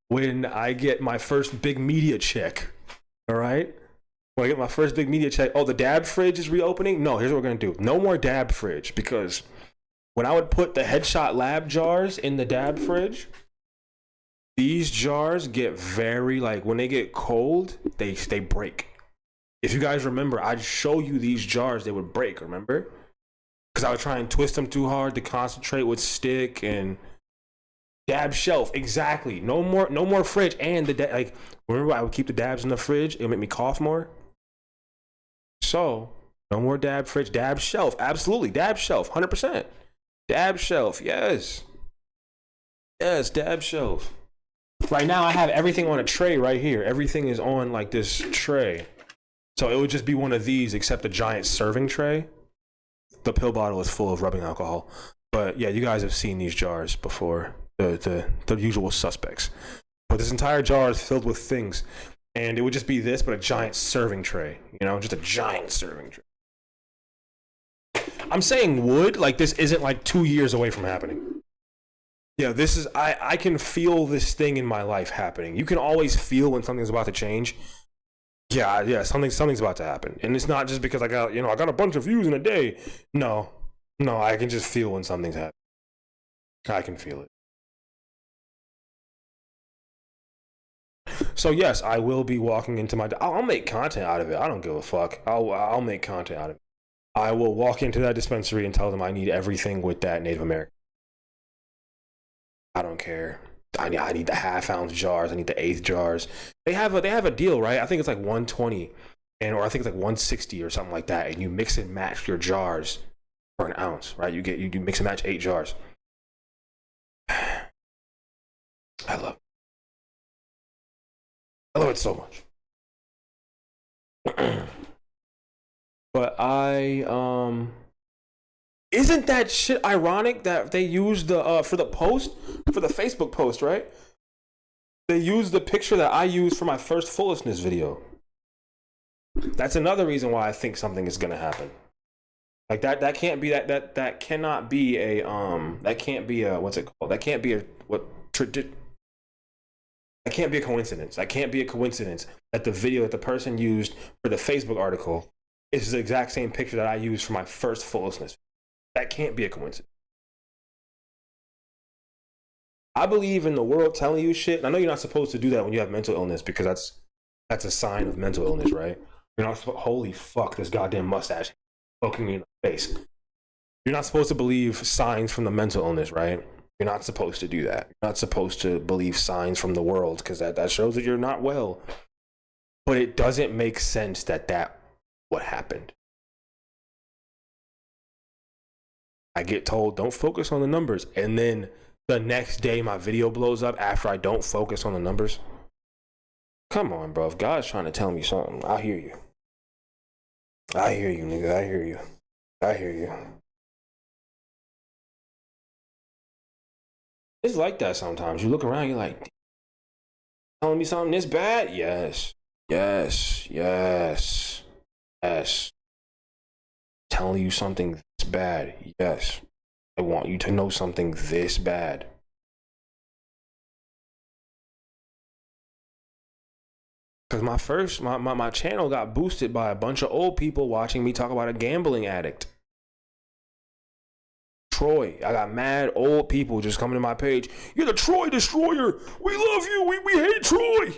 when I get my first big media check. All right? When I get my first big media check. Oh, the dab fridge is reopening? No, here's what we're going to do. No more dab fridge, because when I would put the Headshot Lab jars in the dab fridge, these jars get very, like, when they get cold, they break. If you guys remember, I'd show you these jars, they would break, remember? Because I would try and twist them too hard, the concentrate would stick, and dab shelf, exactly. No more fridge, and like, remember I would keep the dabs in the fridge, it would make me cough more? So, no more dab fridge, dab shelf, absolutely, dab shelf, 100%. Dab shelf, yes. Yes, dab shelf. Right now, I have everything on a tray right here. Everything is on like this tray. So it would just be one of these, except a giant serving tray. The pill bottle is full of rubbing alcohol. But yeah, you guys have seen these jars before. The usual suspects. But this entire jar is filled with things. And it would just be this, but a giant serving tray. You know, just a giant serving tray. I'm saying would, like this isn't like 2 years away from happening. Yeah, this is, I can feel this thing in my life happening. You can always feel when something's about to change. Yeah, something's about to happen. And it's not just because I got a bunch of views in a day. No, I can just feel when something's happening. I can feel it. So yes, I will be walking into my, I'll make content out of it. I don't give a fuck. I'll make content out of it. I will walk into that dispensary and tell them I need everything with that Native American. I don't care. I need the half-ounce jars. I need the eighth jars. They have a deal, right? I think it's like 120, or I think it's like 160 or something like that. And you mix and match your jars for an ounce, right? You mix and match 8 jars. I love it so much. But isn't that shit ironic that they used the for the Facebook post, right? They used the picture that I used for my first Fullestness video. That's another reason why I think something is gonna happen. Like that can't be that cannot be a that can't be a what's it called? That can't be a that can't be a coincidence. That can't be a coincidence that the video that the person used for the Facebook article is the exact same picture that I used for my first Fullestness. That can't be a coincidence. I believe in the world telling you shit. And I know you're not supposed to do that when you have mental illness, because that's a sign of mental illness, right? You're not supposed, holy fuck, this goddamn mustache poking me in the face. You're not supposed to believe signs from the mental illness, right? You're not supposed to do that. You're not supposed to believe signs from the world, because that shows that you're not well. But it doesn't make sense that what happened. I get told, don't focus on the numbers. And then the next day, my video blows up after I don't focus on the numbers. Come on, bro. If God's trying to tell me something, I hear you. I hear you, nigga. I hear you. I hear you. It's like that sometimes. You look around, you're like, telling me something this bad? Yes. Yes. Yes. Yes. Telling you something this bad? Yes. I want you to know something this bad. Because my channel got boosted by a bunch of old people watching me talk about a gambling addict. Troy. I got mad old people just coming to my page. You're the Troy Destroyer. We love you. We hate Troy.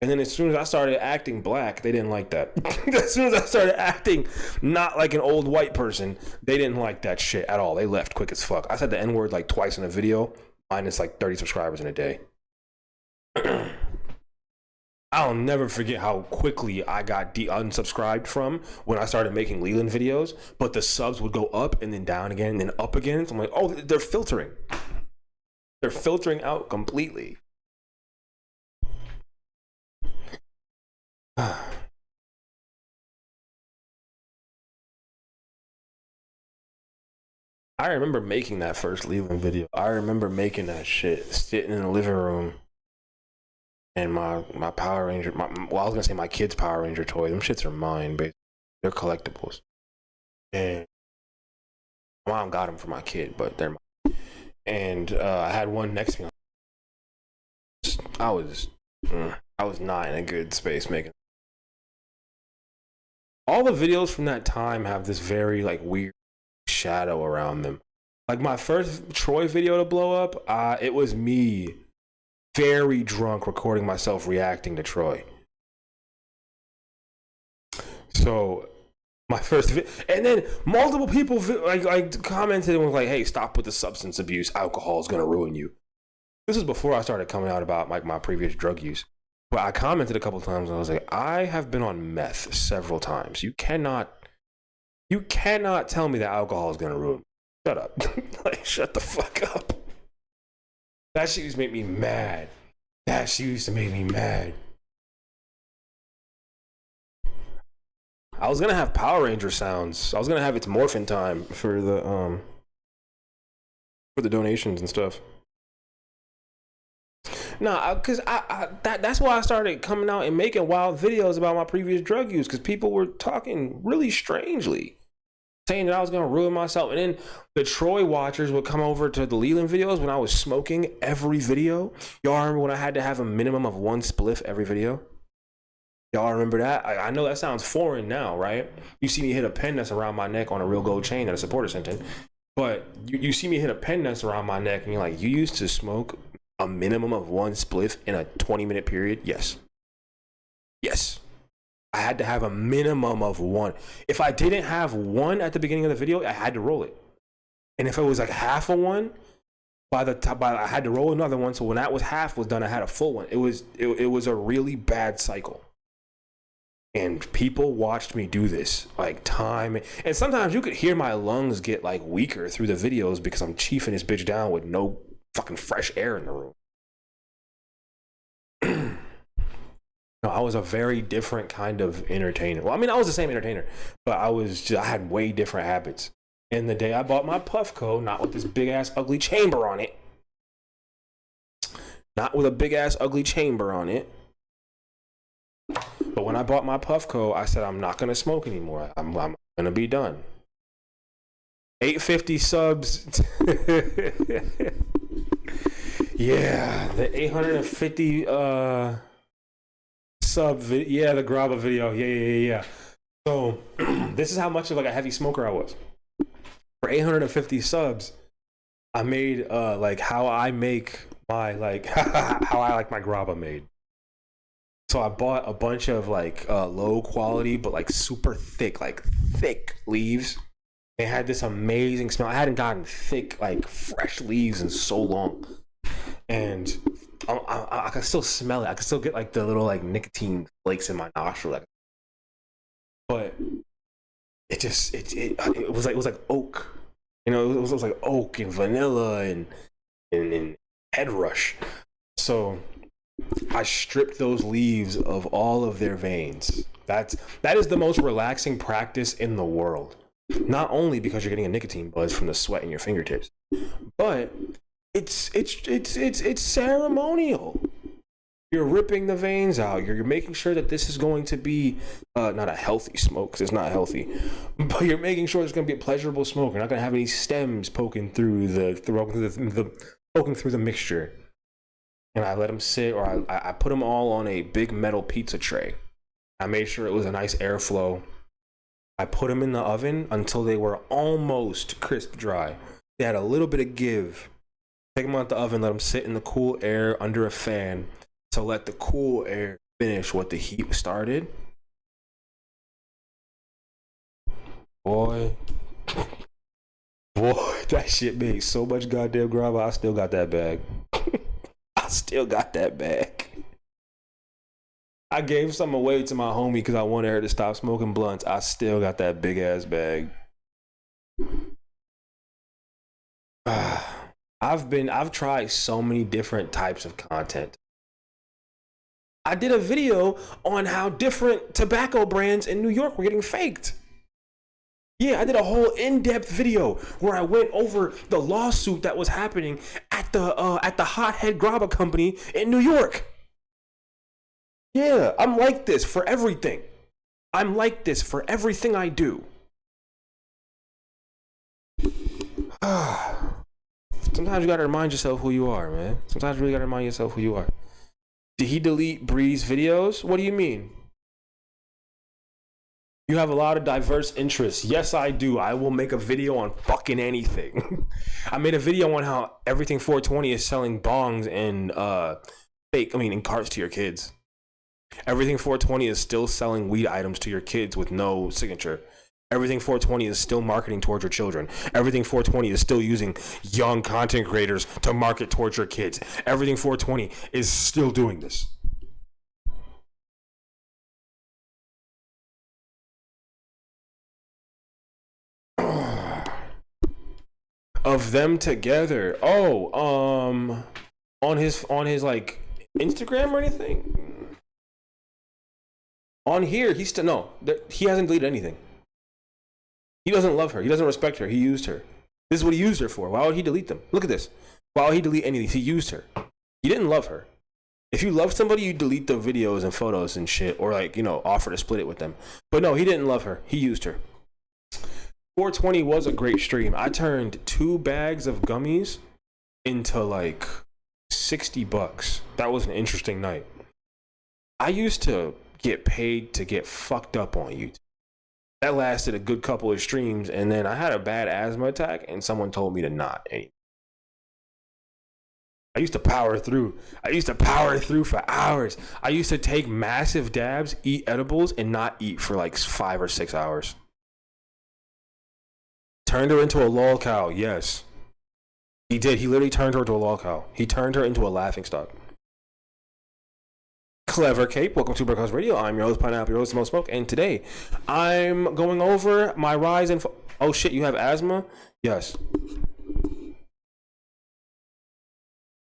And then as soon as I started acting black, they didn't like that. As soon as I started acting not like an old white person, they didn't like that shit at all. They left quick as fuck. I said the N-word like twice in a video, minus like 30 subscribers in a day. I'll never forget how quickly I got unsubscribed from when I started making Leland videos, but the subs would go up and then down again and then up again. So I'm like, oh, they're filtering. They're filtering out completely. I remember making that first Leland video. I remember making that shit, sitting in the living room, and my Power Ranger, I was gonna say my kids' Power Ranger toys. Them shits are mine, basically. They're collectibles. And my mom got them for my kid, but they're mine. And I had one next to me. I was not in a good space making. All the videos from that time have this very like weird shadow around them. Like my first Troy video to blow up, it was me very drunk recording myself reacting to Troy. So my first and then multiple people like commented and was like, hey, stop with the substance abuse. Alcohol is gonna ruin you. This is before I started coming out about like my previous drug use. But I commented a couple times and I was like, I have been on meth several times. You cannot tell me that alcohol is gonna ruin me. Shut up. Like, shut the fuck up. That shit used to make me mad. That shit used to make me mad. I was gonna have Power Ranger sounds. I was gonna have its morphin time for the donations and stuff. Nah, because that's why I started coming out and making wild videos about my previous drug use, because people were talking really strangely, saying that I was going to ruin myself. And then the Troy watchers would come over to the Leland videos when I was smoking every video. Y'all remember when I had to have a minimum of 1 spliff every video? Y'all remember that? I know that sounds foreign now, right? You see me hit a pen that's around my neck on a real gold chain that a supporter sent in. But you see me hit a pen that's around my neck and you're like, you used to smoke a minimum of 1 spliff in a 20-minute period? Yes. Yes. I had to have a minimum of 1. If I didn't have 1 at the beginning of the video, I had to roll it. And if it was like half a 1, I had to roll another one. So when that was half was done, I had a full one. It was a really bad cycle. And people watched me do this like time. And sometimes you could hear my lungs get like weaker through the videos because I'm chiefing this bitch down with no fucking fresh air in the room. No, I was a very different kind of entertainer. Well, I mean, I was the same entertainer, but I had way different habits. And the day I bought my Puffco, not with this big ass ugly chamber on it, not with a big ass ugly chamber on it, but when I bought my Puffco, I said I'm not gonna smoke anymore. I'm gonna be done. 850 subs. Yeah, the 850 sub yeah, the Graba video. Yeah. So this is how much of like a heavy smoker I was. For 850 subs, I made like how I make my like how I like my Graba made. So I bought a bunch of like low quality but like super thick leaves. They had this amazing smell. I hadn't gotten thick like fresh leaves in so long, and I can still smell it. I can still get like the little like nicotine flakes in my nostril. Like, but it was like oak. You know, it was like oak and vanilla and head rush. So I stripped those leaves of all of their veins. That is the most relaxing practice in the world. Not only because you're getting a nicotine buzz from the sweat in your fingertips, but it's ceremonial. You're ripping the veins out. You're making sure that this is going to be not a healthy smoke, because it's not healthy, but you're making sure it's going to be a pleasurable smoke. You're not going to have any stems poking through the mixture. And I let them sit, or I put them all on a big metal pizza tray. I made sure it was a nice airflow. I put them in the oven until they were almost crisp dry. They had a little bit of give. Take them out the oven, let them sit in the cool air under a fan to let the cool air finish what the heat started. Boy, that shit made so much goddamn Graba. I still got that bag. I gave some away to my homie because I wanted her to stop smoking blunts. I still got that big ass bag. I've tried so many different types of content. I did a video on how different tobacco brands in New York were getting faked. Yeah, I did a whole in-depth video where I went over the lawsuit that was happening at the Hothead Graba company in New York. Yeah, I'm like this for everything. I'm like this for everything I do. Sometimes you gotta remind yourself who you are, man. Sometimes you really gotta remind yourself who you are. Did he delete Bree's videos? What do you mean? You have a lot of diverse interests. Yes, I do. I will make a video on fucking anything. I made a video on how everything 420 is selling bongs and in carts to your kids. Everything 420 is still selling weed items to your kids with no signature. Everything 420 is still marketing towards your children. Everything 420 is still using young content creators to market towards your kids. Everything 420 is still doing this. Of them together. On his like Instagram or anything? On here, he hasn't deleted anything. He doesn't love her. He doesn't respect her. He used her. This is what he used her for. Why would he delete them? Look at this. Why would he delete any of these? He used her. He didn't love her. If you love somebody, you delete the videos and photos and shit, or offer to split it with them. But no, he didn't love her. He used her. 420 was a great stream. I turned 2 bags of gummies into like $60. That was an interesting night. I used to get paid to get fucked up on YouTube. That lasted a good couple of streams, and then I had a bad asthma attack, and someone told me to not anymore. I used to power through for hours. I used to take massive dabs, eat edibles, and not eat for like 5 or 6 hours. Turned her into a lol cow, yes. He did. He literally turned her into a lol cow. He turned her into a laughing stock. Clever Cape, welcome to Broadcast Radio. I'm your host, Pineapple, your host, Most Smoke, and today I'm going over my rise in. Oh shit, you have asthma? Yes.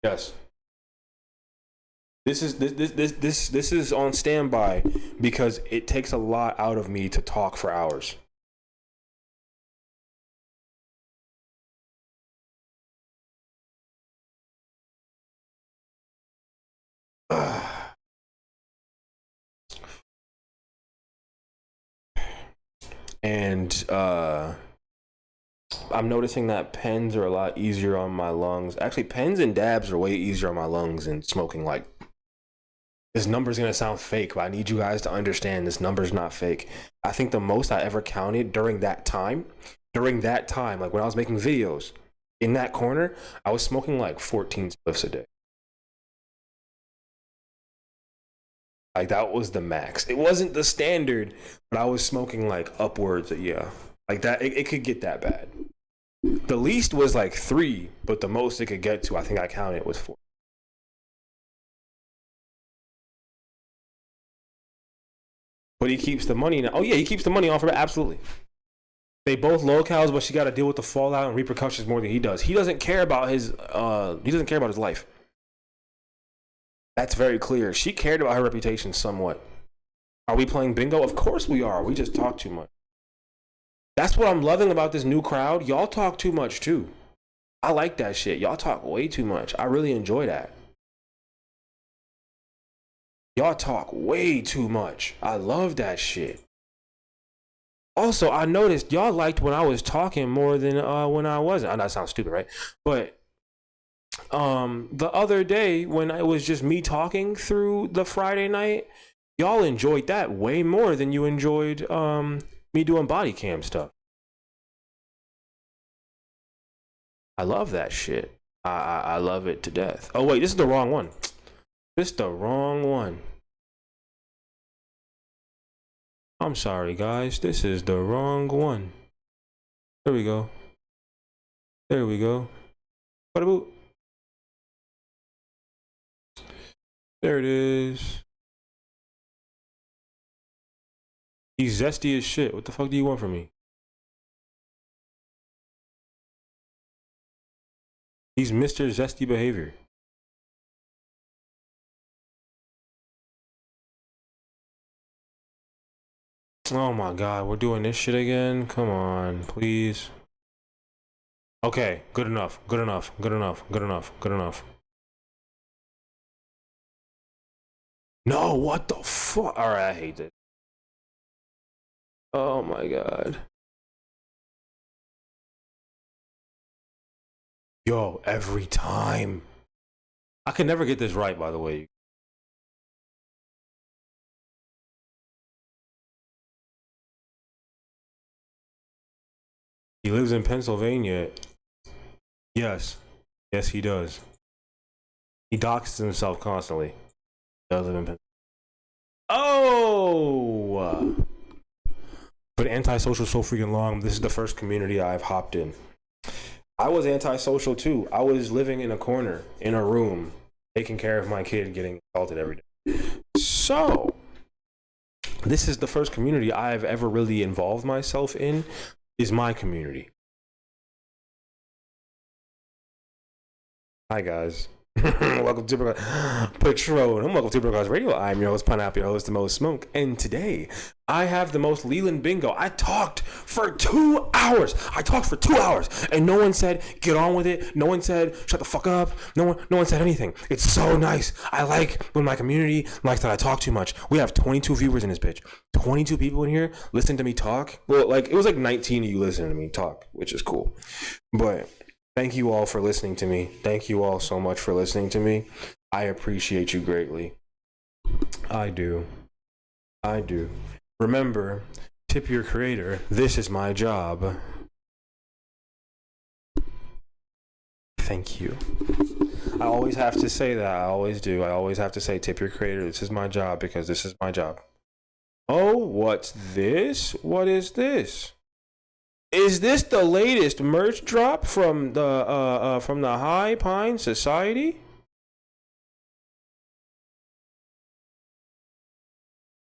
Yes. This is on standby because it takes a lot out of me to talk for hours. And I'm noticing that pens are a lot easier on my lungs. Actually, pens and dabs are way easier on my lungs than smoking. Like, this number's gonna sound fake, but I need you guys to understand this number's not fake. I think the most I ever counted during that time, like when I was making videos in that corner, I was smoking like 14 spliffs a day. Like, that was the max. It wasn't the standard, but I was smoking like upwards of, yeah. Like that, it could get that bad. The least was like 3, but the most it could get to, I think I counted, was 4. But he keeps the money now. Oh yeah, he keeps the money off of it, absolutely. They both low cows, but she got to deal with the fallout and repercussions more than he does. He doesn't care about his life. That's very clear. She cared about her reputation somewhat. Are we playing bingo? Of course we are. We just talk too much. That's what I'm loving about this new crowd. Y'all talk too much too. I like that shit. Y'all talk way too much. I really enjoy that. Y'all talk way too much. I love that shit. Also, I noticed y'all liked when I was talking more than when I wasn't. I know that sounds stupid, right? But the other day when it was just me talking through the Friday night, y'all enjoyed that way more than you enjoyed me doing body cam stuff. I love that shit. I love it to death. Oh wait, this is the wrong one. This is the wrong one. I'm sorry guys, this is the wrong one. There we go. There we go. Bada boop. There it is. He's zesty as shit. What the fuck do you want from me? He's Mr. Zesty Behavior. Oh my god, we're doing this shit again? Come on, please. Okay, good enough, good enough, good enough, good enough, good enough. No, what the fuck? Alright, I hate this. Oh my god. Yo, every time. I can never get this right, by the way. He lives in Pennsylvania. Yes. Yes, he does. He doxes himself constantly. He does live in Pennsylvania. Oh! But antisocial so freaking long. This is the first community I've hopped in. I was antisocial too. I was living in a corner, in a room, taking care of my kid getting assaulted every day. So, this is the first community I've ever really involved myself in, is my community. Hi guys. Welcome to Patron. Welcome to Broadcast Radio. I'm your host, Pineapple, your host, the Most Smoke. And today, I have the most Leland bingo. I talked for 2 hours. And no one said, get on with it. No one said, shut the fuck up. No one said anything. It's so nice. I like when my community likes that I talk too much. We have 22 viewers in this bitch. 22 people in here listen to me talk. Well, like, it was like 19 of you listening to me talk, which is cool. But thank you all for listening to me. Thank you all so much for listening to me. I appreciate you greatly. I do. Remember, tip your creator. This is my job. Thank you. I always have to say that. I always do. I always have to say tip your creator. This is my job because this is my job. Oh, what's this? What is this? Is this the latest merch drop from the High Pine Society?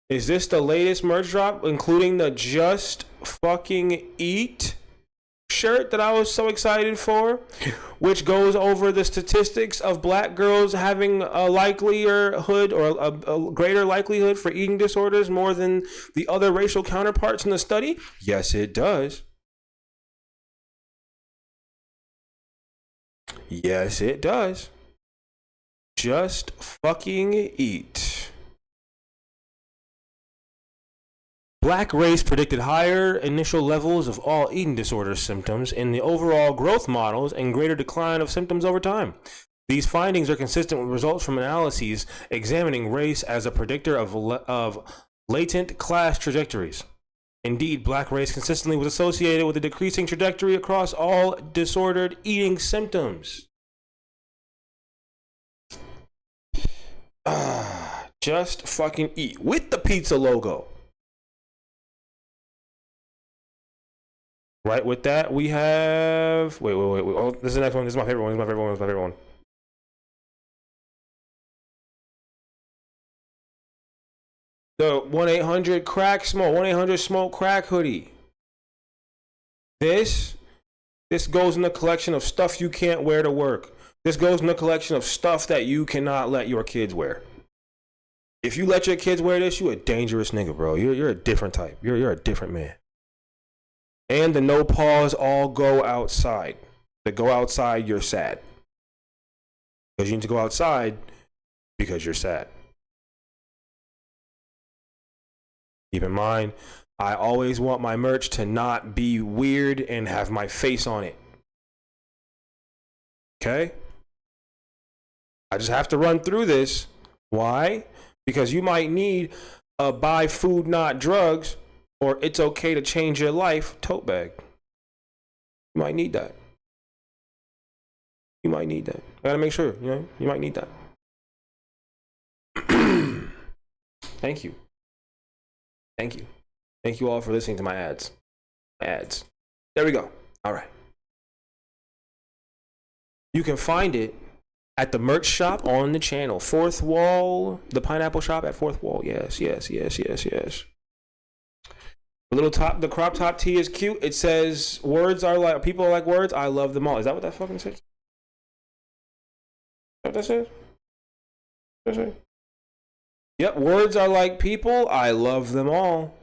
Is this the latest merch drop, including the Just Fucking Eat shirt that I was so excited for, which goes over the statistics of black girls having a likelihood or a greater likelihood for eating disorders more than the other racial counterparts in the study? Yes, it does. Yes, it does. Just fucking eat. Black race predicted higher initial levels of all eating disorder symptoms in the overall growth models and greater decline of symptoms over time. These findings are consistent with results from analyses examining race as a predictor of latent class trajectories. Indeed, black race consistently was associated with a decreasing trajectory across all disordered eating symptoms. Just fucking eat with the pizza logo. Right with that, we have. Wait. Oh, this is the next one. This is my favorite one. This is my favorite one. The 1-800 smoke 1-800 smoke crack hoodie. This goes in the collection of stuff you can't wear to work. This goes in the collection of stuff that you cannot let your kids wear. If you let your kids wear this, you a dangerous nigga, bro. You're a different type. You're a different man. And the no pause all go outside. To go outside, you're sad. Because you need to go outside because you're sad. Keep in mind, I always want my merch to not be weird and have my face on it. Okay? I just have to run through this. Why? Because you might need a buy food, not drugs, or it's okay to change your life tote bag. You might need that. You might need that. I gotta make sure, you might need that. Thank you. Thank you. Thank you all for listening to my ads. There we go. All right. You can find it at the merch shop on the channel. Fourth Wall, the pineapple shop at Fourth Wall. Yes. The crop top tee is cute. It says, words are like, people are like words. I love them all. Is that what that fucking says? Is that what that says? What that say? Yep, words are like people. I love them all.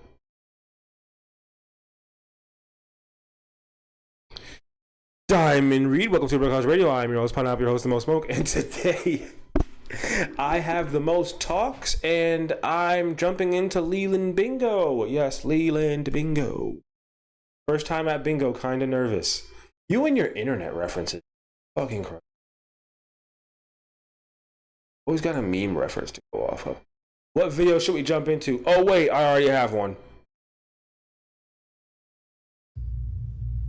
Diamond Reed, welcome to Broadcast Radio. I'm your host, Pineapple, your host, the most smoke, and today I have the most talks, and I'm jumping into Leland Bingo. Yes, Leland Bingo. First time at Bingo, kind of nervous. You and your internet references, fucking crazy. Always got a meme reference to go off of. What video should we jump into? Oh wait, I already have one.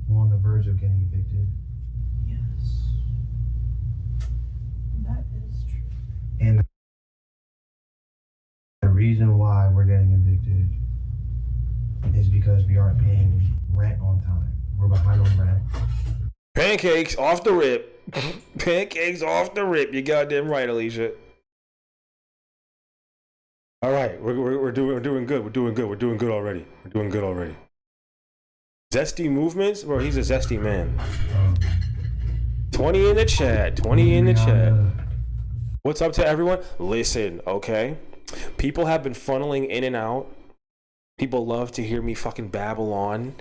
We're on the verge of getting evicted. Yes. That is true. And the reason why we're getting evicted is because we aren't paying rent on time. We're behind on rent. Pancakes off the rip. Pancakes off the rip. You goddamn right, Alicia. All right, we're doing good. We're doing good already. Zesty movements, bro. He's a zesty man. 20 in the chat. What's up to everyone? Listen, okay. People have been funneling in and out. People love to hear me fucking babble on.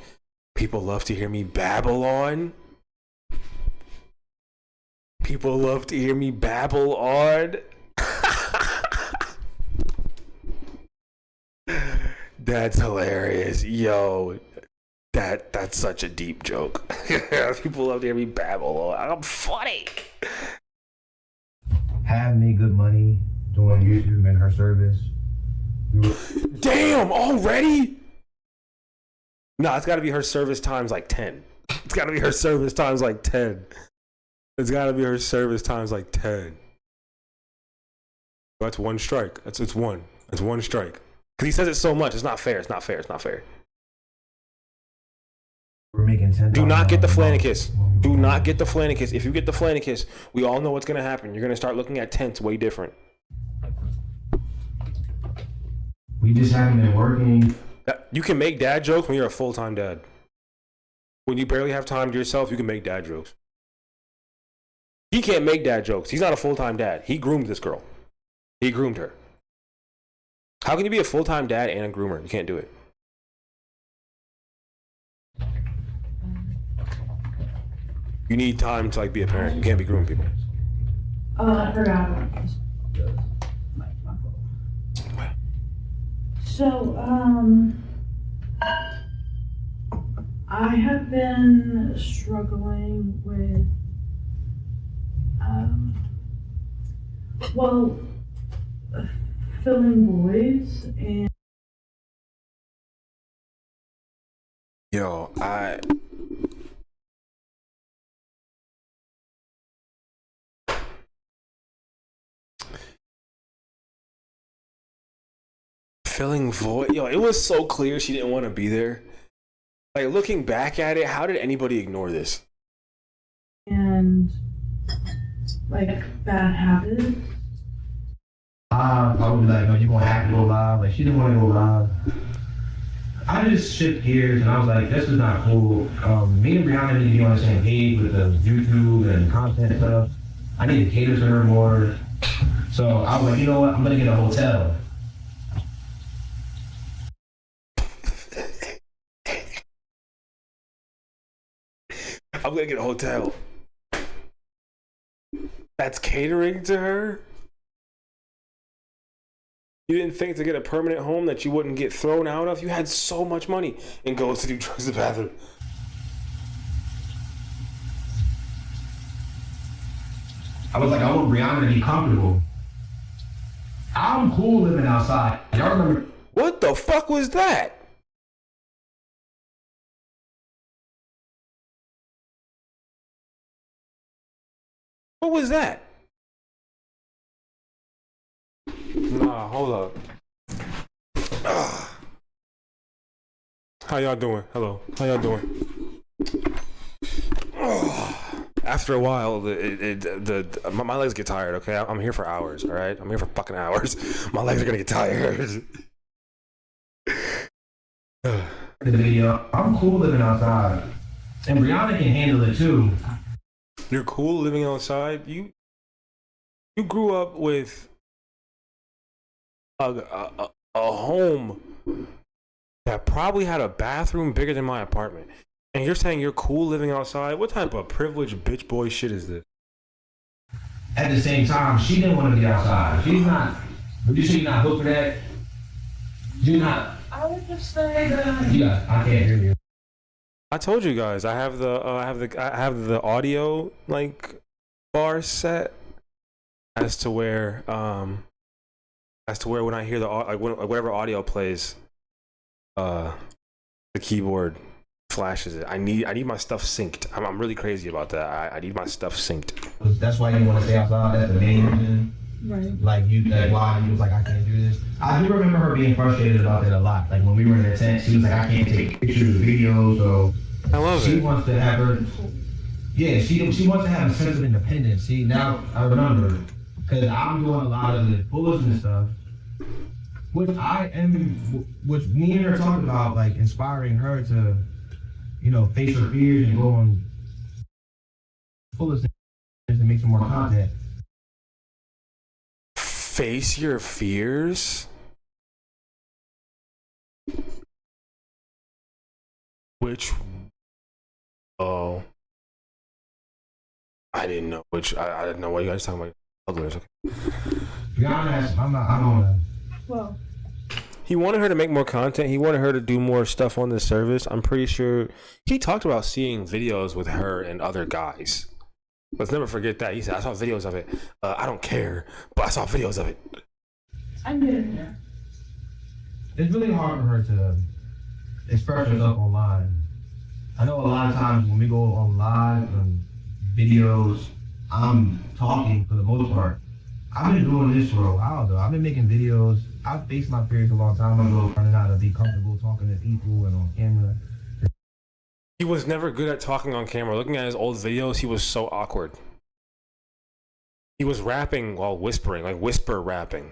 People love to hear me babble on. That's hilarious. Yo, that's such a deep joke. People love to hear me babble on. I'm funny. Have made good money doing YouTube in her service. Damn, already? No, it's gotta be her service times like 10. It's gotta be her service times like 10. That's one strike. It's one. That's one strike. Because he says it so much. It's not fair. We're making 10. Do not get the Flanicus. Do not get the Flanicus. If you get the Flanicus, we all know what's gonna happen. You're gonna start looking at tents way different. We just haven't been working. You can make dad jokes when you're a full-time dad. When you barely have time to yourself, you can make dad jokes. He can't make dad jokes. He's not a full-time dad. He groomed this girl. He groomed her. How can you be a full-time dad and a groomer? You can't do it. You need time to like be a parent. You can't be grooming people. Oh, I forgot about this. My phone. So, I have been struggling with, well, filling voids and. Yo, filling void. Yo, it was so clear she didn't want to be there. Like, looking back at it, how did anybody ignore this? And, like, bad habits. I would be like, no, you're gonna have to go live. Like, she didn't want to go live. I just shift gears and I was like, this is not cool. Me and Brianna need to be on the same page with the YouTube and content stuff. I need to cater to her more. So I was like, you know what? I'm gonna get a hotel. I'm gonna get a hotel. That's catering to her? You didn't think to get a permanent home that you wouldn't get thrown out of? You had so much money and go to do drugs in the bathroom. I was like, I want Brianna to be comfortable. I'm cool living outside. Y'all remember? What the fuck was that? What was that? Nah, hold up. How y'all doing? Hello. How y'all doing? After a while, my legs get tired, okay? I'm here for hours, all right? I'm here for fucking hours. My legs are gonna get tired. The video. I'm cool living outside. And Brianna can handle it too. You're cool living outside? You grew up with a home that probably had a bathroom bigger than my apartment. And you're saying you're cool living outside? What type of privileged bitch boy shit is this? At the same time, she didn't want to be outside. She's not. Would you say you're not hooked for that? You're not. I would just say that. Yeah, I can't hear you. I told you guys I have the audio like bar set as to where when I hear the like whatever audio plays, the keyboard flashes it. I need my stuff synced. I'm really crazy about that. I need my stuff synced. That's why you want to stay outside. That's the main reason. Right. Like why you was like, I can't do this. I do remember her being frustrated about that a lot. Like when we were in the tent, she was like, I can't take pictures or videos. So I love she it. wants to have her. Yeah, she wants to have a sense of independence. See, now I remember because I'm doing a lot of the Fullestness stuff, which me and her talked about, like inspiring her to, you know, face her fears and go on Fullestness and make some more content. Face your fears? Which? Oh, I didn't know. I didn't know what you guys talking about. Others. Okay. To be honest, I don't know. Well. He wanted her to make more content. He wanted her to do more stuff on this service. I'm pretty sure he talked about seeing videos with her and other guys. Let's never forget that. He said, I saw videos of it. I don't care, but I saw videos of it. I'm getting there. It's really hard for her to express herself online. I know a lot of times when we go on live and videos, I'm talking for the most part. I've been doing this for a while though. I've been making videos. I've faced my fears a long time ago, learning how to be comfortable talking to people and on camera. He was never good at talking on camera. Looking at his old videos, he was so awkward. He was rapping while whispering, like whisper rapping.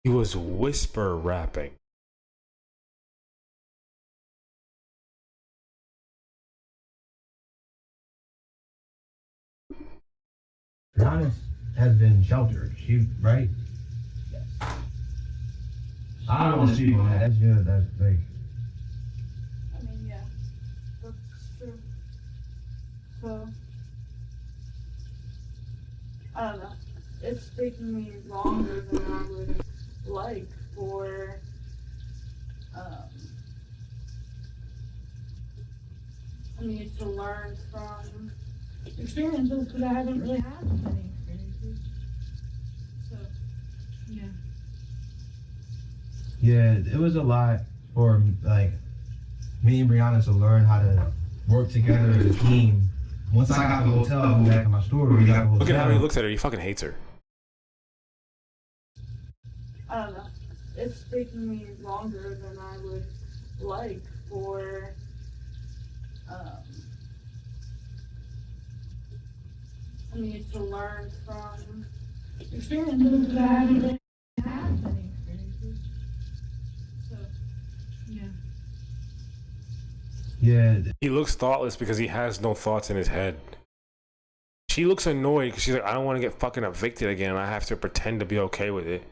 He was whisper rapping. Giannis has been sheltered. She, right? Yes. I don't want to speak on that. That's good. That's like. I mean, yeah, that's true. So, I don't know. It's taking me longer than I would like for, I mean, to learn from experiences because I haven't really had many experiences. So, yeah. Yeah, it was a lot for like me and Brianna to learn how to work together as a team. Once I got the hotel, I went back to my store. We got the hotel. Look at how he looks at her. He fucking hates her. I don't know. It's taking me longer than I would like for, I mean, to learn from experiences because I haven't really had many experiences. So, yeah. Yeah. He looks thoughtless because he has no thoughts in his head. She looks annoyed because she's like, I don't want to get fucking evicted again. I have to pretend to be okay with it.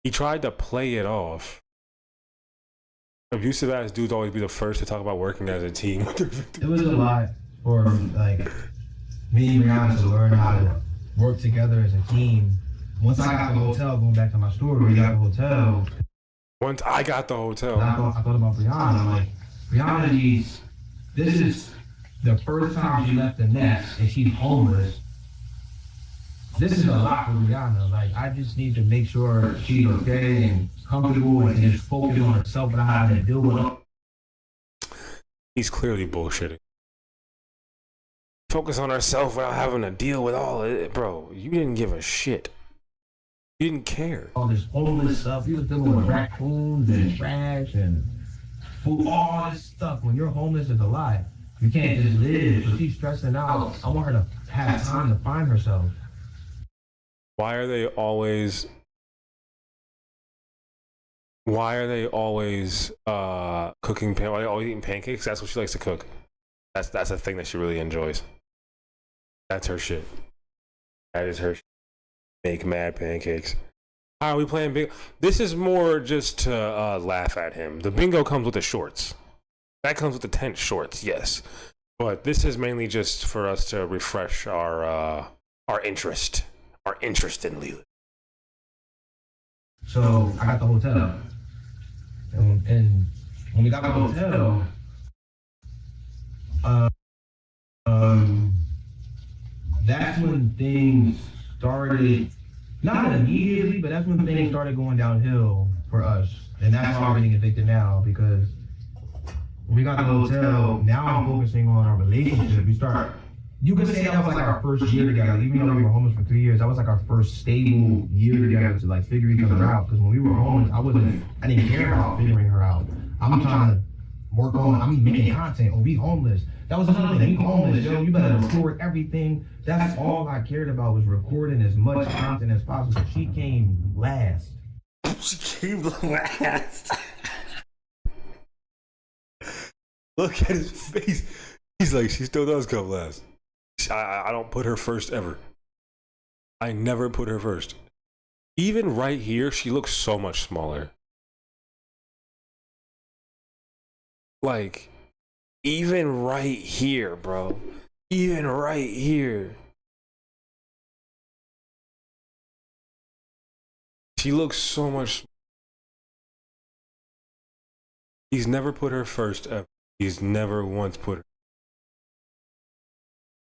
He tried to play it off. Abusive ass dudes always be the first to talk about working as a team. It was a lot for like me and Brianna to learn how to work together as a team. Once I got the hotel, going back to my store, we got the hotel. Once I got the hotel. I thought about Brianna. I'm like, Brianna needs, this is the first time she left the nest and she's homeless. This is a lot for Brianna. Like, I just need to make sure she's okay and comfortable and just focus on herself without having to deal with it. He's clearly bullshitting. Focus on herself without having to deal with all of it. Bro, you didn't give a shit. You didn't care. All this homeless stuff. You was dealing with raccoons and trash and food, all this stuff. When you're homeless, it's a lot. You can't just live. So she's stressing out. I want her to have time to find herself. Why are they always cooking? Why are they always eating pancakes? That's what she likes to cook. That's a thing that she really enjoys. That's her shit. That is her shit. Make mad pancakes. How are we playing bingo? This is more just to laugh at him. The bingo comes with the shorts. That comes with the tent shorts, yes. But this is mainly just for us to refresh our interest. Our interest in Leland. So I got the hotel. And when we got the hotel, that's when things started, not immediately, but that's when things started going downhill for us. And that's why we're getting evicted now, because when we got the hotel, now I'm focusing on our relationship. You could say that was like our first year together, even though we were homeless for 3 years. That was like our first stable year together to like figure each other out. Because when we were homeless, I didn't care about figuring her out. I'm trying to work on, I'm making content. Oh, we homeless. That was another thing. We homeless, yo. You better record everything. That's all I cared about, was recording as much content as possible. She came last. She came last. Look at his face. He's like, she still does come last. I don't put her first ever. I never put her first. Even right here, she looks so much smaller. Like, even right here, bro. Even right here. She looks so much. He's never put her first ever. He's never once put her.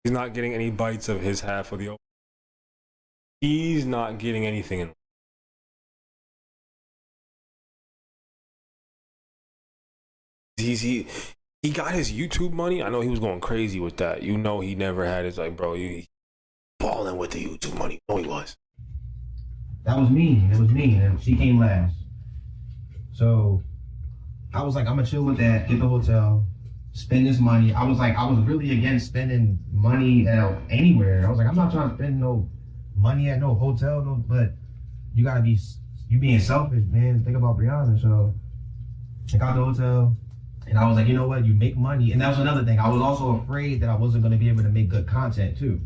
He's not getting any bites of his half of the open. He's not getting anything in. He got his YouTube money. I know he was going crazy with that. You know he never had his, like, bro, he balling with the YouTube money. No, he was. That was mean. It was mean. And she came last. So I was like, I'm gonna chill with that, get the hotel, spend this money. I was really against spending money anywhere. I was like, I'm not trying to spend no money at no hotel, but you gotta be, you being selfish, man. Think about Brianna. So I got the hotel, and I was like, you know what? You make money, and that was another thing. I was also afraid that I wasn't gonna be able to make good content too.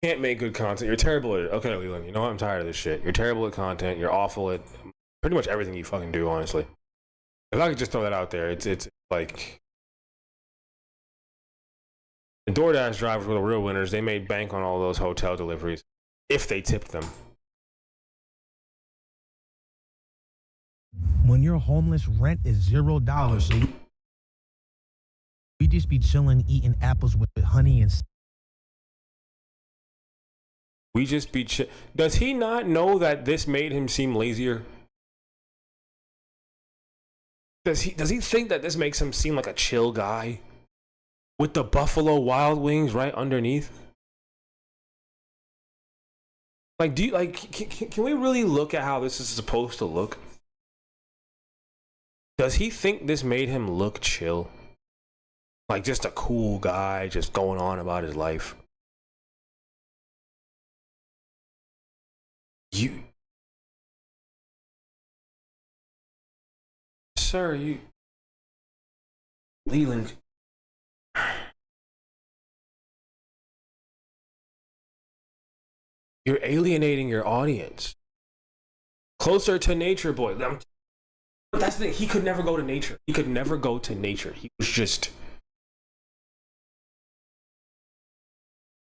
Can't make good content. You're terrible at it. Okay, Leland, you know what? I'm tired of this shit. You're terrible at content. You're awful at pretty much everything you fucking do, honestly. If I could just throw that out there, it's like the DoorDash drivers were the real winners. They made bank on all those hotel deliveries if they tipped them. When you're homeless, rent is $0. So we just be chilling, eating apples with honey and. We just be Does he not know that this made him seem lazier? Does he think that this makes him seem like a chill guy? With the Buffalo Wild Wings right underneath? Like, can we really look at how this is supposed to look? Does he think this made him look chill? Like just a cool guy just going on about his life? Sir, Leland. You're alienating your audience. Closer to nature, boy. That's the thing. He could never go to nature. He could never go to nature. He was just.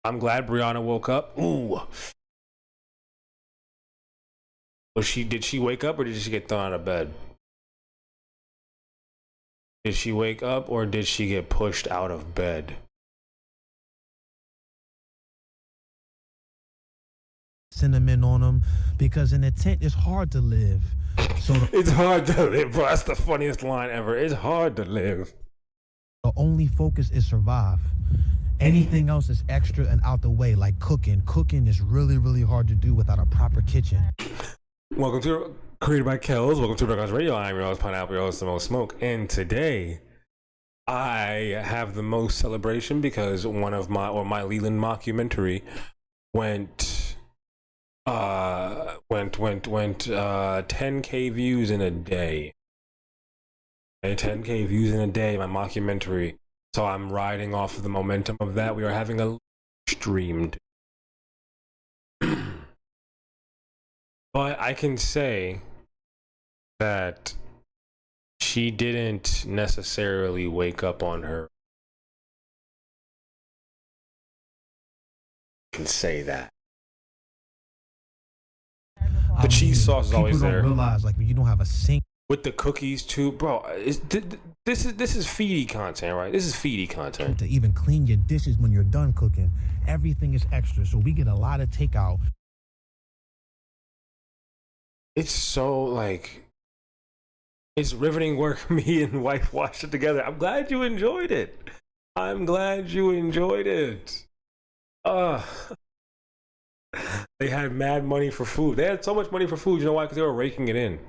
I'm glad Brianna woke up. Ooh. Did she wake up or did she get thrown out of bed? Did she wake up or did she get pushed out of bed? Cinnamon on them, because in a tent it's hard to live. So it's hard to live, bro. That's the funniest line ever. It's hard to live. The only focus is survive. Anything else is extra and out the way, like cooking. Cooking is really, really hard to do without a proper kitchen. Welcome to Created by Kells. Welcome to Breakfast Radio. I'm your host, Pineapple, your host, The Most Smoke. And today, I have the most celebration because my Leland mockumentary went 10K views in a day. Okay, 10K views in a day, my mockumentary. So I'm riding off of the momentum of that. We are having a streamed. But I can say that she didn't necessarily wake up on her. I can say that. The cheese sauce is always there. People don't realize, like, when you don't have a sink. With the cookies too, bro. This is feedy content, right? This is feedy content. To even clean your dishes when you're done cooking, everything is extra. So we get a lot of takeout. It's so like, it's riveting work. Me and wife watched it together. I'm glad you enjoyed it. I'm glad you enjoyed it. They had mad money for food. They had so much money for food. You know why? Because they were raking it in.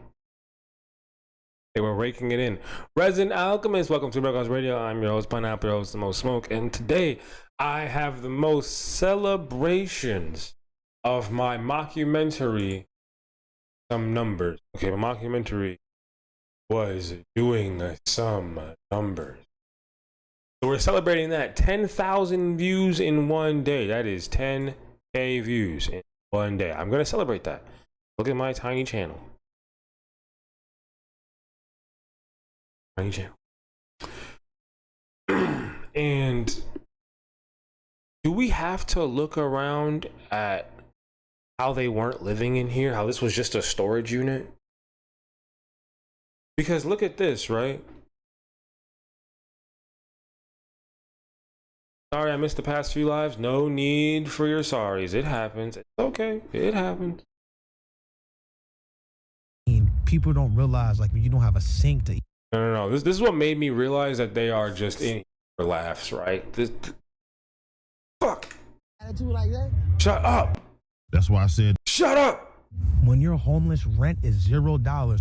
They were raking it in. Resin Alchemist, welcome to Breakfast Radio. I'm your host, Pineapple, your host, The Most Smoke. And today, I have the most celebrations of my mockumentary. Some numbers. Okay, my mockumentary was doing some numbers. So we're celebrating that. 10,000 views in one day. That is 10K views in one day. I'm going to celebrate that. Look at my tiny channel. Tiny channel. And do we have to look around at how they weren't living in here? How this was just a storage unit? Because look at this, right? Sorry, I missed the past few lives. No need for your sorries. It happens. It's okay. It happens. People don't realize, like, when you don't have a sink to eat. No. This is what made me realize that they are just in for laughs, right? Fuck. Attitude like that? Shut up. That's why I said, shut up. When you're homeless, rent is $0.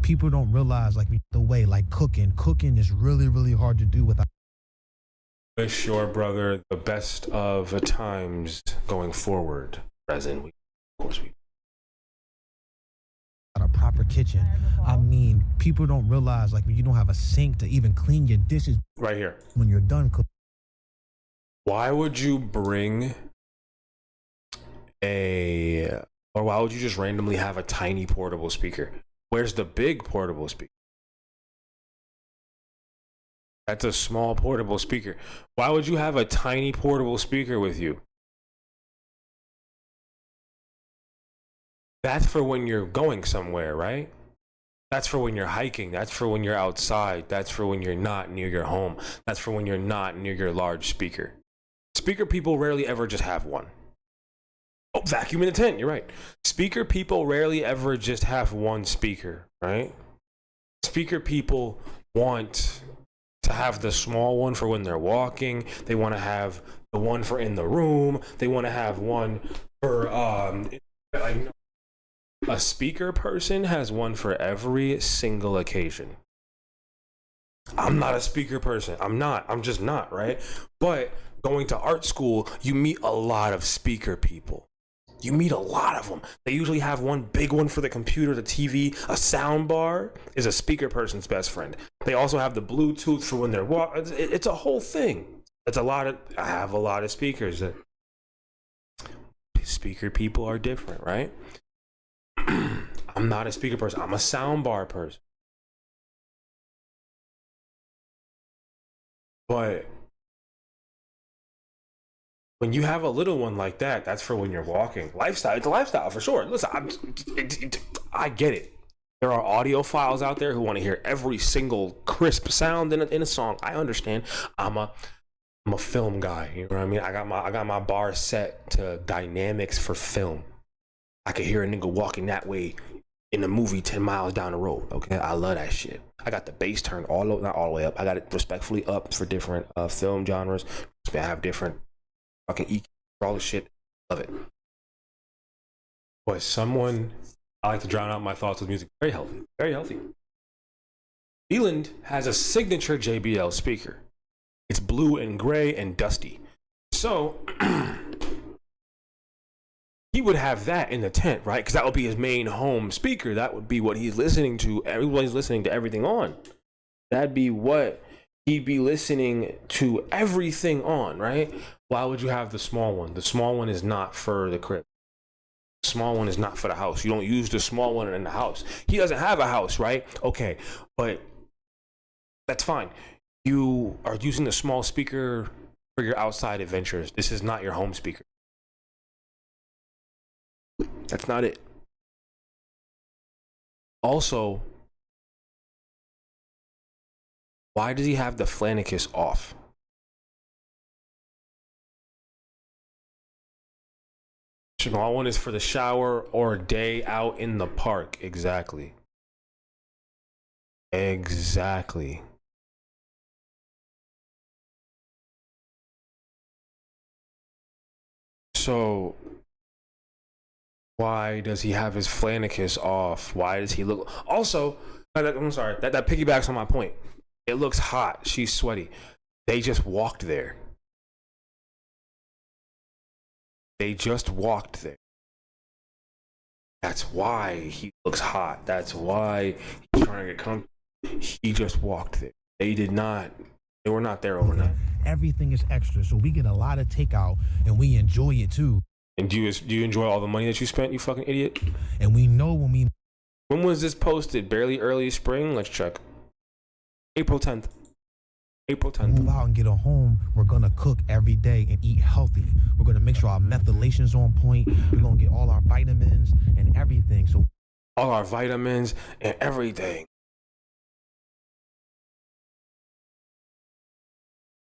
People don't realize like the way like cooking is really, really hard to do without Wish your brother the best of times going forward, Resin. Of course we. a proper kitchen. I mean, people don't realize like when you don't have a sink to even clean your dishes Right here. when you're done cooking. Why would you bring or why would you just randomly have a tiny portable speaker? Where's the big portable speaker? That's a small portable speaker. Why would you have a tiny portable speaker with you? That's for when you're going somewhere, right? That's for when you're hiking. That's for when you're outside. That's for when you're not near your home. That's for when you're not near your large speaker. Speaker people rarely ever just have one. Oh, vacuum in the tent. You're right. Speaker people rarely ever just have one speaker, right? Speaker people want to have the small one for when they're walking. They want to have the one for in the room. They want to have one for like a speaker person has one for every single occasion. I'm not a speaker person. I'm just not, right? But going to art school, you meet a lot of speaker people. You meet a lot of them. They usually have one big one for the computer, the TV. A sound bar is a speaker person's best friend. They also have the Bluetooth for when they're walking. It's a whole thing. It's a lot of. I have a lot of speakers. Speaker people are different, right? I'm not a speaker person. I'm a sound bar person. But when you have a little one like that, that's for when you're walking. Lifestyle, it's a lifestyle for sure. Listen, I get it. There are audiophiles out there who want to hear every single crisp sound in a song. I understand. I'm a film guy. You know what I mean? I got my bar set to dynamics for film. I could hear a nigga walking that way in a movie 10 miles down the road. Okay, I love that shit. I got the bass turned not all the way up. I got it respectfully up for different film genres. I have different fucking EQ, all the shit. Love it. But I like to drown out my thoughts with music. Very healthy. Very healthy. Leland has a signature JBL speaker. It's blue and gray and dusty. So he would have that in the tent, right? Because that would be his main home speaker. That would be what he's listening to. Everybody's listening to everything on. That'd be what he'd be listening to everything on, right? Why would you have the small one? The small one is not for the crib. The small one is not for the house. You don't use the small one in the house. He doesn't have a house, right? Okay, but that's fine. You are using the small speaker for your outside adventures. This is not your home speaker. That's not it. Also, why does he have the Flanicus off? Small one is for the shower or day out in the park. Exactly. Exactly. So why does he have his Flanicus off? Why does he look? Also, I'm sorry, that piggybacks on my point. It looks hot. She's sweaty. They just walked there. They just walked there. That's why he looks hot. That's why he's trying to get comfortable. He just walked there. They were not there overnight. Everything is extra, so we get a lot of takeout and we enjoy it too. And do you enjoy all the money that you spent, you fucking idiot? And we know when was this posted? Barely early spring? Let's check. April 10th. April 10th. Move out and get a home, we're gonna cook every day and eat healthy. We're gonna make sure our methylation's on point. We're gonna get all our vitamins and everything. So all our vitamins and everything.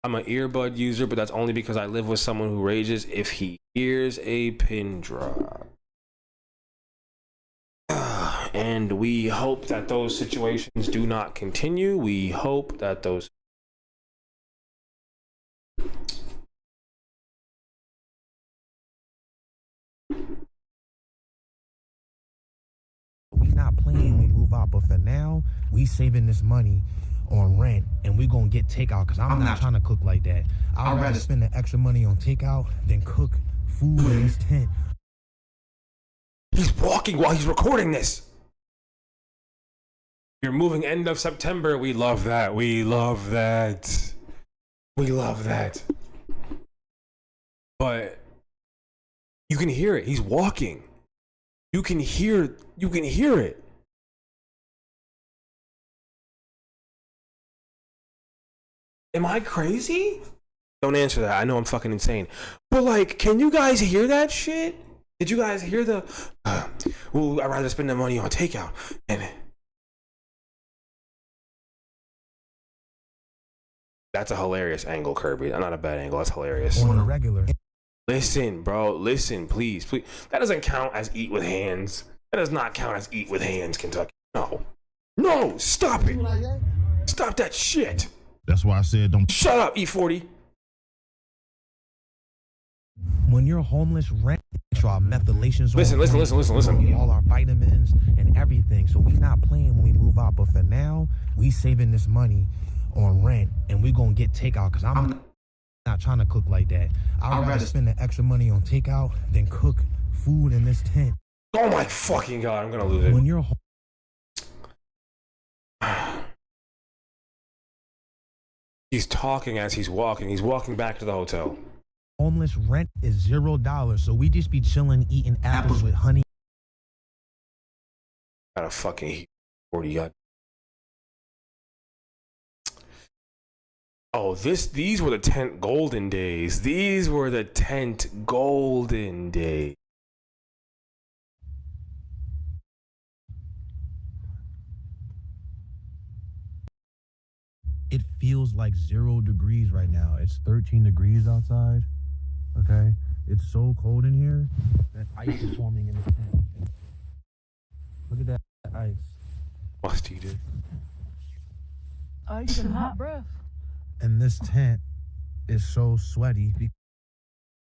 I'm an earbud user, but that's only because I live with someone who rages if he hears a pin drop. And we hope that those situations do not continue. We hope that those we not playing when we move out. But for now, we saving this money on rent, and we gonna get takeout because I'm not trying to cook like that. I'd rather spend the extra money on takeout than cook food in this tent. He's walking while he's recording this. You're moving end of September. We love that. We love that. We love that. But you can hear it. He's walking. You can hear it. Am I crazy? Don't answer that. I know I'm fucking insane. But like, can you guys hear that shit? Did you guys hear the ooh, I'd rather spend the money on takeout and that's a hilarious angle, Kirby. Not a bad angle. That's hilarious. On a regular. Listen, bro. Listen, please. That doesn't count as eat with hands. That does not count as eat with hands, Kentucky. No. No, stop it. Stop that shit. That's why I said don't. Shut up, E40. When you're homeless, rent our methylations. Listen. All our vitamins and everything. So we not playing when we move out. But for now, we saving this money on rent, and we gonna get takeout because I'm not trying to cook like that. I'd rather spend the extra money on takeout than cook food in this tent. Oh my fucking God, I'm gonna lose it. When you're He's talking as he's walking. He's walking back to the hotel. homeless, rent is $0. So we just be chilling, eating apples with honey. Got a fucking 40 gun. Oh, these were the tent golden days. These were the tent golden days. It feels like 0 degrees right now. It's 13 degrees outside. Okay? It's so cold in here that ice is forming in the tent. Look at that ice. Musty, dude. Ice and hot breath. And this tent is so sweaty.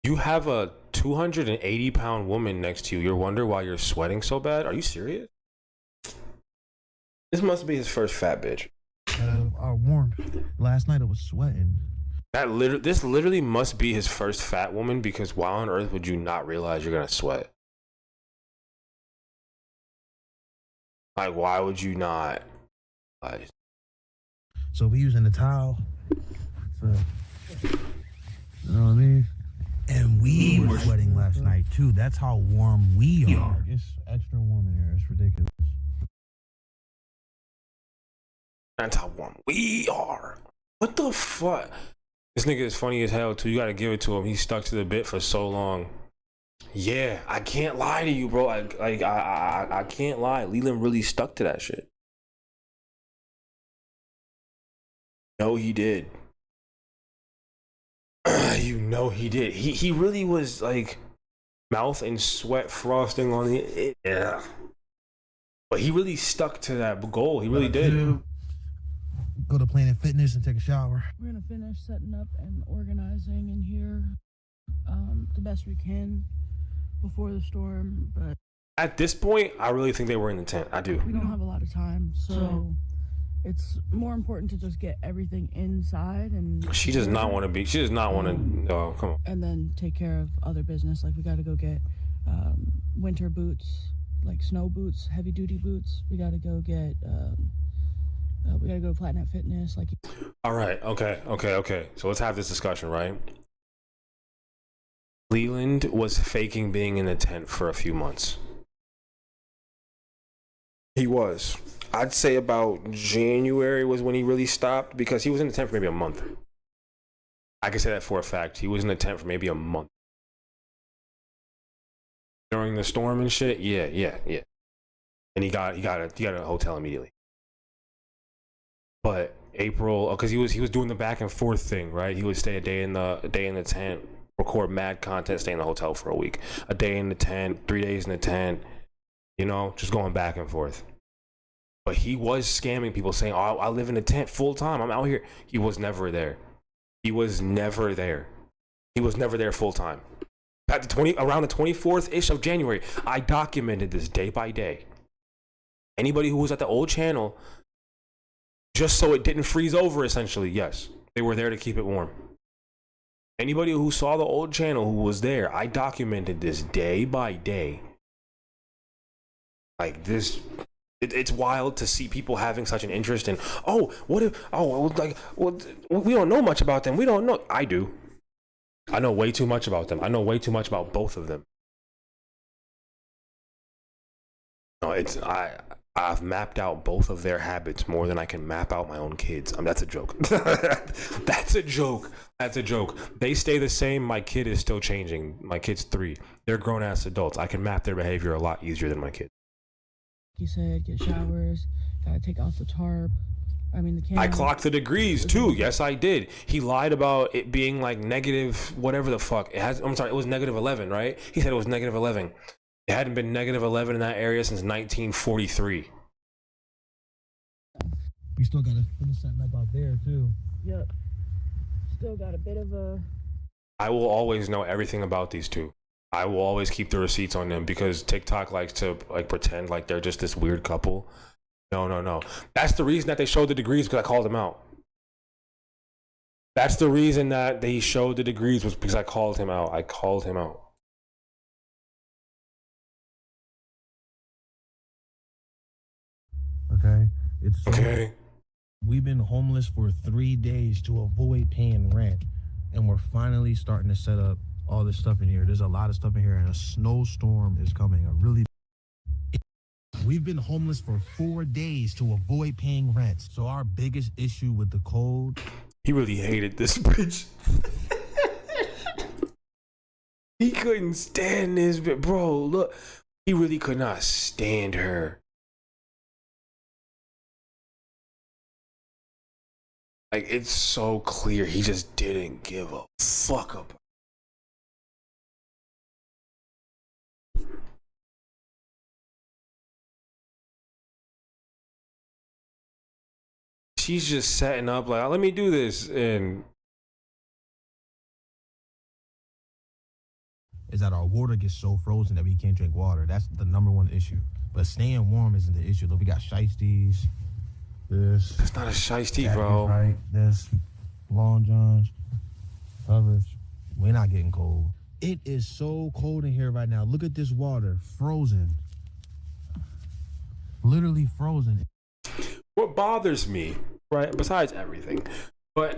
You have a 280-pound woman next to you. You wonder why you're sweating so bad? Are you serious? This must be his first fat bitch. Our warmth. Last night it was sweating. This literally must be his first fat woman, because why on earth would you not realize you're gonna sweat? Like, why would you not? Like, So we using the towel. So, you know what I mean? And we were sweating last night too. That's how warm we are. It's extra warm in here. It's ridiculous. that's how warm we are. What the fuck? This nigga is funny as hell too. You gotta give it to him. He stuck to the bit for so long. Yeah, I can't lie to you, bro. I can't lie. Leland really stuck to that shit. No, he did. You know he did. He really was like mouth and sweat frosting on the yeah. But he really stuck to that goal. He really did. Go to Planet Fitness and take a shower. We're gonna finish setting up and organizing in here the best we can before the storm, but At this point, I really think they were in the tent. I do. we don't have a lot of time, so it's more important to just get everything inside and She does not want to be. She does not want to. Oh, come on. and then take care of other business. Like we got to go get winter boots, like snow boots, heavy duty boots. We got to go get we got to go to Planet Fitness. Like, All right. Okay. So let's have this discussion, right? Leland was faking being in the tent for a few months. He was. I'd say about January was when he really stopped, because he was in the tent for maybe a month. I can say that for a fact. He was in the tent for maybe a month. During the storm and shit, yeah. And he got a hotel immediately. But April, because he was doing the back and forth thing, right? He would stay a day in the tent, record mad content, stay in the hotel for a week, a day in the tent, 3 days in the tent, you know, just going back and forth. But he was scamming people, saying, "Oh, I live in a tent full time. I'm out here." He was never there. He was never there full time. At around the 24th ish of January, I documented this day by day. Anybody who was at the old channel, just so it didn't freeze over, essentially, yes, they were there to keep it warm. Anybody who saw the old channel who was there, I documented this day by day. Like this, it's wild to see people having such an interest in, oh, what if, oh, like, well, we don't know much about them. We don't know. I do. I know way too much about them. I know way too much about both of them. No, I've mapped out both of their habits more than I can map out my own kids. That's a joke. That's a joke. That's a joke. They stay the same. My kid is still changing. My kid's 3. They're grown ass adults. I can map their behavior a lot easier than my kid. He said, get showers, gotta take off the tarp. I mean, the camera. I clocked the degrees too. Yes, I did. He lied about it being like negative, whatever the fuck. I'm sorry, it was negative 11, right? He said it was negative 11. It hadn't been negative 11 in that area since 1943. We still gotta finish setting up out there too. Yep. Still got a bit of a... I will always know everything about these two. I will always keep the receipts on them because TikTok likes to like pretend like they're just this weird couple. No. That's the reason that they showed the degrees, because I called him out. That's the reason that they showed the degrees, was because I called him out. I called him out. Okay? It's Okay. We've been homeless for 3 days to avoid paying rent, and we're finally starting to set up all this stuff in here. There's a lot of stuff in here, and a snowstorm is coming. We've been homeless for 4 days to avoid paying rent. So our biggest issue with the cold... He really hated this bitch. He couldn't stand this bitch. Bro, look. He really could not stand her. Like, it's so clear he just didn't give a fuck about. She's just setting up like, let me do this, and is that our water gets so frozen that we can't drink water. That's the #1 issue. But staying warm isn't the issue. Though we got shiesties, this. It's not a shiesty, bro. Right, this, Long Johns, coverage. We're not getting cold. It is so cold in here right now. Look at this water, frozen. Literally frozen. What bothers me, right, besides everything, but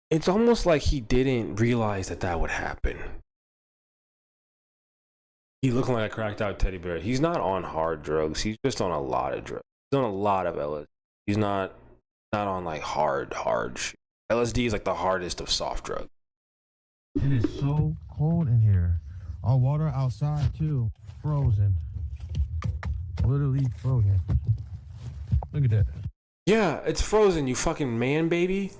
it's almost like he didn't realize that that would happen. He's looking like a cracked out teddy bear. He's not on hard drugs. He's just on a lot of drugs. He's on a lot of LSD. He's not on like hard shit. LSD is like the hardest of soft drugs. It is so cold in here. Our water outside too, frozen. Literally frozen. Look at that. Yeah, it's frozen, you fucking man, baby.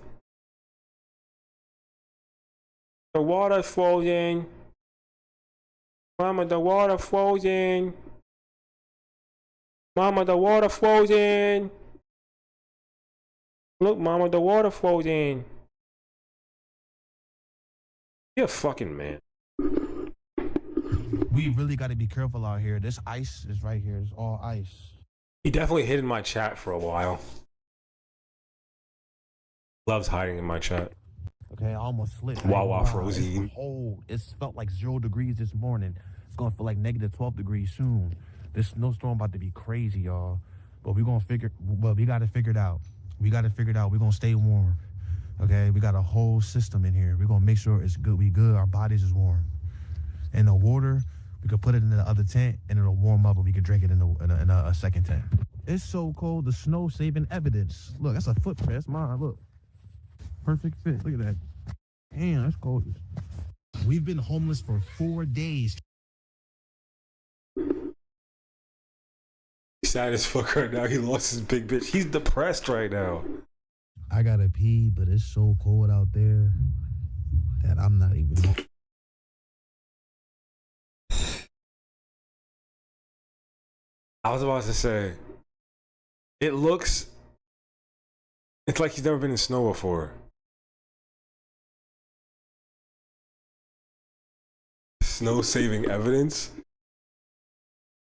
The water's frozen. Mama, the water frozen. Mama, the water frozen. Look, Mama, the water frozen. You're a fucking man. We really got to be careful out here. This ice is right here. It's all ice. He definitely hid in my chat for a while. Loves hiding in my chat. Okay, I almost slipped. Wawa It's frozen. cold. It felt like 0 degrees this morning. It's gonna feel like negative 12 degrees soon. This snowstorm about to be crazy, y'all. But we gotta figure it out. We gotta figure it out. We're gonna stay warm. Okay, we got a whole system in here. We're gonna make sure it's good. We good. Our bodies is warm. And the water, we could put it in the other tent and it'll warm up, and we could drink it in a second tent. It's so cold. The snow saving evidence. Look, that's a footprint. That's mine. Look, perfect fit. Look at that. Damn, that's cold. We've been homeless for 4 days. He's sad as fuck right now. He lost his big bitch. He's depressed right now. I gotta pee, but it's so cold out there that I'm not even. I was about to say, it's like he's never been in snow before. Snow saving evidence.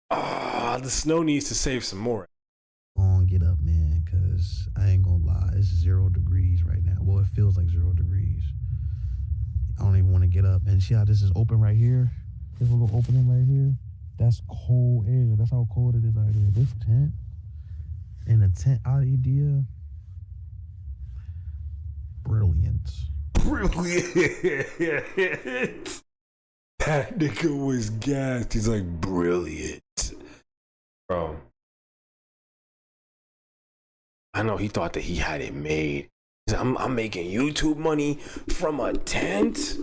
Ah, the snow needs to save some more. On, get up, man, because I ain't gonna lie, it's 0 degrees right now. Well, it feels like 0 degrees. I don't even want to get up. And see how this is open right here? This little opening right here? That's cold air. That's how cold it is out here. This tent and the tent idea, brilliant. Brilliant. That nigga was gassed. He's like, brilliant. Bro. I know he thought that he had it made. He's like, I'm making YouTube money from a tent.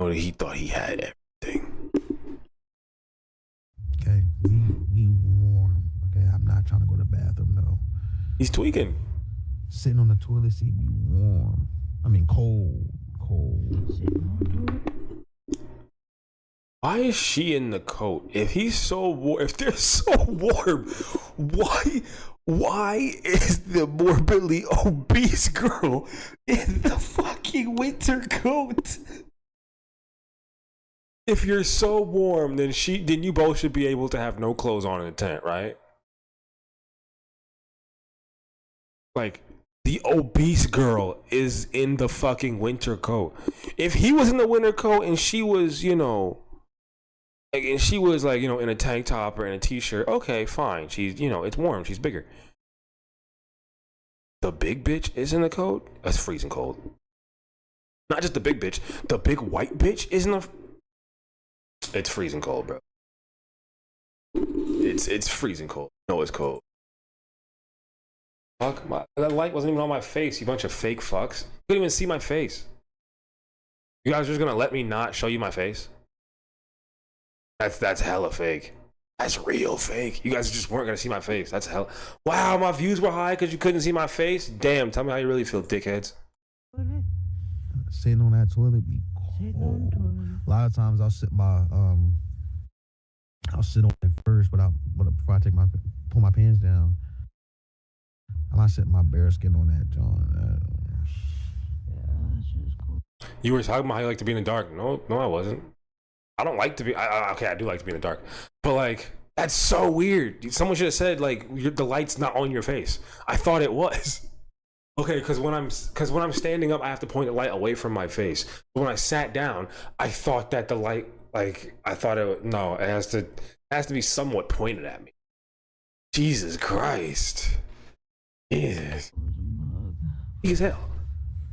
Oh, he thought he had everything. Okay, we warm. Okay, I'm not trying to go to the bathroom though. He's tweaking. Sitting on the toilet seat, be warm. I mean, cold. Why is she in the coat? If he's so warm, if they're so warm, why is the morbidly obese girl in the fucking winter coat? If you're so warm, then you both should be able to have no clothes on in the tent, right? Like, the obese girl is in the fucking winter coat. If he was in the winter coat and she was, in a tank top or in a t-shirt, okay, fine. She's, it's warm. She's bigger. The big bitch is in the coat. That's freezing cold. Not just the big bitch. The big white bitch is in the. It's freezing cold, bro. It's freezing cold. No, it's cold. Fuck, that light wasn't even on my face, you bunch of fake fucks. You couldn't even see my face. You guys are just gonna let me not show you my face? That's hella fake. That's real fake. You guys just weren't gonna see my face. That's hella. Wow, my views were high because you couldn't see my face? Damn, tell me how you really feel, dickheads. Sitting on that toilet be cold. A lot of times I'll sit on it first, but before I pull my pants down, I might set my bare skin on that, John. Yeah, that's just cool. You were talking about how you like to be in the dark. No, I wasn't. I don't like to be. Okay, I do like to be in the dark, but like that's so weird. Someone should have said like the light's not on your face. I thought it was. Okay, because when I'm standing up, I have to point the light away from my face. But when I sat down, I thought that the light, it has to be somewhat pointed at me. Jesus Christ. Jesus. As hell.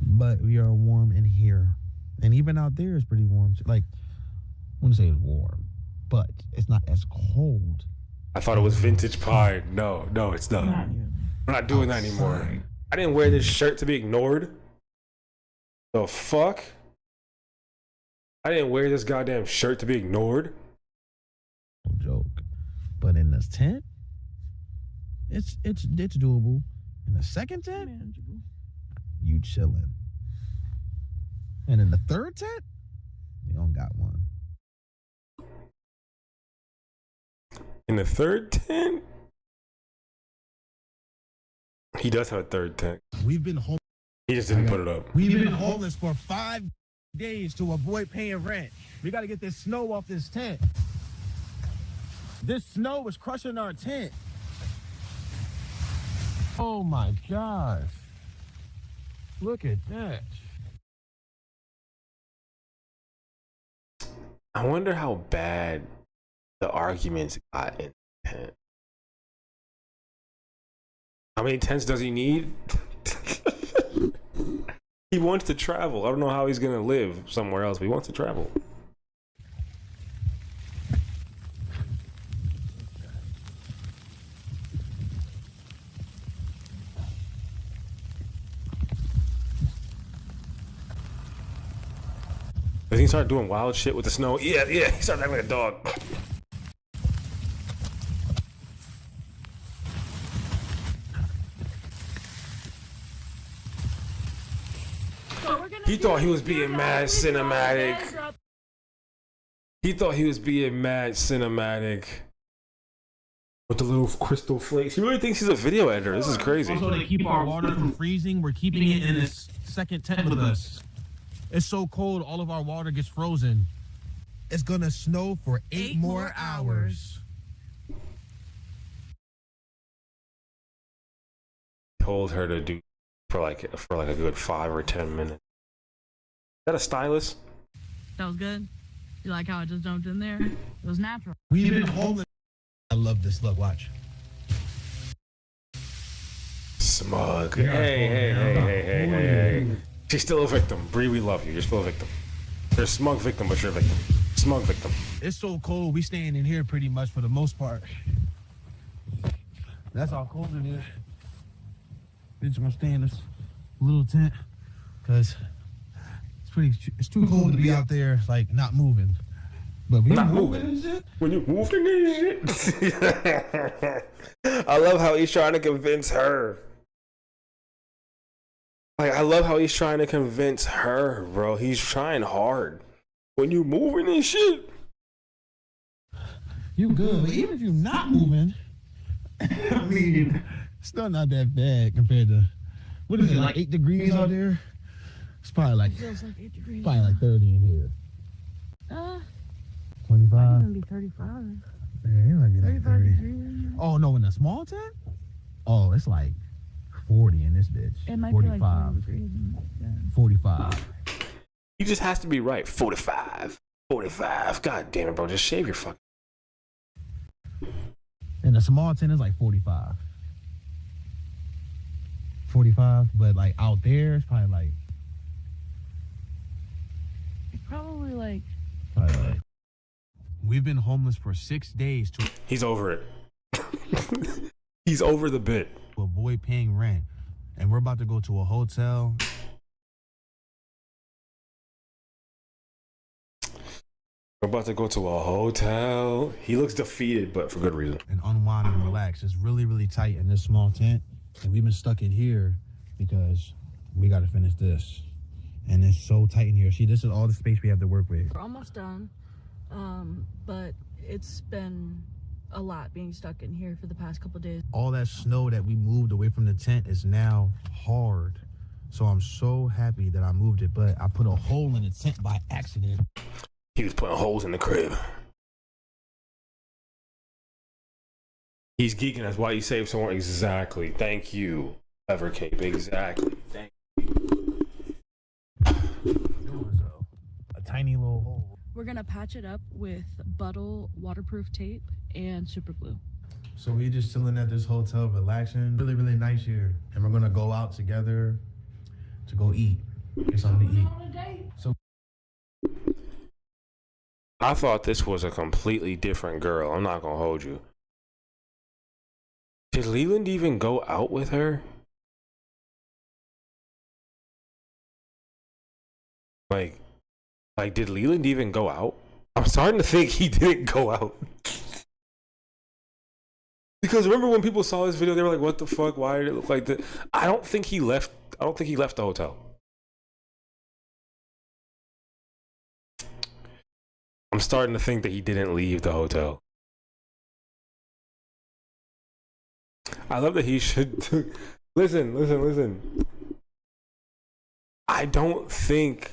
But we are warm in here, and even out there is pretty warm. Like, I wouldn't say it's warm, but it's not as cold. I thought it was vintage pie. No, it's not. We're not doing that anymore. I didn't wear this shirt to be ignored. The fuck? I didn't wear this goddamn shirt to be ignored. Joke. But in this tent, it's doable. In the second tent, manageable. You chilling. And in the third tent, we don't got one. In the third tent? He does have a third tent. We've been home. He just didn't put it up. We've been homeless for 5 days to avoid paying rent. We got to get this snow off this tent. This snow is crushing our tent. Oh my gosh. Look at that. I wonder how bad the arguments got in the tent. How many tents does he need? He wants to travel. I don't know how he's gonna live somewhere else, but he wants to travel. Does he start doing wild shit with the snow? Yeah, he started acting like a dog. He thought he was being mad cinematic. He thought he was being mad cinematic. With the little crystal flakes. He really thinks he's a video editor. This is crazy. Also, to keep our water from freezing, we're keeping it in this second tent with us. It's so cold, all of our water gets frozen. It's gonna snow for 8 more hours. Told her to do for like a good 5 or 10 minutes. Is that a stylus? That was good. You like how I just jumped in there? It was natural. We've been homeless. I love this. Look, watch. Smug. Hey. She's still a victim. Bree, we love you. You're still a victim. You're a smug victim, but you're a victim. Smug victim. It's so cold. We staying in here pretty much for the most part. That's how cold it is. We're just gonna stay in this little tent because it's too cold to be out there like not moving. But we Not moving moving. and shit. When you're moving and shit. I love how he's trying to convince her. Like, I love how he's trying to convince her, bro. He's trying hard. When you moving and shit. You good, but even if you're not moving, I mean, it's still not that bad compared to what is it, like 8 degrees out there? It's probably like Feels like 8 degrees. probably like 30 in here. 25. Might even be 35. Yeah, it might be like 35 30. degrees. Oh no, in a small tent? Oh, it's like 40 in this bitch. It might 45. be like 40 degrees. Yeah. 45. He just has to be right. 45. 45. God damn it, bro. Just shave your fucking. And a small tent is like 45. 45, but like out there, it's probably like. Probably like. We've been homeless for 6 days to He's over it. He's over the bit. avoid paying rent. And we're about to go to a hotel. We're about to go to a hotel. He looks defeated, but for good reason. And unwind and relax. It's really, really tight in this small tent. And we've been stuck in here because we got to finish this. And it's so tight in here. See, this is all the space we have to work with. We're almost done. But it's been a lot being stuck in here for the past couple days. All that snow that we moved away from the tent is now hard. So I'm so happy that I moved it, but I put a hole in the tent by accident. He was putting holes in the crib. He's geeking. That's why he saved someone. Exactly. Thank you, Evercape. Exactly. Thank A tiny little hole. We're gonna patch it up with Buttle waterproof tape and super glue. So we just chilling at this hotel, relaxing. Really, really nice here. And we're gonna go out together to go eat. Get something to eat. So I thought this was a completely different girl. I'm not gonna hold you. Did Leland even go out with her? Like, did Leland even go out? I'm starting to think he didn't go out. Because remember when people saw this video, they were like, what the fuck? Why did it look like that? I don't think he left the hotel. I'm starting to think that he didn't leave the hotel. I love that he should. Listen. I don't think.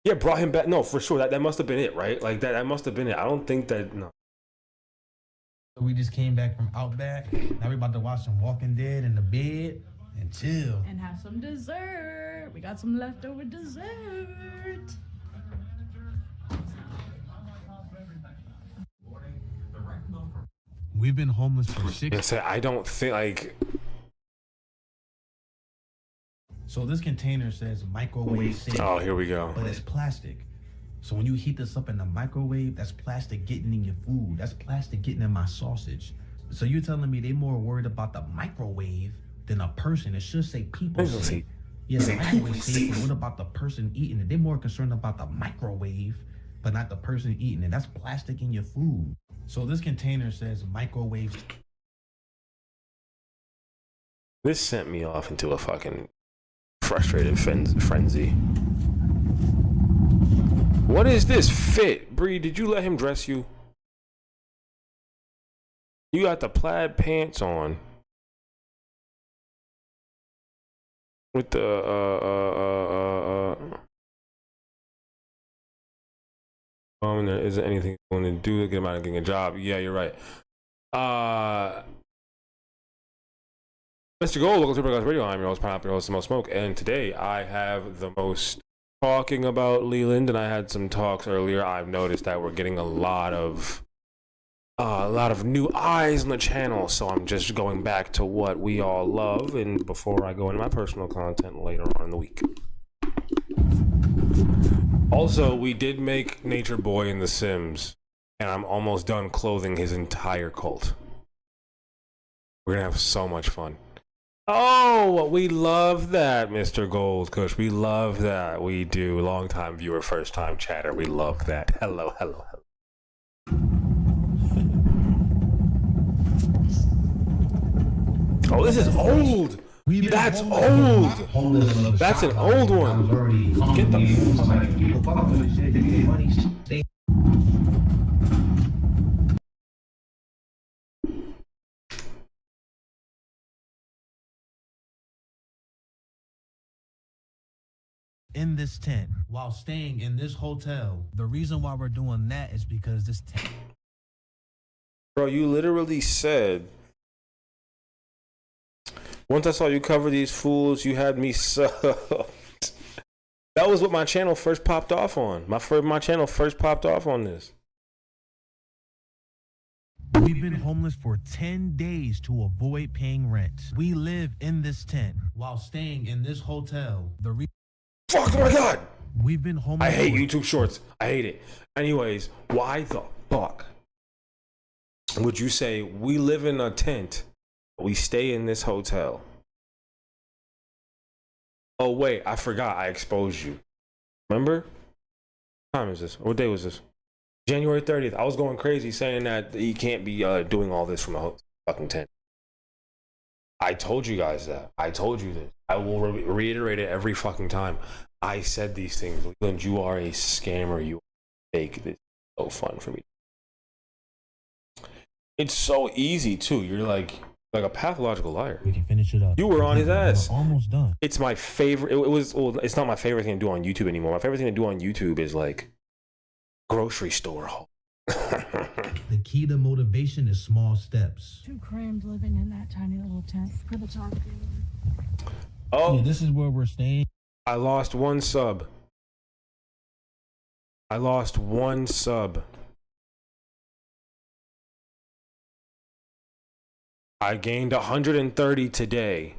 Yeah, brought him back. No, for sure. That must have been it, right? Like that must have been it. I don't think that. No. we just came back from Outback. Now we're about to watch some Walking Dead in the bed and chill. And have some dessert. We got some leftover dessert. We've been homeless for 6. I don't think like. So this container says microwave safe. Oh, here we go. But it's plastic. So when you heat this up in the microwave, that's plastic getting in your food. That's plastic getting in my sausage. So you're telling me they're more worried about the microwave than a person? It should say people safe. Yeah, the microwave safe, but what about the person eating it? They're more concerned about the microwave, but not the person eating it. That's plastic in your food. So this container says microwave. This sent me off into a fucking frustrated frenzy. What is this fit? Bree, did you let him dress you? You got the plaid pants on with the there isn't anything going to do to get him out of getting a job. Yeah, you're right. Mr. Gold, welcome to Super Guys Radio. I'm your host, Pineapple, your host, the most smoke, and today I have the most talking about Leland, and I had some talks earlier. I've noticed that we're getting a lot of new eyes on the channel, so I'm just going back to what we all love, and before I go into my personal content later on in the week. Also, we did make Nature Boy in The Sims, and I'm almost done clothing his entire cult. We're gonna have so much fun. Oh, we love that, Mr. Gold Kush. We love that. We do. Long time viewer, first time chatter. We love that. Hello, hello, hello. Oh, this is old. That's old. That's an old one. Get the in this tent while staying in this hotel. The reason why we're doing that is because this tent. Bro, you literally said, once I saw you cover these fools, you had me subbed. That was what my channel first popped off on. My channel first popped off on this. We've been homeless for 10 days to avoid paying rent. We live in this tent while staying in this hotel. Fuck, oh my god! We've been homeless. I hate YouTube Shorts. I hate it. Anyways, why the fuck would you say we live in a tent, we stay in this hotel? Oh wait, I forgot. I exposed you. Remember? What time is this? What day was this? January 30th. I was going crazy saying that he can't be doing all this from a fucking tent. I told you guys that. I told you this. I will reiterate it every fucking time. I said these things. Leland, you are a scammer. You are fake. This is so fun for me. It's so easy too. You're like a pathological liar. We can finish it up. You were on his ass. We're almost done. It's my favorite. It was. Well, it's not my favorite thing to do on YouTube anymore. My favorite thing to do on YouTube is like grocery store haul. The key to motivation is small steps. Too crammed living in that tiny little tent for the time being. Oh, Yeah, this is where we're staying. I lost one sub. I lost one sub. I gained 130 today,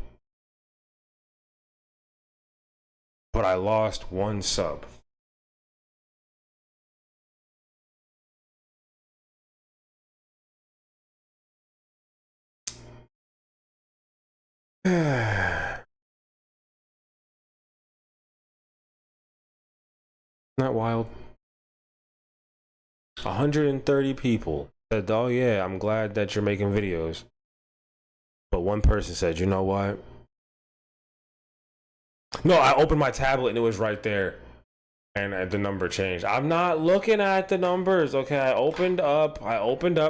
but I lost one sub. Not wild. 130 people said, "Oh yeah, I'm glad that you're making videos." But one person said, "You know what? No, I opened my tablet and it was right there, and the number changed. I'm not looking at the numbers, okay? I opened up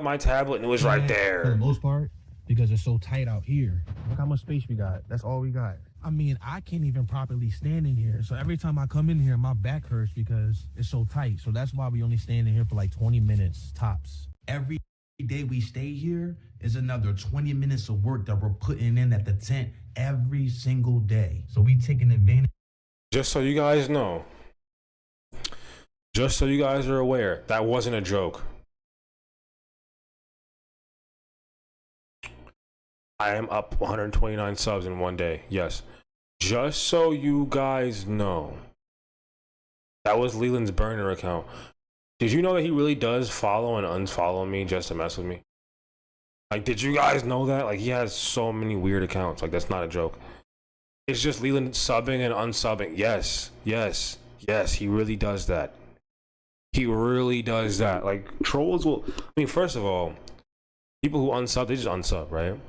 my tablet and it was right For the there." most part, because it's so tight out here. Look how much space we got. That's all we got. I mean, I can't even properly stand in here. So every time I come in here, my back hurts because it's so tight. So that's why we only stand in here for like 20 minutes tops. Every day we stay here is another 20 minutes of work that we're putting in at the tent every single day. So we taking advantage. Just so you guys know, just so you guys are aware, that wasn't a joke. I am up 129 subs in one day. Yes. Just so you guys know, that was Leland's burner account. Did you know that he really does follow and unfollow me just to mess with me? Like, did you guys know that? Like, he has so many weird accounts. Like, that's not a joke. It's just Leland subbing and unsubbing. Yes, yes, yes, he really does that. He really does that. Like, trolls will... I mean, first of all, people who unsub, they just unsub, right?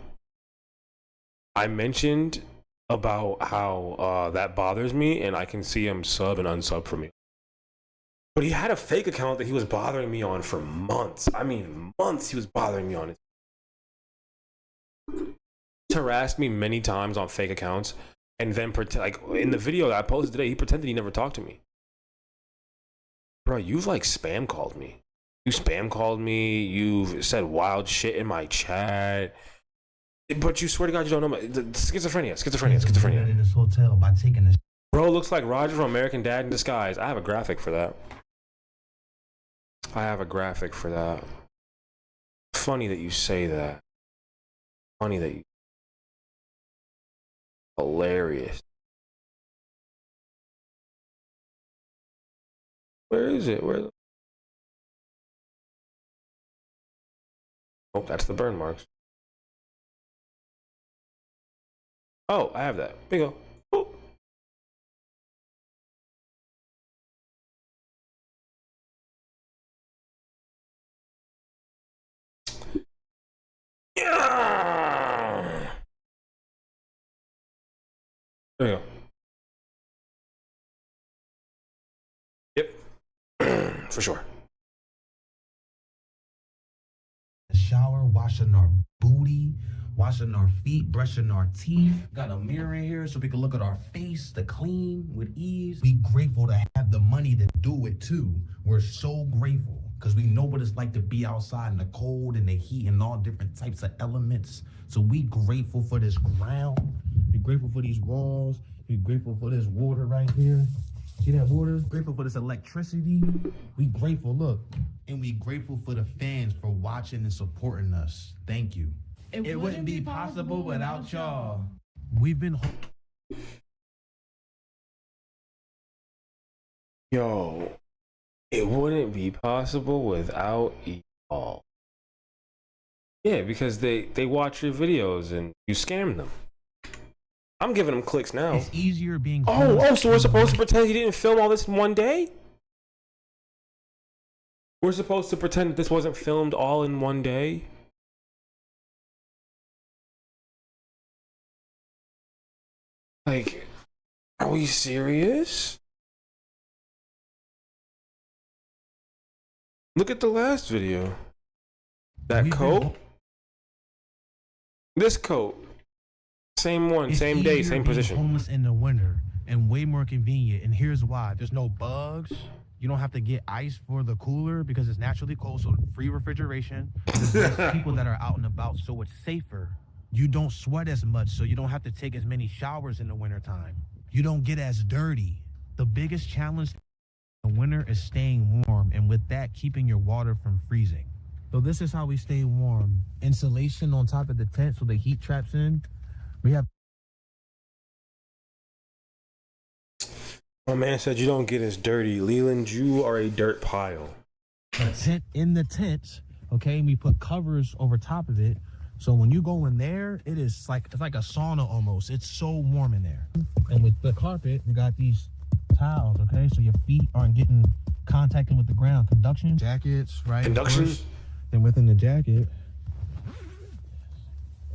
I mentioned about how that bothers me, and I can see him sub and unsub for me. But he had a fake account that he was bothering me on for months. I mean, months he was bothering me on it. harassed me many times on fake accounts, and then like in the video that I posted today, he pretended he never talked to me. Bro, you've like spam called me. You spam called me. You've said wild shit in my chat. But you swear to God you don't know my schizophrenia. In this hotel by taking this. Bro looks like Roger from American Dad in disguise. I have a graphic for that. Funny that you say that. Hilarious. Where is it? Oh, that's the burn marks. Oh, I have that. Bingo. Boop. Yeah. There you go. Yep. For sure. Shower, washing our booty, washing our feet, brushing our teeth. Got a mirror in here so we can look at our face, to clean with ease. Be grateful to have the money to do it too. We're so grateful because we know what it's like to be outside in the cold and the heat and all different types of elements. So we grateful for this ground. Be grateful for these walls. Be grateful for this water right here. See that water? Grateful for this electricity. We grateful, look. And we grateful for the fans for watching and supporting us. Thank you. It wouldn't be possible without y'all. We've been. Yo, it wouldn't be possible without y'all. Yeah, because they watch your videos and you scam them. I'm giving them clicks now. It's easier being. So we're supposed to pretend he didn't film all this in one day? We're supposed to pretend that this wasn't filmed all in one day? Like, are we serious? Look at the last video. That coat? This coat. Same one, same day, same position. Homeless in the winter and way more convenient. And here's why: there's no bugs. You don't have to get ice for the cooler because it's naturally cold, so free refrigeration. There's less people that are out and about, so it's safer. You don't sweat as much, so you don't have to take as many showers in the wintertime. You don't get as dirty. The biggest challenge in the winter is staying warm, and with that, keeping your water from freezing. So this is how we stay warm. Insulation on top of the tent so the heat traps in. We have. My man said you don't get as dirty. Leland, you are a dirt pile. A tent in the tent, okay? And we put covers over top of it. So when you go in there, it's like a sauna almost. It's so warm in there. And with the carpet, we got these towels, okay? So your feet aren't getting contacting with the ground. Conduction jackets, right? Conduction? Then within the jacket,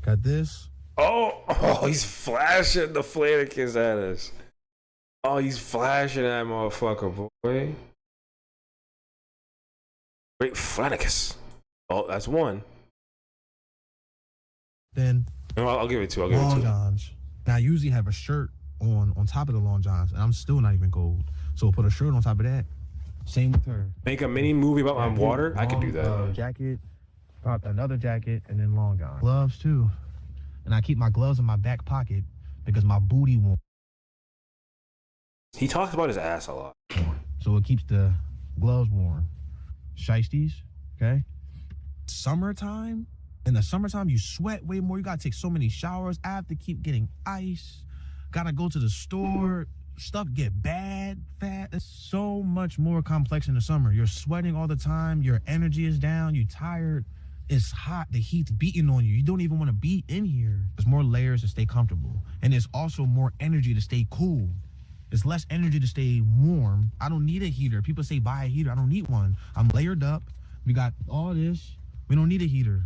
got this. Oh, he's flashing the flanicus at us. Oh, he's flashing that motherfucker, boy. Great flanicus. Oh, that's one. Then No, I'll give it two. long johns. Now I usually have a shirt on top of the long johns, and I'm still not even cold. So put a shirt on top of that. Same with her. Make a mini movie about my water. I could do that. Jacket, pop another jacket, and then long johns. Gloves too, and I keep my gloves in my back pocket because my booty won't. He talks about his ass a lot. So it keeps the gloves warm. Shiesties, okay? Summertime. In the summertime, you sweat way more. You gotta take so many showers. I have to keep getting ice. Gotta go to the store. Stuff get bad, fat. It's so much more complex in the summer. You're sweating all the time. Your energy is down. You're tired. It's hot. The heat's beating on you. You don't even want to be in here. There's more layers to stay comfortable. And there's also more energy to stay cool. It's less energy to stay warm. I don't need a heater. People say buy a heater. I don't need one. I'm layered up. We got all this. We don't need a heater.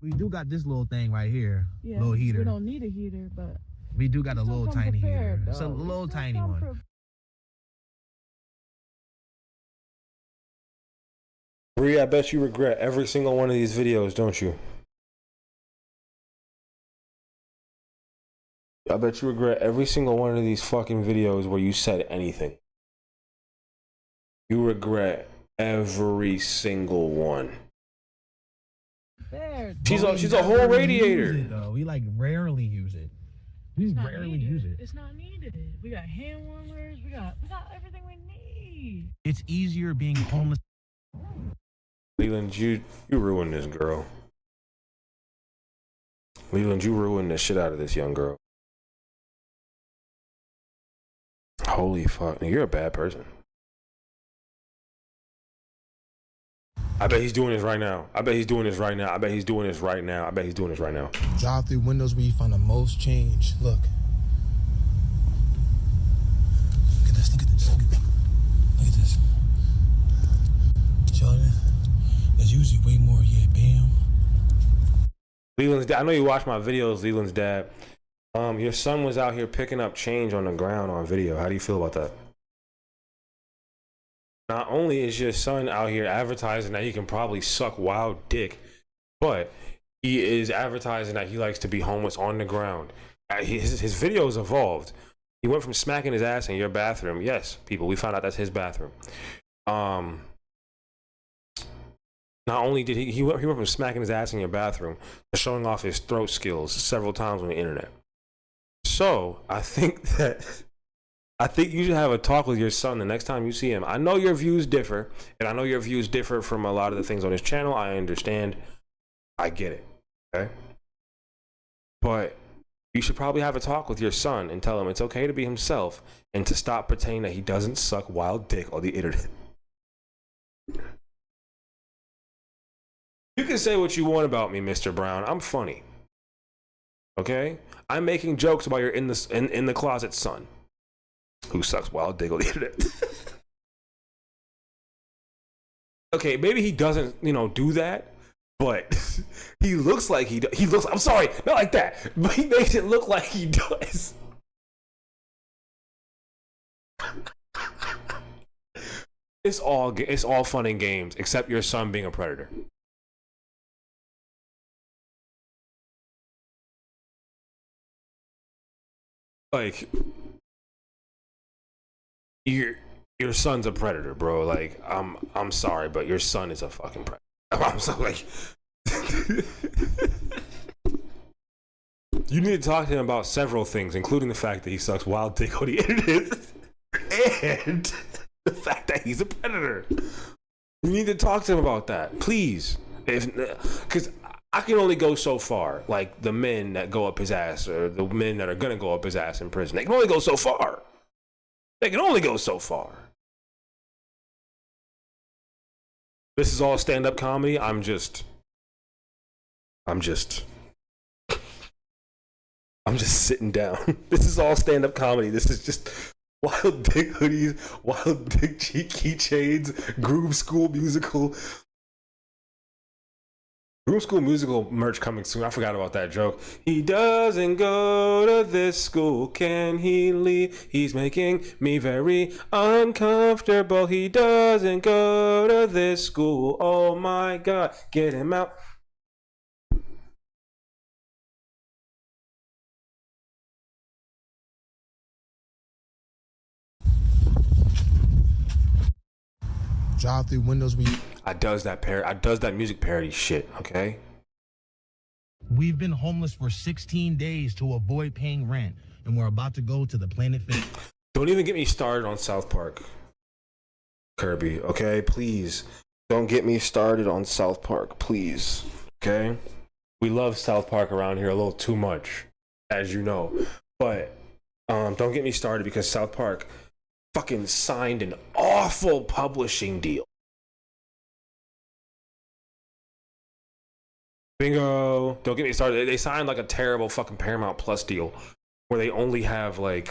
We do got this little thing right here. Yeah, little heater. We don't need a heater, but We do got a little tiny heater. Though. It's a little tiny one. Bree, I bet you regret every single one of these videos, don't you? I bet you regret every single one of these fucking videos where you said anything. You regret every single one. There. She's a whole radiator. Use it, though. We like rarely use it. We rarely use it. It's not needed. We got hand warmers. We got everything we need. It's easier being homeless. Leland, you ruined this girl. Leland, you ruined the shit out of this young girl. Holy fuck. You're a bad person. I bet he's doing this right now. I bet he's doing this right now. I bet he's doing this right now. I bet he's doing this right now. Drive through windows where you find the most change. Look. Look at this. Look at this. Look at this. Look at this. Jordan, there's usually way more. Yeah, bam. Leland's dad. I know you watch my videos, Leland's dad. Your son was out here picking up change on the ground on video. How do you feel about that? Not only is your son out here advertising that he can probably suck wild dick, but he is advertising that he likes to be homeless on the ground. His videos evolved. He went from smacking his ass in your bathroom. Yes, people, we found out that's his bathroom. Not only did he went from smacking his ass in your bathroom to showing off his throat skills several times on the internet. So I think you should have a talk with your son the next time you see him. I know your views differ, and I know your views differ from a lot of the things on his channel. I understand. I get it. Okay? But you should probably have a talk with your son and tell him it's okay to be himself and to stop pretending that he doesn't suck wild dick on the internet. You can say what you want about me, Mr. Brown. I'm funny. Okay? I'm making jokes about your in the closet son who sucks wild dick on the internet. Okay, maybe he doesn't, do that, but he looks like he looks. I'm sorry, not like that, but he makes it look like he does. It's all fun and games, except your son being a predator. Like, your son's a predator, bro. Like, I'm sorry, but your son is a fucking predator. I'm so like, you need to talk to him about several things, including the fact that he sucks wild dick on the internet and the fact that he's a predator. You need to talk to him about that, please. Because I can only go so far. Like the men that go up his ass, or the men that are gonna go up his ass in prison, they can only go so far. They can only go so far. This is all stand-up comedy. I'm just sitting down. This is all stand-up comedy. This is just wild dick hoodies, wild dick keychains, Groove School musical. Groove School musical merch coming soon. I forgot about that joke. He doesn't go to this school. Can he leave? He's making me very uncomfortable. He doesn't go to this school. Oh my God. Get him out. Drive through windows when you... I does that music parody shit, okay? We've been homeless for 16 days to avoid paying rent, and we're about to go to the Planet Fitness. Don't even get me started on South Park, Kirby, okay? Please. Don't get me started on South Park, please, okay? We love South Park around here a little too much, as you know. But don't get me started because South Park fucking signed an awful publishing deal. Bingo. Don't get me started. They signed like a terrible fucking Paramount Plus deal where they only have like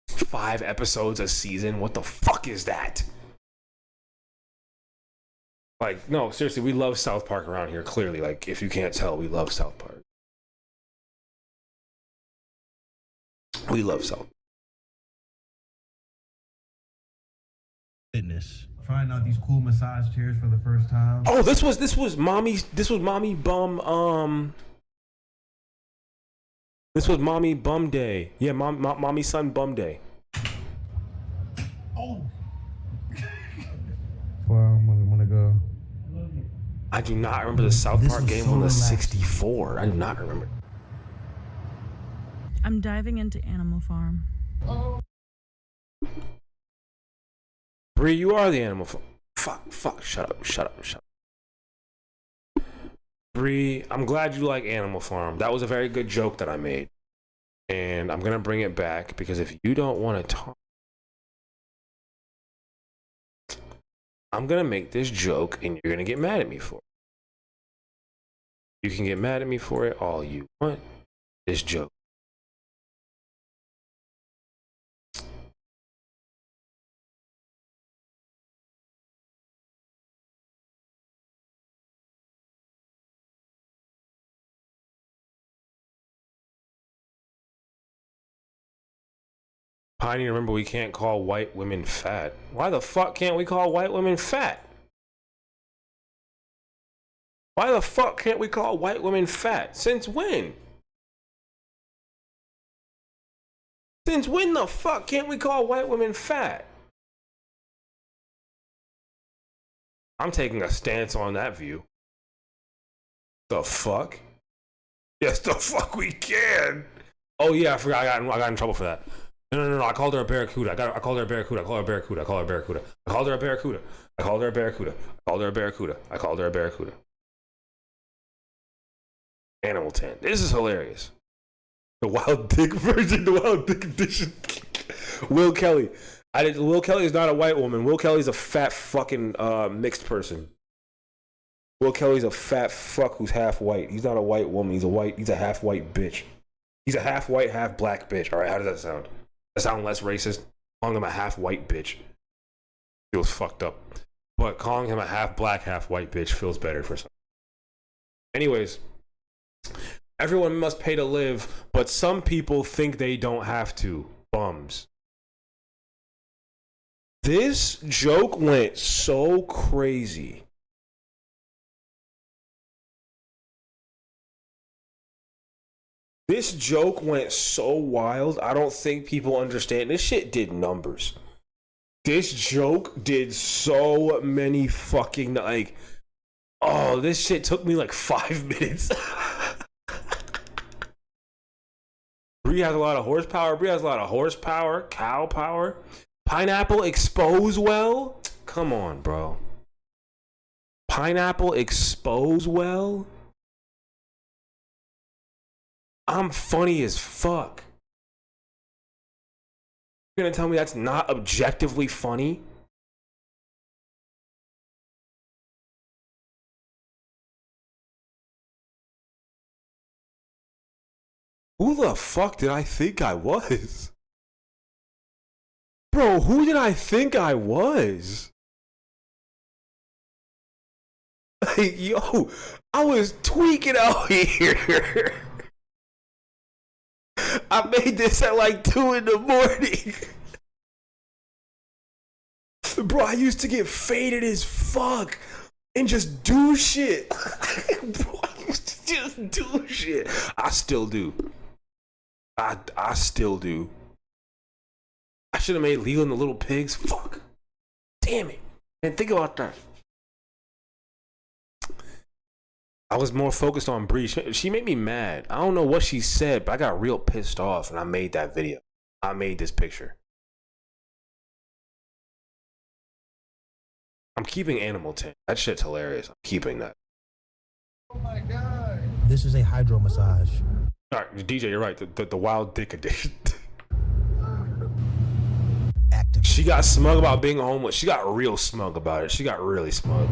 5 episodes a season. What the fuck is that? Like, no, seriously, we love South Park around here, clearly. Like, if you can't tell, we love South Park. We love South Park. Fitness. Trying out these cool massage chairs for the first time. Oh, this was mommy bum This was mommy bum day. Yeah, mommy son bum day. Well, I'm gonna go. I do not remember the South This Park was game so on the relaxing. 64. I do not remember. I'm diving into Animal Farm. Bree, you are the animal. Fuck. Shut up. Bree, I'm glad you like Animal Farm. That was a very good joke that I made. And I'm going to bring it back because if you don't want to talk, I'm going to make this joke and you're going to get mad at me for it. You can get mad at me for it all you want. This joke. Piney, remember we can't call white women fat. Why the fuck can't we call white women fat? Why the fuck can't we call white women fat? Since when? Since when the fuck can't we call white women fat? I'm taking a stance on that view. The fuck? Yes, the fuck we can. Oh yeah, I forgot. I got in trouble for that. No. I called her a barracuda. I called her a barracuda. I called her a barracuda. I called her a barracuda. I called her a barracuda. I called her a barracuda. I called her a barracuda. I called her a barracuda. Animal tent. This is hilarious. The wild dick version. The wild dick edition. Will Kelly. Will Kelly is not a white woman. Will Kelly's a fat fucking mixed person. Will Kelly's a fat fuck who's half white. He's not a white woman. He's a half white bitch. He's a half white, half black bitch. All right, how does that sound? That sound less racist? Calling him a half white bitch feels fucked up. But calling him a half black, half white bitch feels better for some. Anyways, everyone must pay to live, but some people think they don't have to. Bums. This joke went so crazy. This joke went so wild. I don't think people understand. This shit did numbers. This joke did so many fucking, like, oh, this shit took me like 5 minutes. Bree has a lot of horsepower. Cow power. Pineapple expose well? Come on, bro. Pineapple expose well? I'm funny as fuck. You're gonna tell me that's not objectively funny? Who the fuck did I think I was? Bro, who did I think I was? Like, yo, I was tweaking out here. I made this at like 2 in the morning. Bro, I used to get faded as fuck and just do shit. Bro, I used to just do shit. I still do. I still do. I should have made Leo and the Little Pigs. Fuck. Damn it. And think about that. I was more focused on Bree. She made me mad. I don't know what she said, but I got real pissed off and I made that video. I made this picture. I'm keeping Animal Tent. That shit's hilarious. I'm keeping that. Oh my god. This is a hydro massage. All right, DJ, you're right. The wild dick edition. Active. She got smug about being homeless. She got real smug about it. She got really smug.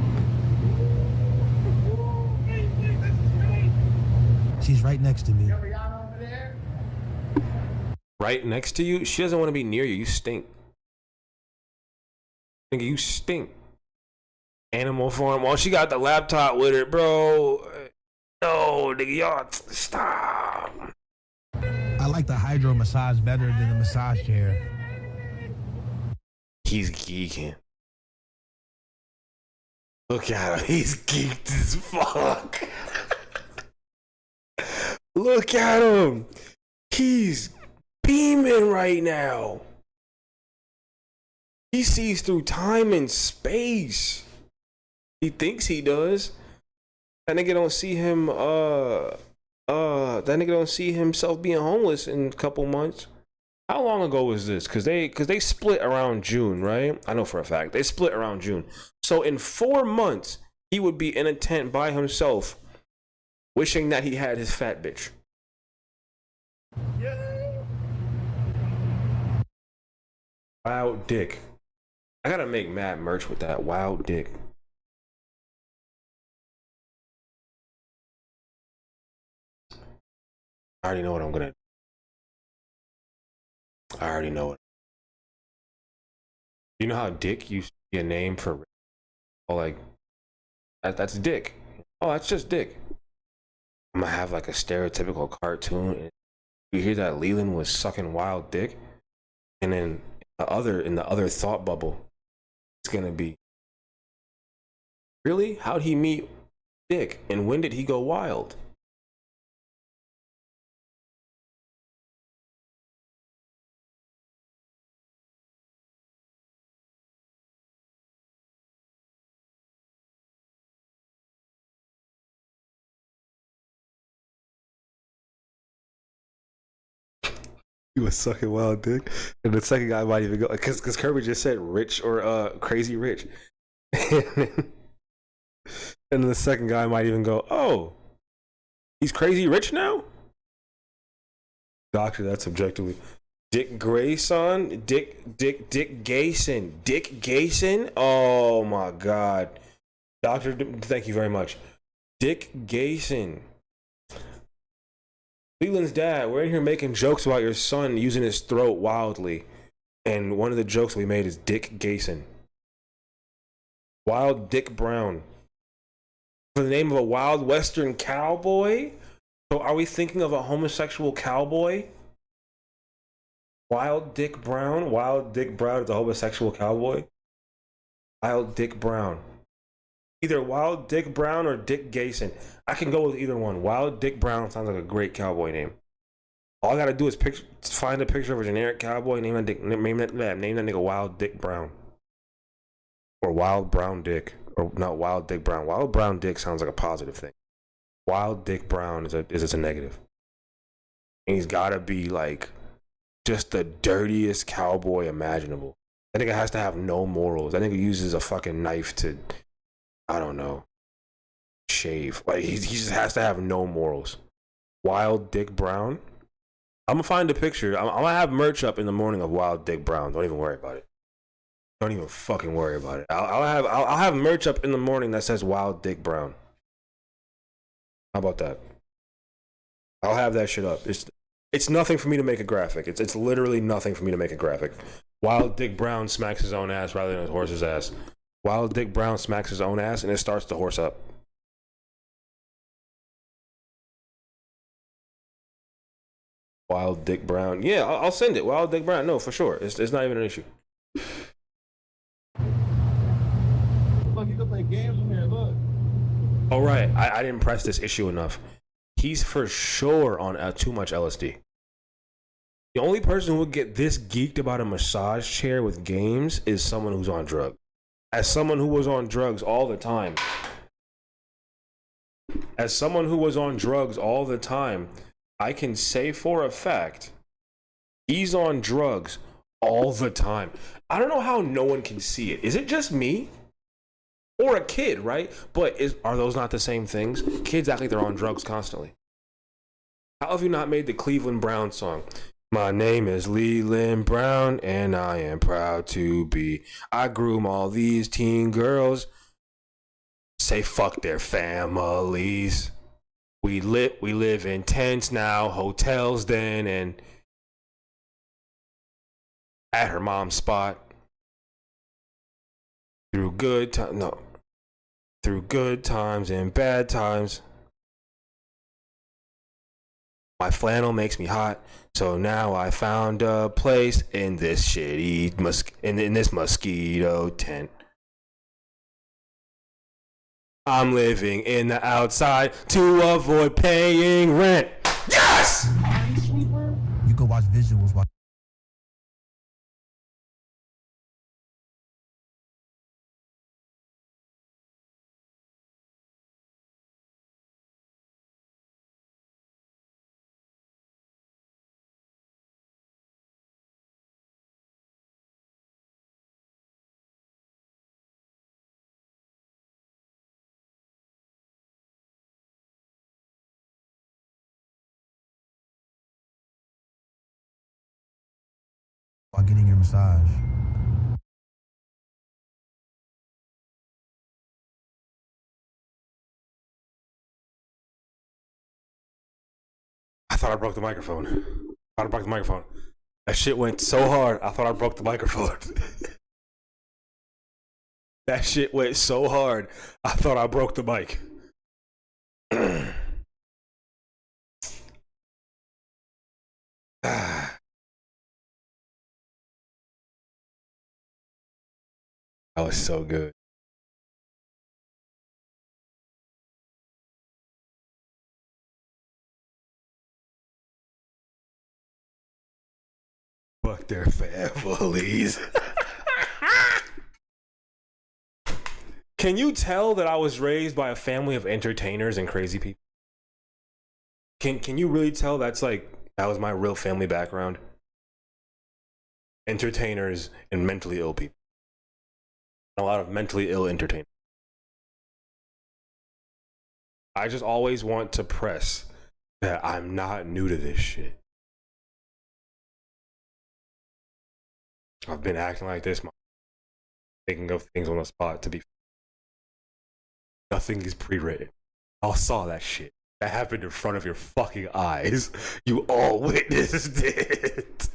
She's right next to me. Right next to you? She doesn't want to be near you. You stink. Nigga, you stink. Animal Farm. Oh, she got the laptop with her, bro. No, nigga, y'all stop. I like the hydro massage better than the massage chair. He's geeking. Look at him. He's geeked as fuck. Look at him. He's beaming right now. He sees through time and space. He thinks he does. That nigga don't see him that nigga don't see himself being homeless in a couple months. How long ago was this? Cause they split around June, right? I know for a fact. They split around June. So in 4 months, he would be in a tent by himself, wishing that he had his fat bitch. Yeah. Wild dick. I gotta make mad merch with that. Wild dick. I already know what I'm gonna do. I already know it. You know how dick used to be a name for, oh, like, that's dick. Oh, that's just dick. I'm gonna have like a stereotypical cartoon. And you hear that Leland was sucking wild dick, and then in the other thought bubble, it's gonna be, really? How'd he meet Dick, and when did he go wild? He was sucking wild dick, and the second guy might even go, because Kirby just said rich or crazy rich, and then the second guy might even go, oh, he's crazy rich now. Doctor, that's objectively Dick Grayson, Dick Gayson. Oh my God, Doctor, thank you very much, Dick Gayson. Leland's dad, we're in here making jokes about your son using his throat wildly. And one of the jokes we made is Dick Gayson. Wild Dick Brown. For the name of a wild western cowboy? So are we thinking of a homosexual cowboy? Wild Dick Brown? Wild Dick Brown is a homosexual cowboy? Wild Dick Brown. Either Wild Dick Brown or Dick Gayson. I can go with either one. Wild Dick Brown sounds like a great cowboy name. All I gotta do is find a picture of a generic cowboy, name that nigga Wild Dick Brown. Or Wild Brown Dick. Or not Wild Dick Brown. Wild Brown Dick sounds like a positive thing. Wild Dick Brown is a negative. And he's gotta be like just the dirtiest cowboy imaginable. That nigga has to have no morals. That nigga uses a fucking knife to, I don't know, shave. Like he just has to have no morals. Wild Dick Brown. I'm gonna find a picture. I'm gonna have merch up in the morning of Wild Dick Brown. Don't even worry about it. Don't even fucking worry about it. I'll have merch up in the morning that says Wild Dick Brown. How about that? I'll have that shit up. It's nothing for me to make a graphic. It's literally nothing for me to make a graphic. Wild Dick Brown smacks his own ass rather than his horse's ass. Wild Dick Brown smacks his own ass and it starts the horse up. Wild Dick Brown. Yeah, I'll send it. Wild Dick Brown. No, for sure. It's not even an issue. Look, you can play games in here. Look. All right. I didn't press this issue enough. He's for sure on too much LSD. The only person who would get this geeked about a massage chair with games is someone who's on drugs. As someone who was on drugs all the time. I can say for a fact, he's on drugs all the time. I don't know how no one can see it. Is it just me? Or a kid, right? But are those not the same things? Kids act like they're on drugs constantly. How have you not made the Cleveland Brown song? My name is Leland Brown, and I am proud to be. I groom all these teen girls. Say fuck their families. We live in tents now, hotels then, and at her mom's spot. Through good times and bad times. My flannel makes me hot, so now I found a place in this shitty in this mosquito tent. I'm living in the outside to avoid paying rent. Yes! Minesweeper? watch visuals while getting your massage. I thought I broke the microphone. I thought I broke the microphone. That shit went so hard. I thought I broke the microphone. That shit went so hard. I thought I broke the mic. That was so good. Fuck their families. Can you tell that I was raised by a family of entertainers and crazy people? Can you really tell that was my real family background? Entertainers and mentally ill people. A lot of mentally ill entertainers. I just always want to press that I'm not new to this shit. I've been acting like this, thinking of things on the spot to be. Nothing is pre-written. Y'all saw that shit. That happened in front of your fucking eyes. You all witnessed it.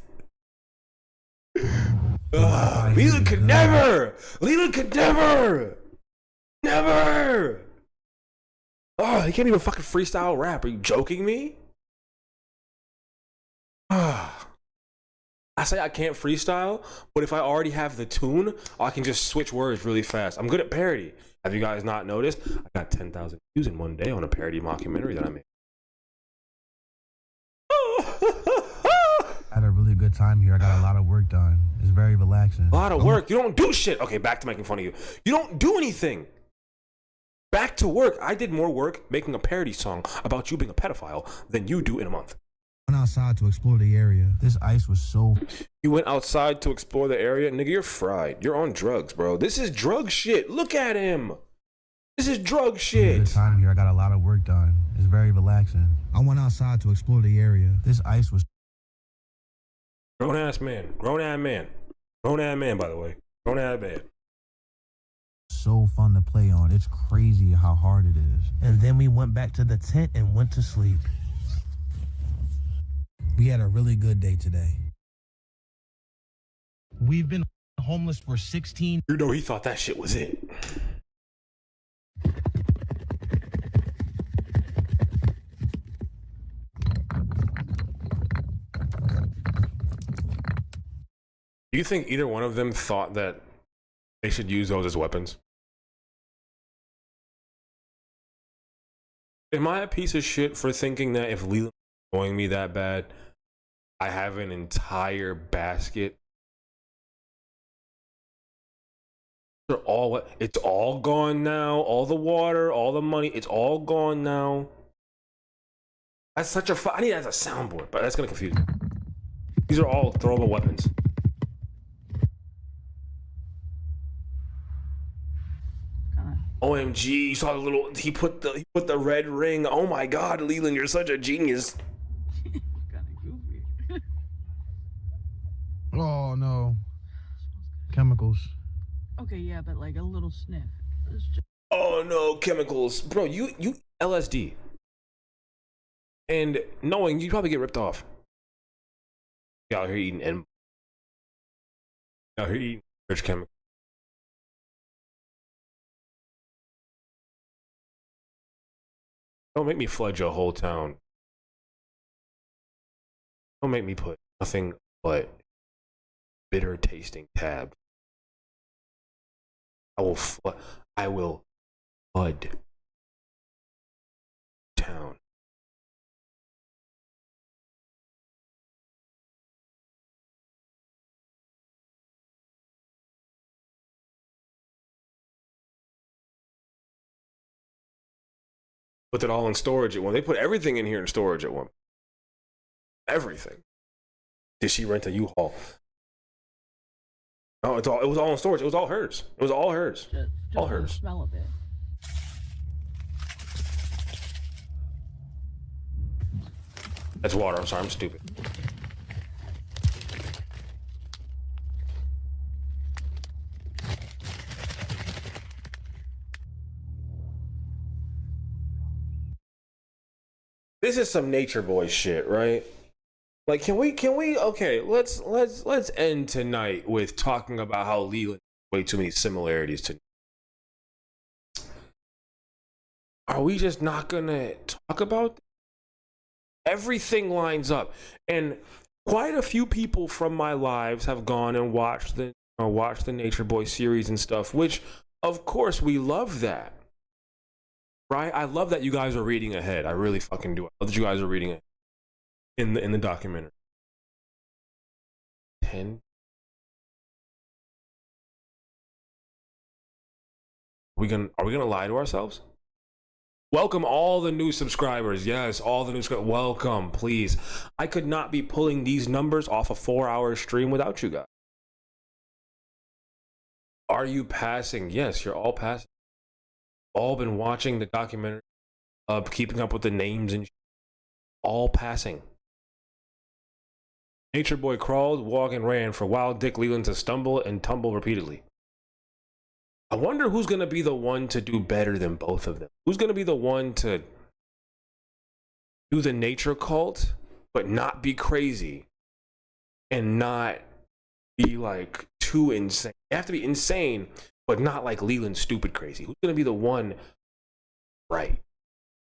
Leland could never! Leland could never! Never! Oh, he can't even fucking freestyle rap. Are you joking me? I say I can't freestyle, but if I already have the tune, I can just switch words really fast. I'm good at parody. Have you guys not noticed? I got 10,000 views in one day on a parody mockumentary that I made. I had a really good time here. I got a lot of work done. It's very relaxing. A lot of work. You don't do shit. Okay, back to making fun of you. You don't do anything. Back to work. I did more work making a parody song about you being a pedophile than you do in a month. I went outside to explore the area. This ice was so... You went outside to explore the area? Nigga, you're fried. You're on drugs, bro. This is drug shit. Look at him. This is drug shit. Good time here. I got a lot of work done. It's very relaxing. I went outside to explore the area. This ice was... Grown-ass man. Grown-ass man. Grown-ass man, by the way. Grown-ass man. So fun to play on. It's crazy how hard it is. And then we went back to the tent and went to sleep. We had a really good day today. We've been homeless for 16... You know, he thought that shit was it. Do you think either one of them thought that they should use those as weapons? Am I a piece of shit for thinking that if Leland was annoying me that bad, I have an entire basket? It's all gone now. All the water, all the money, it's all gone now. That's such a I need that as a soundboard, but that's gonna confuse me. These are all throwable weapons. OMG, you saw the little, he put the red ring. Oh my God, Leland, you're such a genius. Kinda goofy. Oh, no. Chemicals. Okay, yeah, but like a little sniff. It's just... Oh no, chemicals. Bro, you LSD. And knowing you probably get ripped off. You out here eating out here eating rich chemicals. Don't make me flood your whole town. Don't make me put nothing but bitter tasting tabs. I will flood town. Put it all in storage at one. They put everything in here in storage at one. Everything. Did she rent a U-Haul? No, it was all in storage. It was all hers. It was all hers. Just All hers. Smell of it. That's water. I'm sorry. I'm stupid. This is some nature boy shit, right? Like, can we? Okay, let's end tonight with talking about how Leland has way too many similarities to. Are we just not gonna talk about this? Everything lines up, and quite a few people from my lives have gone and watched the Nature Boy series and stuff, which of course we love that, right? I love that you guys are reading ahead. I really fucking do. I love that you guys are reading it in the documentary. 10. Are we gonna lie to ourselves? Welcome all the new subscribers. Yes, all the new subscribers. Welcome, please. I could not be pulling these numbers off a 4-hour stream without you guys. Are you passing? Yes, you're all passing. All been watching the documentary, keeping up with the names and all passing. Nature Boy crawled, walked, and ran for Wild Dick Leland to stumble and tumble repeatedly. I wonder who's going to be the one to do better than both of them. Who's going to be the one to do the nature cult, but not be crazy and not be like too insane. You have to be insane, but not like Leland stupid crazy. Who's going to be the one right?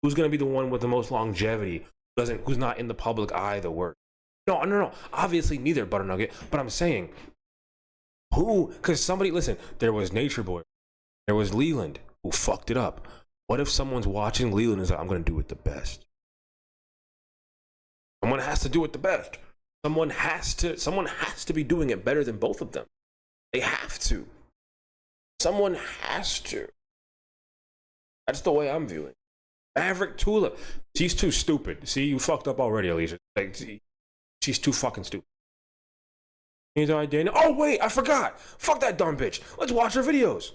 Who's going to be the one with the most longevity? Who's not in the public eye the worst? No. Obviously neither, Butternugget. But I'm saying, who? Because somebody, listen, there was Nature Boy. There was Leland who fucked it up. What if someone's watching Leland and is like, I'm going to do it the best? Someone has to do it the best. Someone has to be doing it better than both of them. They have to. Someone has to. That's the way I'm viewing. Maverick Tulip. She's too stupid. See, you fucked up already, Alicia. Like, she's too fucking stupid. Oh, wait, I forgot. Fuck that dumb bitch. Let's watch her videos.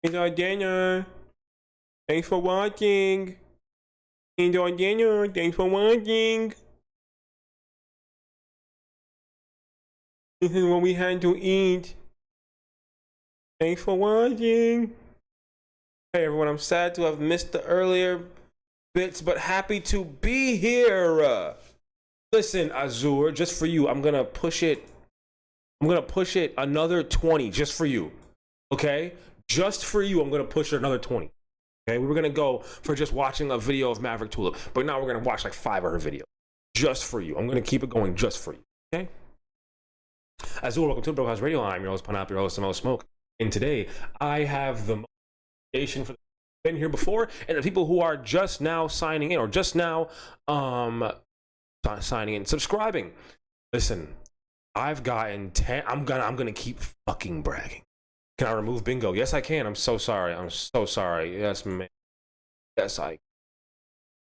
Daniel, thanks for watching. Daniel, thanks for watching. This is what we had to eat. Thanks for watching. Hey everyone, I'm sad to have missed the earlier bits, but happy to be here. Listen, Azur, just for you, I'm gonna push it another 20 just for you. Okay? Just for you, I'm going to push it another 20. Okay, we were going to go for just watching a video of Maverick Tulip, but now we're going to watch like 5 of her videos. Just for you. I'm going to keep it going just for you. Okay? Azul, welcome to Brokehouse Radio. I'm your host, Pineapple, your host, Samo Smoke. And today, I have the motivation for the been here before, and the people who are just now signing in, or just now signing in, subscribing. Listen, I've gotten 10. I'm gonna keep fucking bragging. Can I remove bingo? Yes, I can. I'm so sorry. Yes, man. Yes,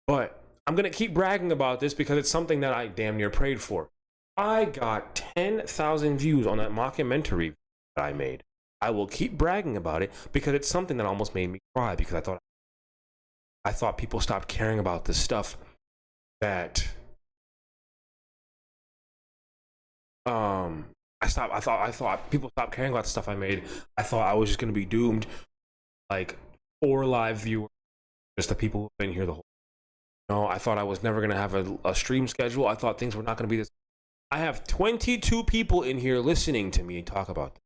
But I'm going to keep bragging about this because it's something that I damn near prayed for. I got 10,000 views on that mockumentary that I made. I will keep bragging about it because it's something that almost made me cry because I thought people stopped caring about this stuff that I thought people stopped caring about the stuff I made. I thought I was just gonna be doomed. Like 4 live viewers, just the people who've been here the whole. No, I thought I was never gonna have a stream schedule. I thought things were not gonna be this. I have 22 people in here listening to me talk about this.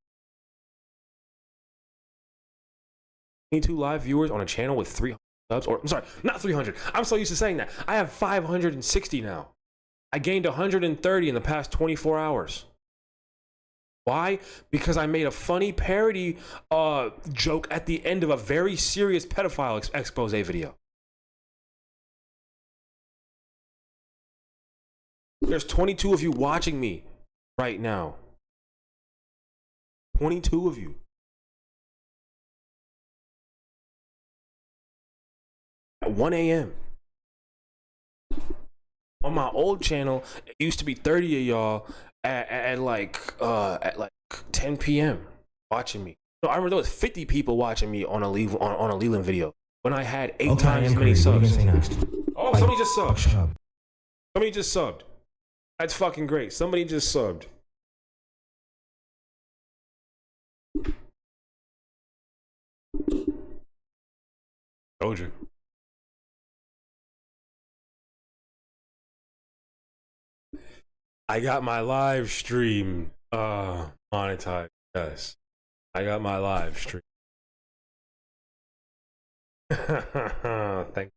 22 live viewers on a channel with 300 subs, or I'm sorry, not 300. I'm so used to saying that. I have 560 now. I gained 130 in the past 24 hours. Why? Because I made a funny parody joke at the end of a very serious pedophile expose video. There's 22 of you watching me right now. 22 of you. at 1 a.m. On my old channel, it used to be 30 of y'all at like 10 p.m. watching me. No, I remember there was 50 people watching me on a Leland video when I had 8 times as many subs. Oh, somebody just subbed. Shut up. Somebody just subbed. That's fucking great. Somebody just subbed. Told you. I got my live stream monetized. Yes. I got my live stream. Thank you.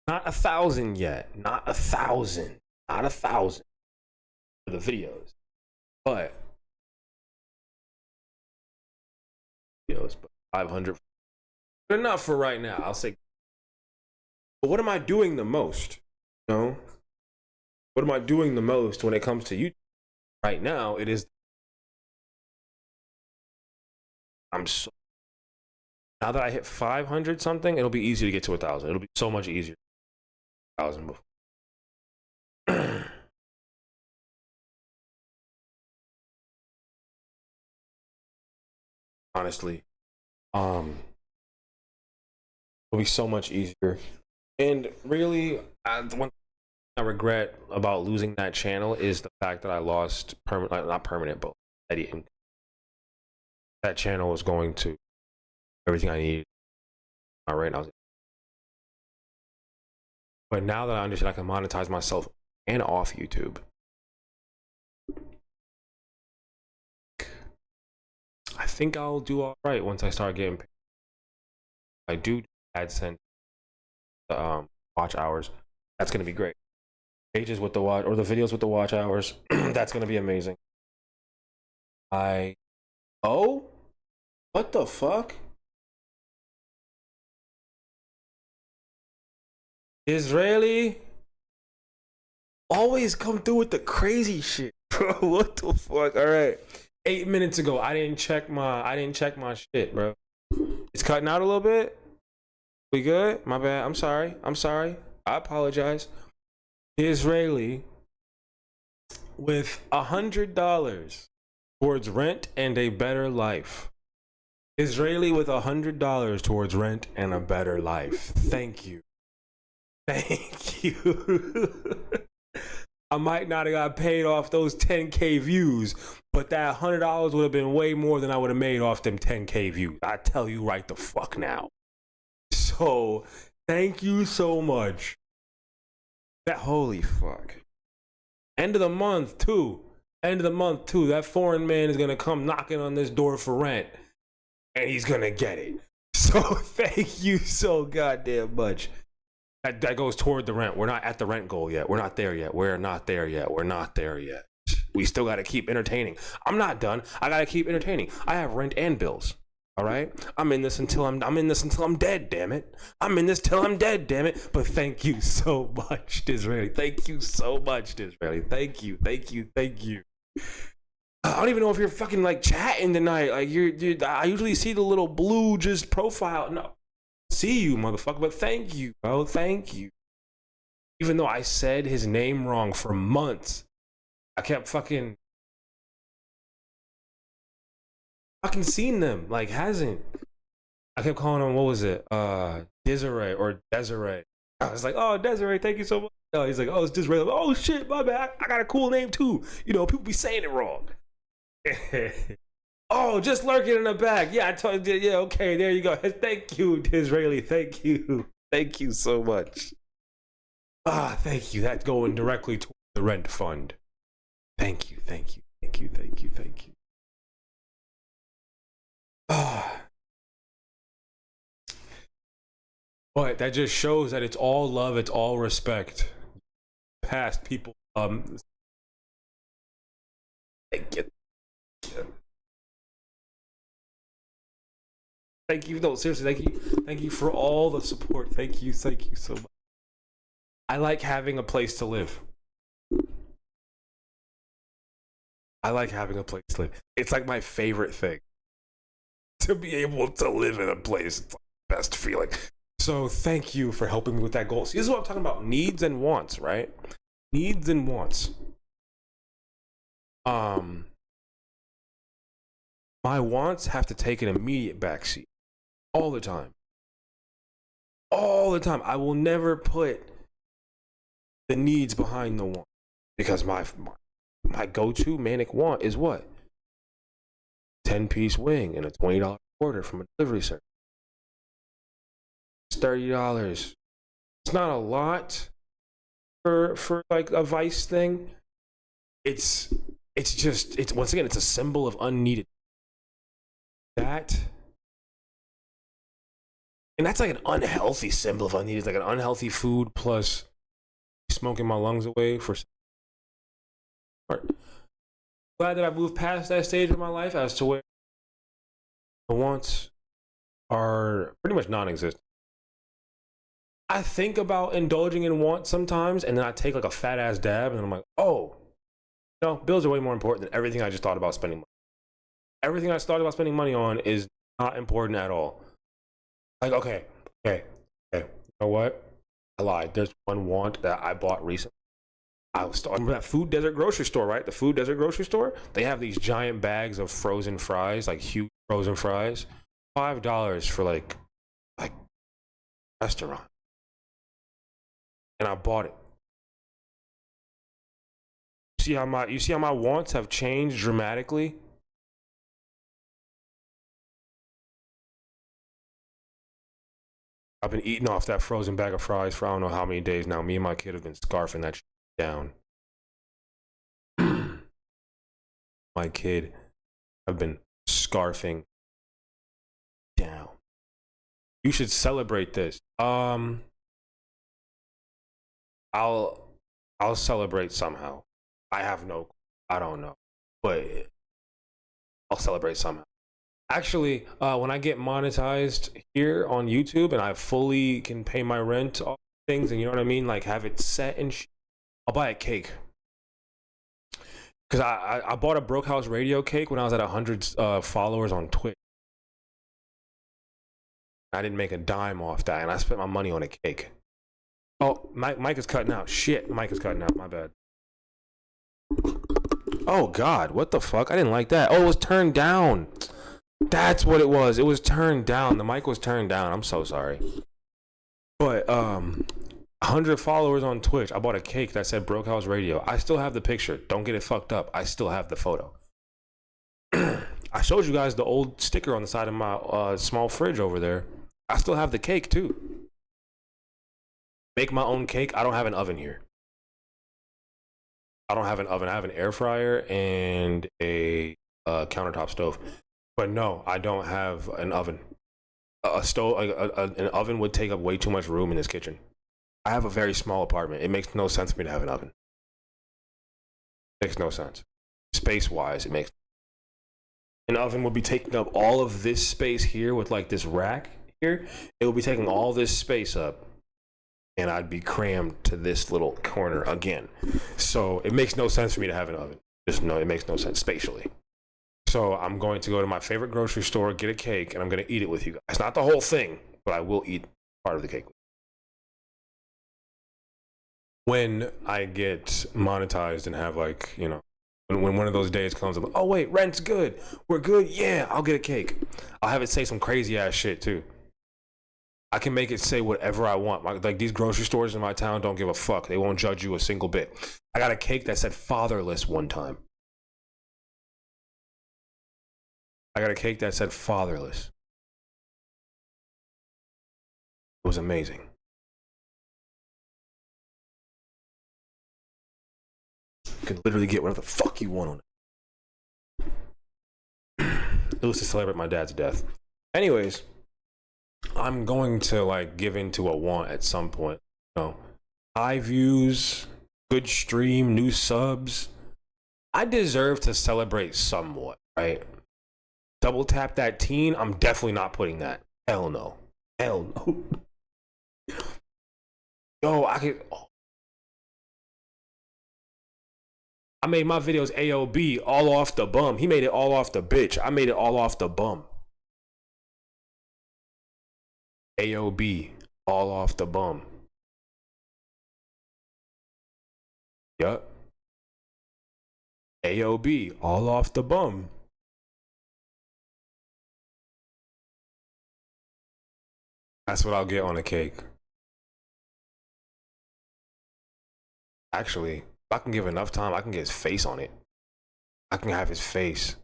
Not 1,000 yet. Not 1,000. Not 1,000 for the videos. But 500. Good enough for right now. I'll say. But what am I doing the most? You know? What am I doing the most when it comes to YouTube? Right now, it is. Now that I hit 500 something, it'll be easy to get to 1,000. It'll be so much easier. 1,000 before. Honestly, it'll be so much easier. And really, one thing I regret about losing that channel is the fact that I lost not permanent, but steady income. That channel was going to everything I needed. All right, but now that I understand I can monetize myself and off YouTube, I think I'll do all right once I start getting paid. I do AdSense watch hours. That's gonna be great. Pages with the watch or the videos with the watch hours. That's gonna be amazing. Oh, what the fuck? Israeli always come through with the crazy shit, bro. What the fuck? All right, 8 minutes ago, I didn't check my shit, bro. It's cutting out a little bit. We good? My bad. I'm sorry. I apologize. Israeli with $100 towards rent and a better life. Israeli with $100 towards rent and a better life. Thank you. Thank you. I might not have got paid off those 10K views, but that $100 would have been way more than I would have made off them 10K views. I tell you right the fuck now. So, thank you so much. Holy fuck. End of the month too. That foreign man is gonna come knocking on this door for rent, and he's gonna get it. So thank you so goddamn much. That goes toward the rent. We're not at the rent goal yet. We're not there yet. We still gotta keep entertaining. I'm not done. I gotta keep entertaining. I have rent and bills. All right, I'm in this until I'm dead. Damn it, I'm in this till I'm dead. Damn it. But thank you so much, Disraeli. Thank you so much, Disraeli. Thank you. I don't even know if you're fucking like chatting tonight. Like I usually see the little blue just profile. No, see you, motherfucker. But thank you, bro. Thank you. Even though I said his name wrong for months, I kept fucking seen them. Like, hasn't. I kept calling him, what was it? Desiree or Desiree. I was like, oh, Desiree, thank you so much. Oh, he's like, oh, it's Desiree. Like, oh, shit, my bad. I got a cool name, too. You know, people be saying it wrong. Oh, just lurking in the back. Yeah, I told you. Yeah, okay, there you go. Thank you, Disraeli. Thank you. Thank you so much. Thank you. That's going directly to the rent fund. Thank you. But that just shows that it's all love, it's all respect. Past people, thank you. Thank you. No, seriously, thank you for all the support. Thank you so much. I like having a place to live. It's like my favorite thing. To be able to live in a place. best feeling. So thank you for helping me with that goal. See, this is what I'm talking about. Needs and wants, right? Needs and wants. My wants have to take an immediate backseat all the time. All the time. I will never put the needs behind the want, because my go-to manic want is what? 10-piece wing and a $20 order from a delivery service. It's $30. It's not a lot for like a vice thing. It's once again, it's a symbol of unneeded. And that's like an unhealthy symbol of unneeded, like an unhealthy food plus smoking my lungs away for. Glad that I moved past that stage of my life as to where the wants are pretty much non-existent. I think about indulging in wants sometimes, and then I take like a fat ass dab, and I'm like, oh, no, bills are way more important than everything I just thought about spending money. Everything I thought about spending money on is not important at all. Like, okay. You know what? I lied. There's one want that I bought recently. I was talking about that Food Desert grocery store, right? The Food Desert grocery store. They have these giant bags of frozen fries, like huge frozen fries. $5 for like restaurant. And I bought it. You see how my wants have changed dramatically? I've been eating off that frozen bag of fries for I don't know how many days now. Me and my kid have been scarfing that shit down. My kid have been scarfing down. You should celebrate this. I'll celebrate somehow. I don't know, but I'll celebrate somehow. Actually, when I get monetized here on YouTube and I fully can pay my rent, all things, and you know what I mean, like have it set and I'll buy a cake. Because I bought a Broke House Radio cake when I was at 100 followers on Twitch. I didn't make a dime off that, and I spent my money on a cake. Oh, Mike is cutting out. Shit, Mike is cutting out. My bad. Oh, God, what the fuck? I didn't like that. Oh, it was turned down. That's what it was. It was turned down. The mic was turned down. I'm so sorry. But 100 followers on Twitch. I bought a cake that said Broke House Radio. I still have the picture. Don't get it fucked up. I still have the photo. I showed you guys the old sticker on the side of my small fridge over there. I still have the cake too. Make my own cake. I don't have an oven here. I don't have an oven. I have an air fryer and a countertop stove. But no, I don't have an oven. A stove, an oven would take up way too much room in this kitchen. I have a very small apartment. It makes no sense for me to have an oven. It makes no sense. Space-wise, it makes. An oven would be taking up all of this space here with like this rack here. It would be taking all this space up, and I'd be crammed to this little corner again. So it makes no sense for me to have an oven. Just no, it makes no sense spatially. So I'm going to go to my favorite grocery store, get a cake, and I'm going to eat it with you guys. Not the whole thing, but I will eat part of the cake. When I get monetized and have like, you know, when one of those days comes, I'm like, oh wait, rent's good. We're good. Yeah, I'll get a cake. I'll have it say some crazy ass shit too. I can make it say whatever I want. Like these grocery stores in my town don't give a fuck. They won't judge you a single bit. I got a cake that said fatherless one time. I got a cake that said fatherless. It was amazing. You can literally get whatever the fuck you want on it. It was to celebrate my dad's death. Anyways, I'm going to like give into a want at some point. You know, high views, good stream, new subs. I deserve to celebrate somewhat, right? Double tap that teen. I'm definitely not putting that. Hell no. Hell no. Yo, I made my videos AOB all off the bum. He made it all off the bitch. I made it all off the bum. AOB, all off the bum. Yup. AOB, all off the bum. That's what I'll get on a cake. Actually, if I can give enough time, I can get his face on it. I can have his face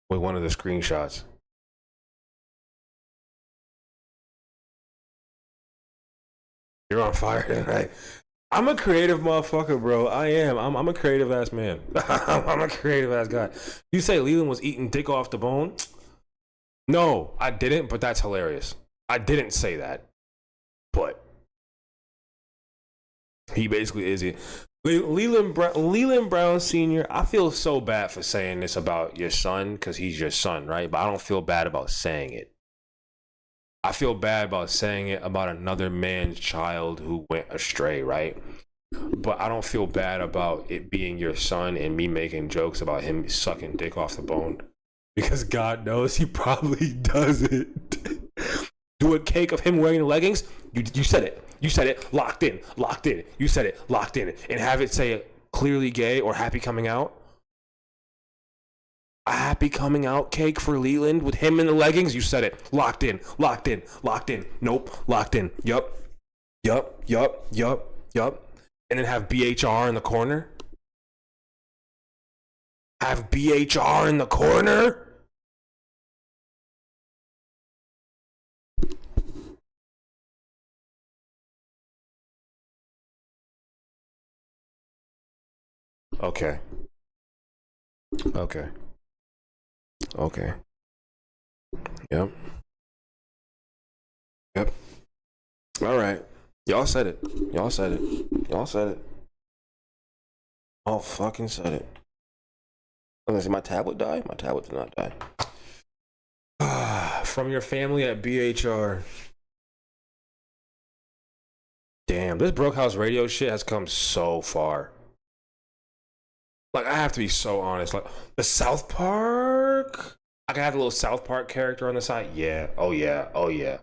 with one of the screenshots. You're on fire tonight. I'm a creative motherfucker, bro. I am. I'm a creative ass man. I'm a creative ass guy. You say Leland was eating dick off the bone? No, I didn't, but that's hilarious. I didn't say that. But he basically is it. Leland Brown Sr., I feel so bad for saying this about your son because he's your son, right? But I don't feel bad about saying it. I feel bad about saying it about another man's child who went astray, right? But I don't feel bad about it being your son and me making jokes about him sucking dick off the bone. Because God knows he probably does it. Do a cake of him wearing leggings? You said it. You said it. Locked in. Locked in. You said it. Locked in. And have it say clearly gay or happy coming out? A happy coming out cake for Leland with him in the leggings? You said it. Locked in. Locked in. Locked in. Nope. Locked in. Yup. Yup. Yup. Yup. Yup. And then have BHR in the corner? Have BHR in the corner? Okay. Okay. Okay. Yep. Yep. All right. Y'all said it. Y'all said it. Y'all said it. Y'all fucking said it. I was gonna say my tablet died. My tablet did not die. From your family at BHR. Damn, this Broke House Radio shit has come so far. Like, I have to be so honest. Like, the South Park? I can have a little South Park character on the side. Yeah. Oh, yeah. Oh, yeah.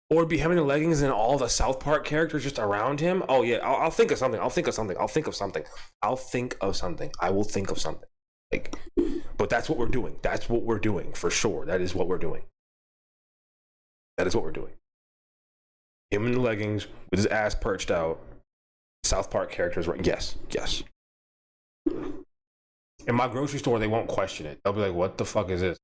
Or be him in the leggings and all the South Park characters just around him. Oh, yeah. I'll think of something. I'll think of something. I'll think of something. I'll think of something. I will think of something. Like, but that's what we're doing. That's what we're doing for sure. That is what we're doing. That is what we're doing. Him in the leggings with his ass perched out. South Park characters. Yes. Yes. In my grocery store, they won't question it. They'll be like, what the fuck is this?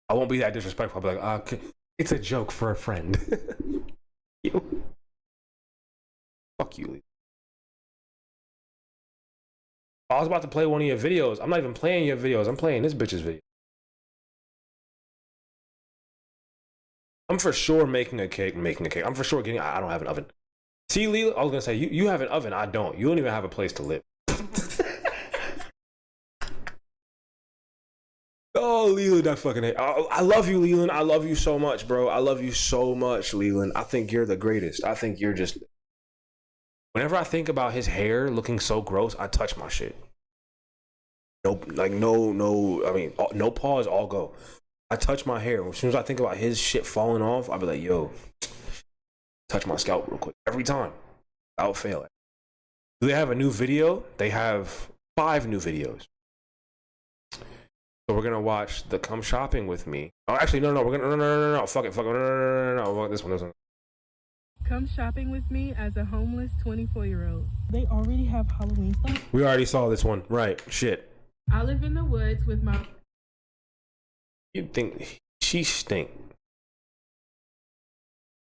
I won't be that disrespectful. I'll be like, it's a joke for a friend. You. Fuck you. I was about to play one of your videos. I'm not even playing your videos. I'm playing this bitch's video. I'm for sure making a cake. I'm for sure getting, I don't have an oven. See, Leela, I was gonna say, you have an oven. I don't. You don't even have a place to live. Oh, Leland, that fucking hate. I love you, Leland. I love you so much, bro. I love you so much, Leland. I think you're the greatest. I think you're just. Whenever I think about his hair looking so gross, I touch my shit. Nope, like no. I mean, no pause, all go. I touch my hair. As soon as I think about his shit falling off, I'll be like, yo. Touch my scalp real quick every time. I'll fail it. Do they have a new video? They have 5 new videos. So we're gonna watch the Come Shopping With Me. Oh, actually, no. We're gonna no. Fuck it. No. This one. Come shopping with me as a homeless 24-year-old. They already have Halloween stuff. We already saw this one, right? Shit. I live in the woods with my. You think she stink?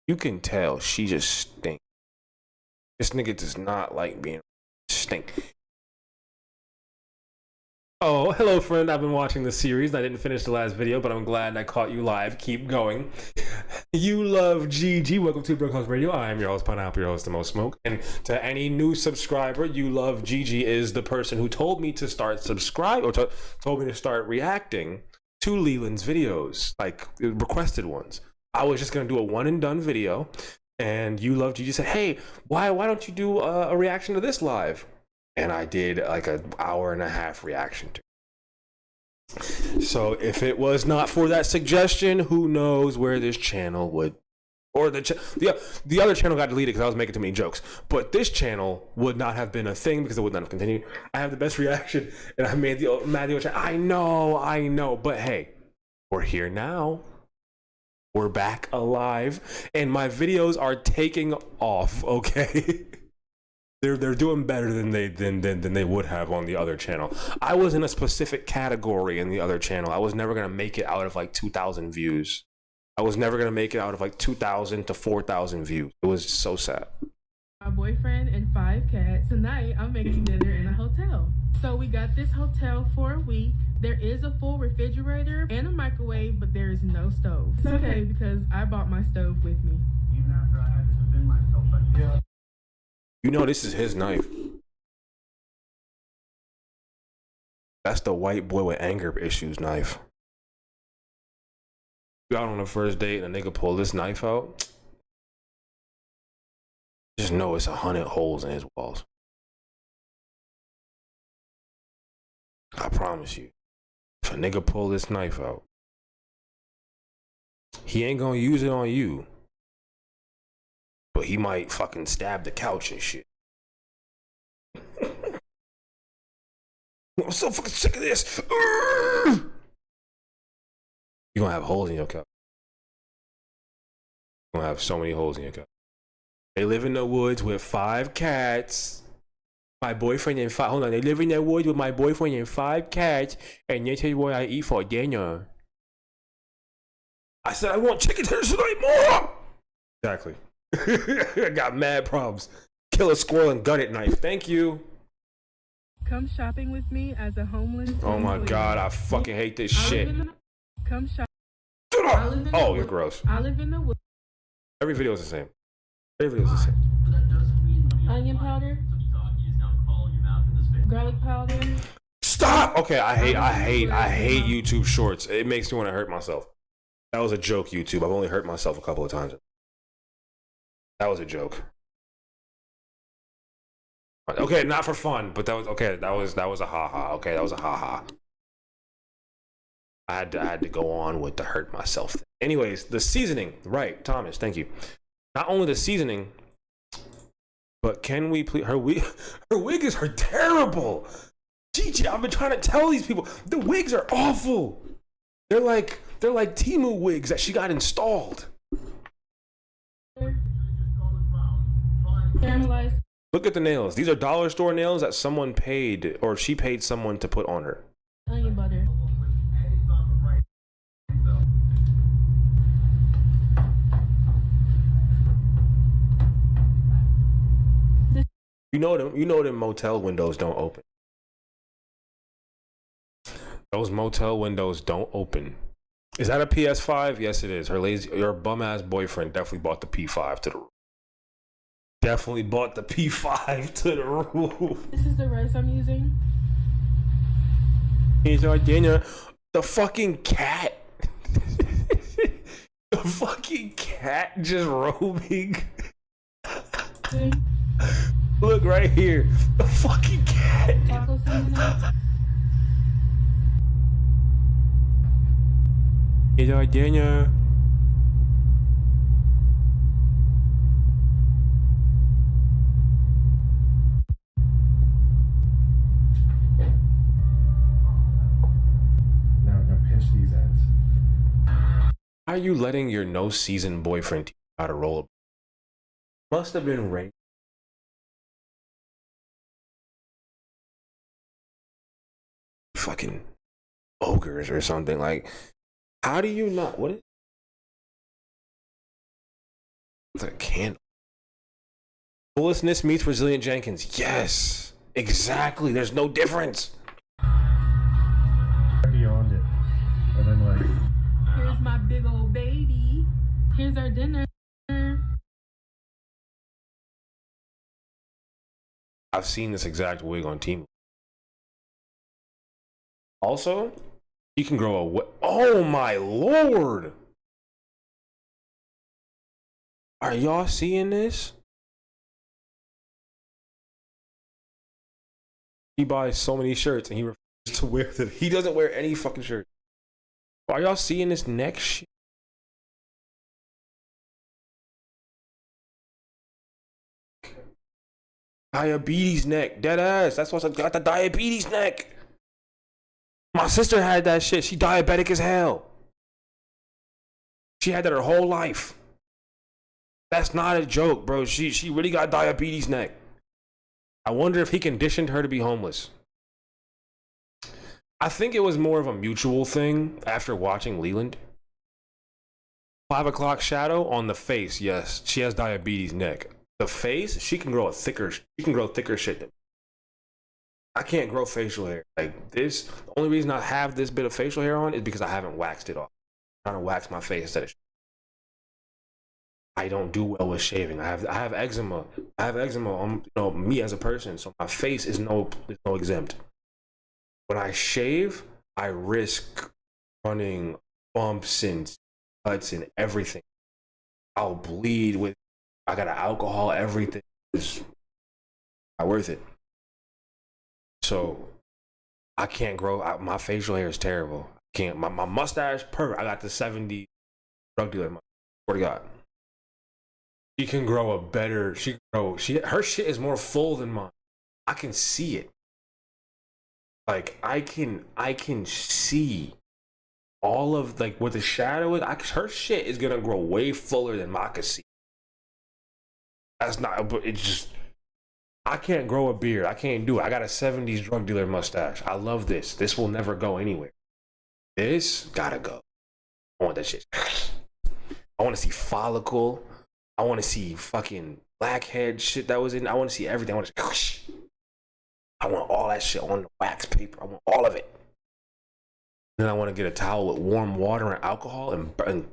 You can tell she just stink. This nigga does not like being stink. Oh, hello friend. I've been watching the series. I didn't finish the last video, but I'm glad I caught you live. Keep going. You love GG. Welcome to Broke House Radio. I am your host, Pineapple, your host, the most smoke. And to any new subscriber, you love GG is the person who told me to start subscribe or told me to start reacting to Leland's videos, like requested ones. I was just gonna do a one and done video, and you love GG said, "Hey, why don't you do a reaction to this live?" And I did like an hour and a half reaction to it. So if it was not for that suggestion, who knows where this channel would, or the other channel got deleted because I was making too many jokes. But this channel would not have been a thing because it would not have continued. I have the best reaction, and I made the Matthew channel. I know, but hey, we're here now. We're back alive, and my videos are taking off. Okay. They're doing better than they would have on the other channel. I was in a specific category in the other channel. I was never gonna make it out of like 2,000 views. I was never gonna make it out of like 2,000 to 4,000 views. It was so sad. My boyfriend and 5 cats. Tonight I'm making dinner in a hotel. So we got this hotel for a week. There is a full refrigerator and a microwave, but there is no stove. It's okay because I bought my stove with me. Even after I had to defend myself, like, yeah. You know this is his knife. That's the white boy with anger issues knife. You out on the first date and a nigga pull this knife out. Just know it's 100 holes in his walls. I promise you. If a nigga pull this knife out, he ain't gonna use it on you. But he might fucking stab the couch and shit. I'm so fucking sick of this. You're gonna have holes in your couch. You're gonna have so many holes in your couch. They live in the woods with 5 cats. My boyfriend and 5. Hold on. They live in the woods with my boyfriend and 5 cats. And this is what I eat for dinner. I said I want chicken tenders tonight more. Exactly. I got mad problems. Kill a squirrel and gut it knife. Thank you. Come shopping with me as a homeless. Oh my god, I fucking hate this shit. Come shop. Shut up! Oh, you're gross. I live in the woods. Every video is the same. Every video is the same. Onion powder. Garlic powder. Stop! Okay, I hate YouTube Shorts. It makes me want to hurt myself. That was a joke, YouTube. I've only hurt myself a couple of times. That was a joke. Okay, not for fun, but that was okay. That was a haha. Okay, that was a haha. I had to go on with the hurt myself thing. Anyways, the seasoning, right? Thomas, thank you. Not only the seasoning, but can we please? Her wigs are terrible. Gigi, I've been trying to tell these people the wigs are awful. They're like Temu wigs that she got installed. Caramelized. Look at the nails. These are dollar store nails that someone paid, or she paid someone to put on her. Onion butter. You know them motel windows don't open. Those motel windows don't open. Is that a PS5? Yes, it is. Her bum ass boyfriend definitely bought the P5 to the room. Definitely bought the P5 to the room. This is the rice I'm using. Here's our dinner. The fucking cat. The fucking cat just roaming. Look right here. The fucking cat. Taco seasoning. Here's our dinner. These ads. Why are you letting your no-season boyfriend teach you how to roll? Must have been rain. Fucking ogres or something. Like, how do you not? What is? It's a candle. Fullestness meets Brazilian Jenkins. Yes, exactly. There's no difference. Beyond it. And then like, Here's my big old baby. Here's our dinner. I've seen this exact wig on Temu. Also, you can grow a wig. Oh my lord! Are y'all seeing this? He buys so many shirts and he refuses to wear them. He doesn't wear any fucking shirt. Are y'all seeing this neck shit? Diabetes neck, dead ass. That's what's got the diabetes neck. My sister had that shit. She diabetic as hell. She had that her whole life. That's not a joke, bro. She really got diabetes neck. I wonder if he conditioned her to be homeless. I think it was more of a mutual thing after watching Leland. 5 o'clock shadow on the face. Yes, she has diabetes neck. The face, she can grow thicker shit than me. I can't grow facial hair like this. The only reason I have this bit of facial hair on is because I haven't waxed it off. I'm trying to wax my face instead of. I don't do well with shaving. I have eczema. I have eczema on me as a person, so my face is no exempt. When I shave, I risk running bumps and cuts and everything. I'll bleed with. I got alcohol. Everything is not worth it. So I can't grow. My facial hair is terrible. I can't. My mustache, perfect. I got the 70s drug dealer. Swear to God. She can grow a better. She can grow. Her shit is more full than mine. I can see it. Like I can see all of like what the shadow is. Her shit is gonna grow way fuller than mine can see. That's not. But it's just. I can't grow a beard. I can't do it. I got a 70s drug dealer mustache. I love this. This will never go anywhere. This gotta go. I want that shit. I want to see follicle. I want to see fucking blackhead shit that was in. I want to see everything. I want all that shit on the wax paper. I want all of it. Then I want to get a towel with warm water and alcohol and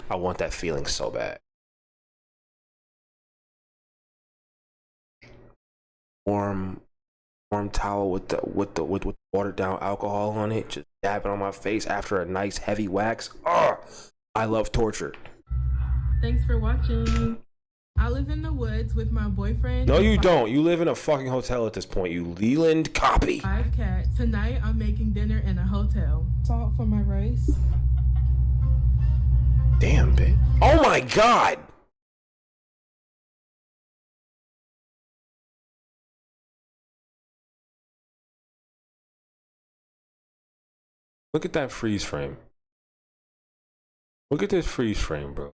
I want that feeling so bad. Warm towel with watered down alcohol on it, just dab it on my face after a nice heavy wax. I love torture. Thanks for watching. I live in the woods with my boyfriend. No, you don't. You live in a fucking hotel at this point, you Leland copy. 5 cats. Tonight I'm making dinner in a hotel. Salt for my rice. Damn, bitch. Oh my God. Look at that freeze frame. Look at this freeze frame, bro.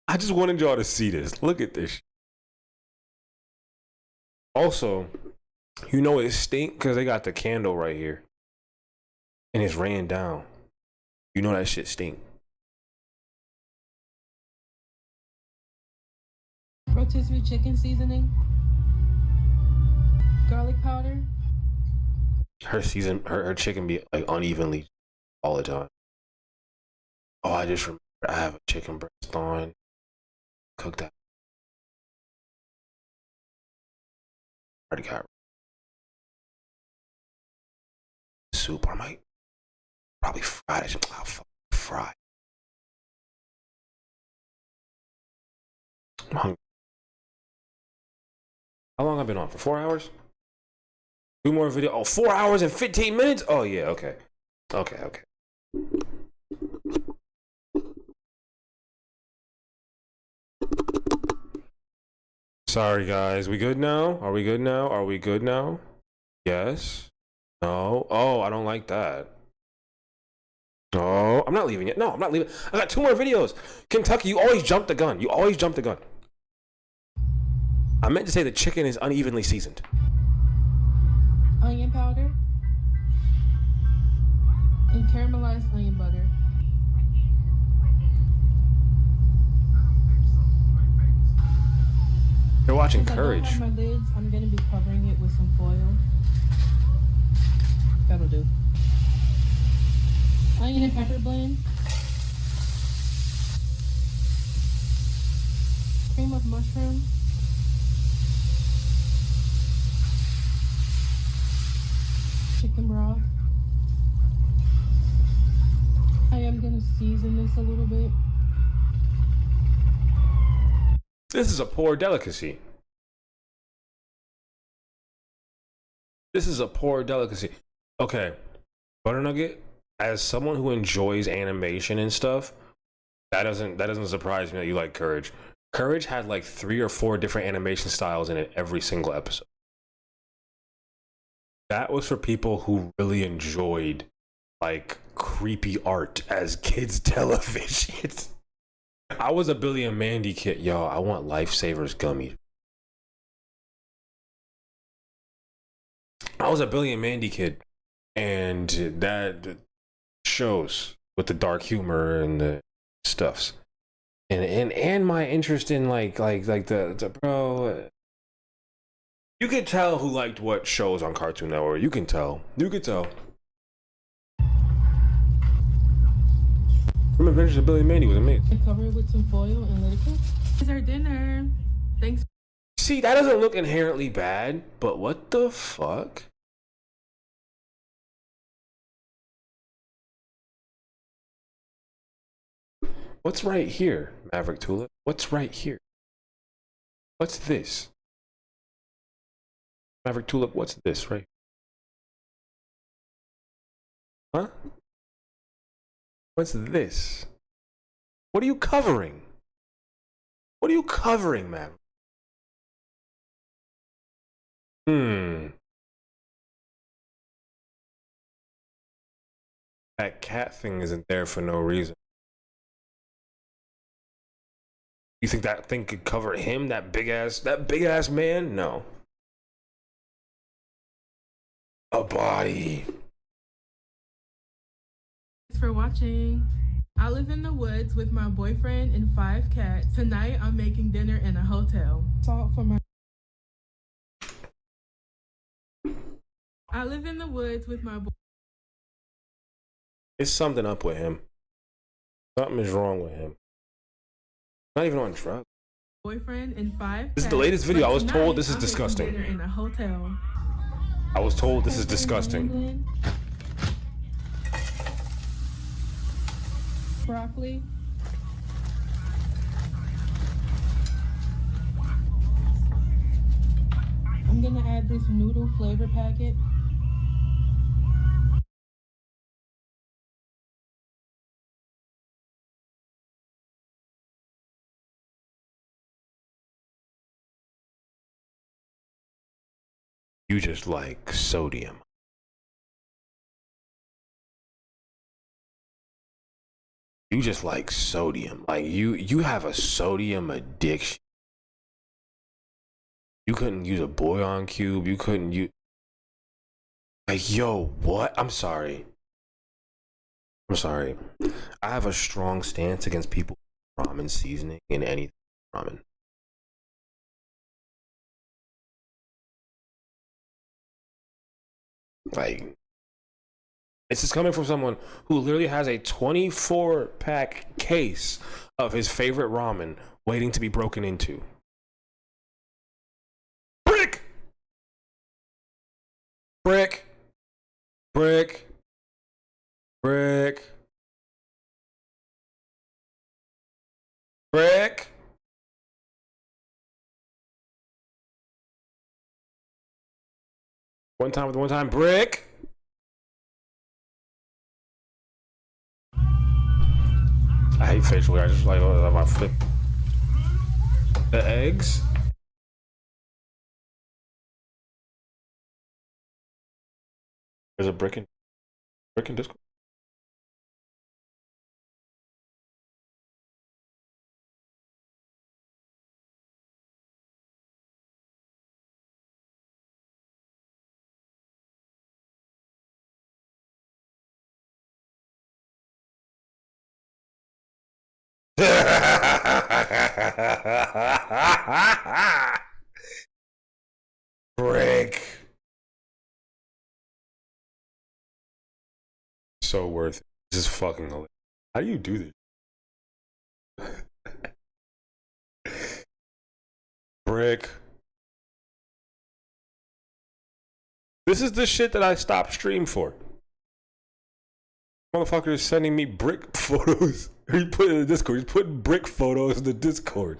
I just wanted y'all to see this. Look at this. Also, you know it stink because they got the candle right here. And it's ran down. You know that shit stink. Rotisserie chicken seasoning. Garlic powder. Her chicken be like unevenly all the time. Oh, I just remember I have a chicken breast on. Cook that. Already got soup. I might probably fry it. I'll fucking fry. I'm hungry. How long have I been on? For 4 hours? 2 more videos. Oh, 4 hours and 15 minutes? Oh, yeah, okay. Okay. Sorry, guys. We good now? Are we good now? Are we good now? Yes? No? Oh, I don't like that. No, I'm not leaving it. No, I'm not leaving. I got 2 more videos. Kentucky, you always jump the gun. You always jump the gun. I meant to say the chicken is unevenly seasoned. Onion powder. And caramelized onion butter. You're watching Since Courage. I don't have my lids, I'm gonna be covering it with some foil. That'll do. Onion and pepper blend. Cream of mushroom. Chicken broth. I am gonna season this a little bit. This is a poor delicacy. This is a poor delicacy. Okay, Butter Nugget, as someone who enjoys animation and stuff, that doesn't surprise me that you like Courage. Courage had like 3 or 4 different animation styles in it every single episode. That was for people who really enjoyed like creepy art as kids television. I was a Billy and Mandy kid, yo. I want Lifesavers gummies. I was a Billy and Mandy kid, and that shows with the dark humor and the stuffs, and my interest in like the bro. You could tell who liked what shows on Cartoon Network. You can tell. You could tell. From Adventures of Billy and Mandy was amazing. Cover it with some foil and let it cook. It's our dinner. Thanks. See, that doesn't look inherently bad, but what the fuck? What's right here, Maverick Tulip? What's right here? What's this? Maverick Tulip, what's this right here? Huh? What's this? What are you covering? What are you covering, Maverick? That cat thing isn't there for no reason. You think that thing could cover him? That big ass man? No. A body. Thanks for watching. I live in the woods with my boyfriend and 5 cats. Tonight I'm making dinner in a hotel. Salt for my. I live in the woods with my boy. It's something up with him. Something is wrong with him. Not even on drugs. Boyfriend and 5 This is the latest video. I was told this is disgusting. Dinner in a hotel. I was told this is disgusting. Broccoli. I'm gonna add this noodle flavor packet. You just like sodium. You just like sodium. Like you have a sodium addiction. You couldn't use a bouillon cube. You couldn't use. Like, yo, what? I'm sorry. I'm sorry. I have a strong stance against people ramen seasoning in anything ramen. Like, this is coming from someone who literally has a 24-pack case of his favorite ramen waiting to be broken into. Brick! Brick! Brick! Brick! Brick! One time with one time, brick. I hate facial hair. I just like my flip. The eggs. There's a brick in Discord. Brick. So worth it. This is fucking hilarious. How do you do this? Brick. This is the shit that I stopped stream for. Motherfucker is sending me brick photos. He put it in the Discord. He's putting brick photos in the Discord.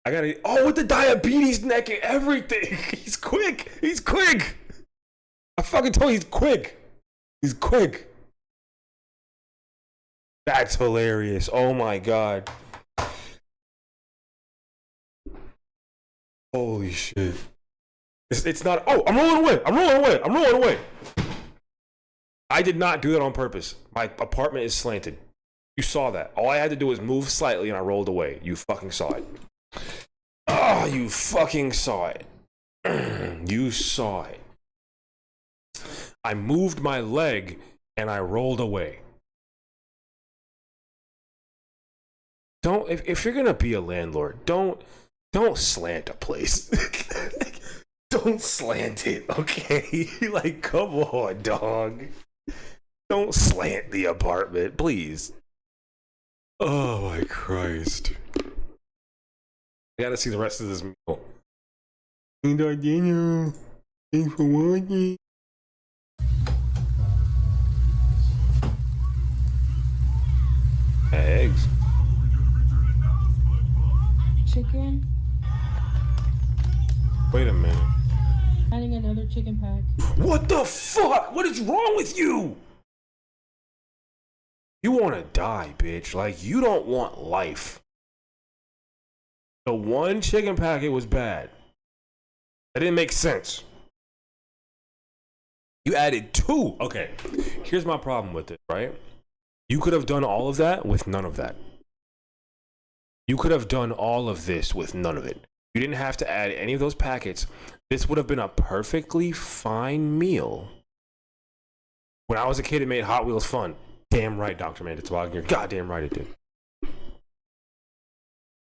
I gotta. Oh, with the diabetes neck and everything. He's quick. He's quick. I fucking told you he's quick. He's quick. That's hilarious. Oh my god. Holy shit. It's not. Oh, I'm rolling away. I'm rolling away. I'm rolling away. I did not do that on purpose. My apartment is slanted. You saw that. All I had to do was move slightly and I rolled away. You fucking saw it. Oh, you fucking saw it. You saw it. I moved my leg and I rolled away. Don't, if you're gonna be a landlord, don't slant a place. Don't slant it, okay? Like, come on, dog. Don't slant the apartment, please. Oh my Christ. I gotta see the rest of this meal. Daniel, thanks for watching. Eggs. Chicken. Wait a minute. Adding another chicken pack. What the fuck? What is wrong with you? You want to die, bitch. Like, you don't want life. The one chicken packet was bad. That didn't make sense. You added 2. Okay, here's my problem with it, right? You could have done all of that with none of that. You could have done all of this with none of it. You didn't have to add any of those packets. This would have been a perfectly fine meal. When I was a kid, it made Hot Wheels fun. Damn right, Dr. Manditzwag. You're goddamn right it did.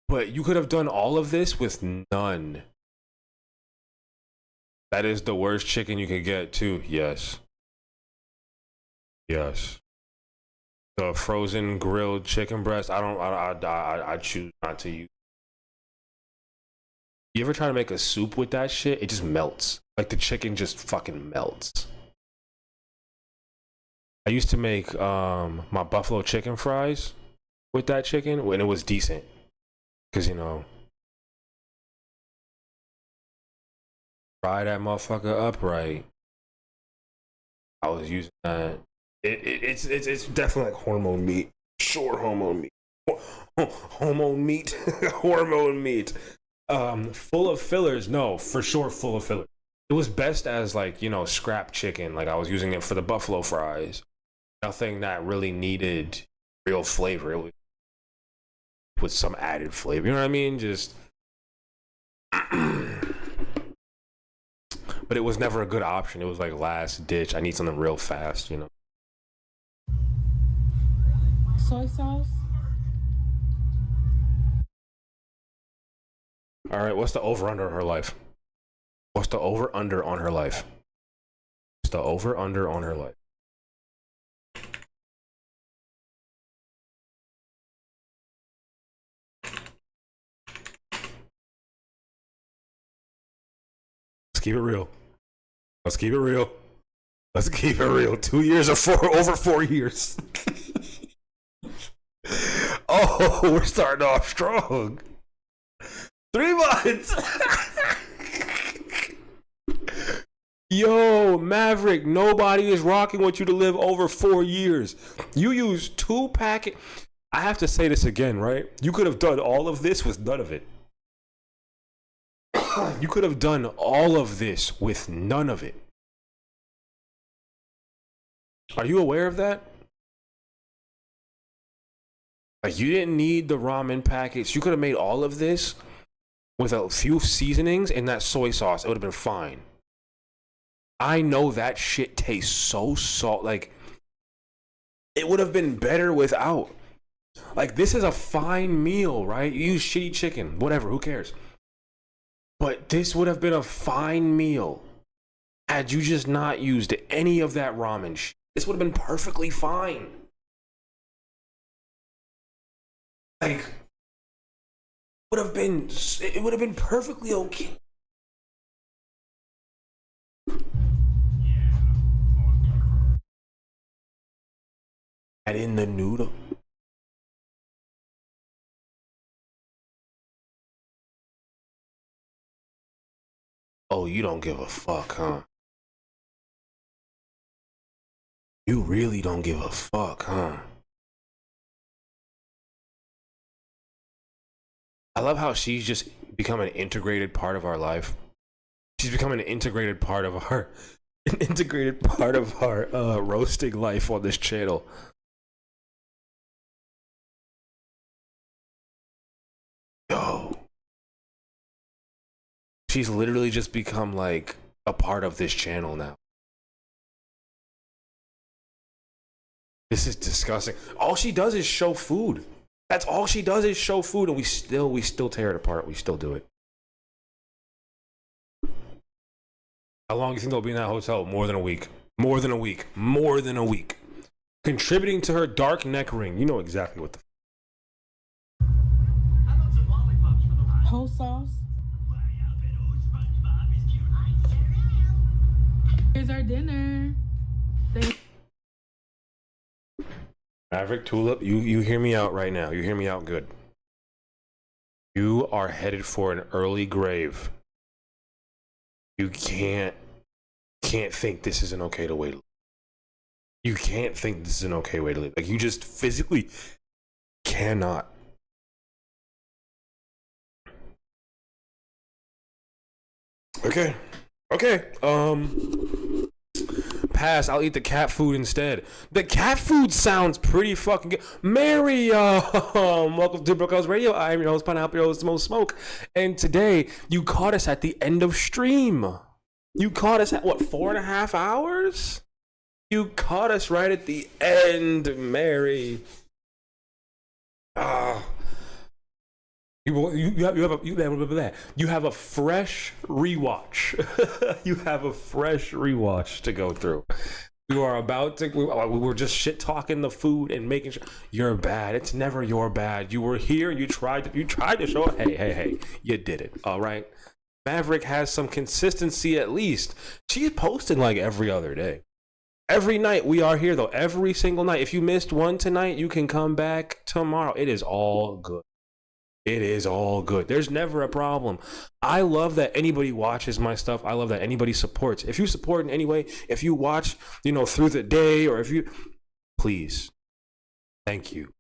But you could have done all of this with none. That is the worst chicken you could get, too. Yes. Yes. The frozen grilled chicken breast, I choose not to use. You ever try to make a soup with that shit? It just melts. Like, the chicken just fucking melts. I used to make my buffalo chicken fries with that chicken when it was decent. Because, you know, fry that motherfucker up right. I was using that. It's definitely like hormone meat. Sure, hormone meat. Hormone meat. Hormone meat. Full of fillers. No, for sure full of fillers. It was best as, like, you know, scrap chicken. Like, I was using it for the buffalo fries. Nothing that really needed real flavor. It was with some added flavor. You know what I mean? Just but it was never a good option. It was like last ditch. I need something real fast, you know. Soy sauce. All right, what's the over-under on her life? What's the over-under on her life? What's the over-under on her life? Let's keep it real. Let's keep it real. Let's keep it real. 2 years or over 4 years. Oh, we're starting off strong. 3 months. Yo, Maverick, nobody is rocking with you to live over 4 years. You use 2 packets. I have to say this again, right? You could have done all of this with none of it. You could have done all of this with none of it. Are you aware of that? Like, you didn't need the ramen packets. You could have made all of this with a few seasonings and that soy sauce. It would have been fine. I know that shit tastes so salt. Like, it would have been better without. Like, this is a fine meal, right? You use shitty chicken, whatever, who cares? But this would have been a fine meal had you just not used any of that ramen shit. This would have been perfectly fine. Like, it would have been perfectly okay. Add in the noodle. Oh, you don't give a fuck, huh? You really don't give a fuck, huh? I love how she's just become an integrated part of our life. She's become an integrated part of our roasting life on this channel. Yo. She's literally just become like a part of this channel now. This is disgusting. All she does is show food. That's all she does is show food, and we still tear it apart. We still do it. How long do you think they'll be in that hotel? More than a week. More than a week. More than a week. Contributing to her dark neck ring. You know exactly what the Whole sauce. Here's our dinner. Maverick Tulip, you hear me out right now. You hear me out good. You are headed for an early grave. You can't think this is an okay way to live. You can't think this is an okay way to live. Like, you just physically cannot. Okay. Pass. I'll eat the cat food instead. The cat food sounds pretty fucking good. Mary, welcome to Brookhouse Radio. I'm your host, Pineapple, your host, Most Smoke. And today, you caught us at the end of stream. You caught us at, what, 4.5 hours? You caught us right at the end, Mary. You have a fresh rewatch. You have a fresh rewatch to go through. We were just shit talking the food and making sure you're bad. It's never your bad. You were here. You tried to show it. Hey, you did it. All right. Maverick has some consistency at least. She's posting like every other day. Every night we are here though. Every single night. If you missed one tonight, you can come back tomorrow. It is all good. It is all good. There's never a problem. I love that anybody watches my stuff. I love that anybody supports. If you support in any way, if you watch, through the day, or if you, please, thank you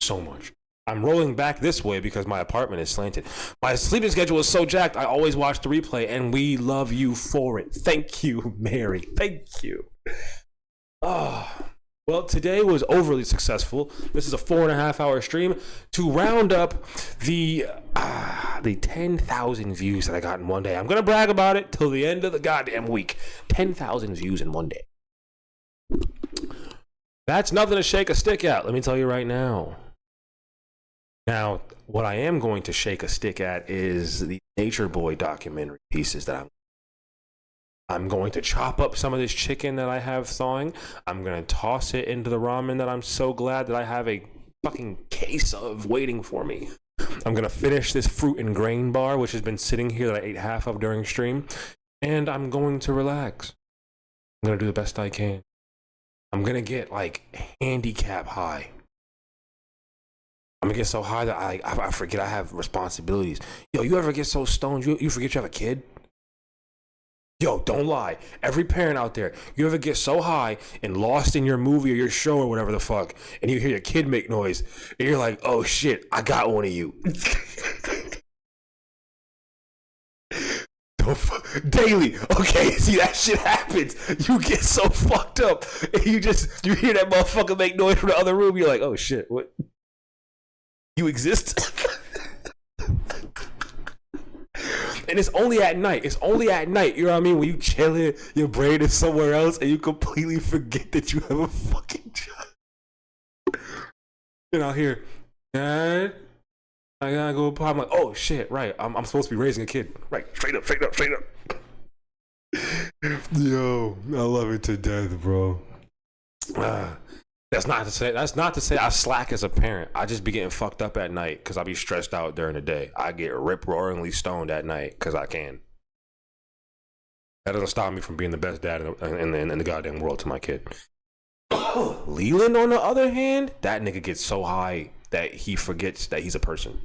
so much. I'm rolling back this way because my apartment is slanted. My sleeping schedule is so jacked. I always watch the replay, and we love you for it. Thank you, Mary. Thank you. Well, today was overly successful. This is a 4.5 hour stream to round up the 10,000 views that I got in one day. I'm going to brag about it till the end of the goddamn week. 10,000 views in one day. That's nothing to shake a stick at, let me tell you right now. Now, what I am going to shake a stick at is the Nature Boy documentary pieces that I'm going to chop up some of this chicken that I have thawing. I'm going to toss it into the ramen that I'm so glad that I have a fucking case of waiting for me. I'm going to finish this fruit and grain bar, which has been sitting here that I ate half of during stream. And I'm going to relax. I'm going to do the best I can. I'm going to get like handicap high. I'm going to get so high that I forget I have responsibilities. Yo, you ever get so stoned you forget you have a kid? Yo, don't lie. Every parent out there, you ever get so high and lost in your movie or your show or whatever the fuck, and you hear your kid make noise, and you're like, oh shit, I got one of you. Daily. Okay, see, that shit happens. You get so fucked up, and you hear that motherfucker make noise from the other room, you're like, oh shit, what? You exist? And it's only at night. You know what I mean? When you chilling, your brain is somewhere else, and you completely forget that you have a fucking job. And I'll hear, Dad, I gotta go pop. I'm like, oh shit, right. I'm supposed to be raising a kid. Right, straight up. Yo, I love it to death, bro. That's not to say I slack as a parent. I just be getting fucked up at night because I be stressed out during the day. I get rip-roaringly stoned at night because I can. That doesn't stop me from being the best dad in the goddamn world to my kid. Leland, on the other hand, that nigga gets so high that he forgets that he's a person.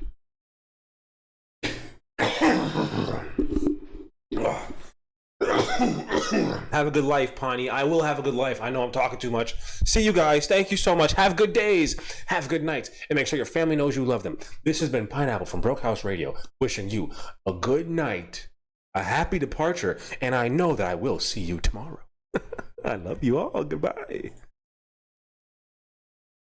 Have a good life, Pawnee. I will have a good life. I know I'm talking too much. See you guys. Thank you so much. Have good days. Have good nights. And make sure your family knows you love them. This has been Pineapple from Broke House Radio, wishing you a good night, a happy departure, and I know that I will see you tomorrow. I love you all. Goodbye.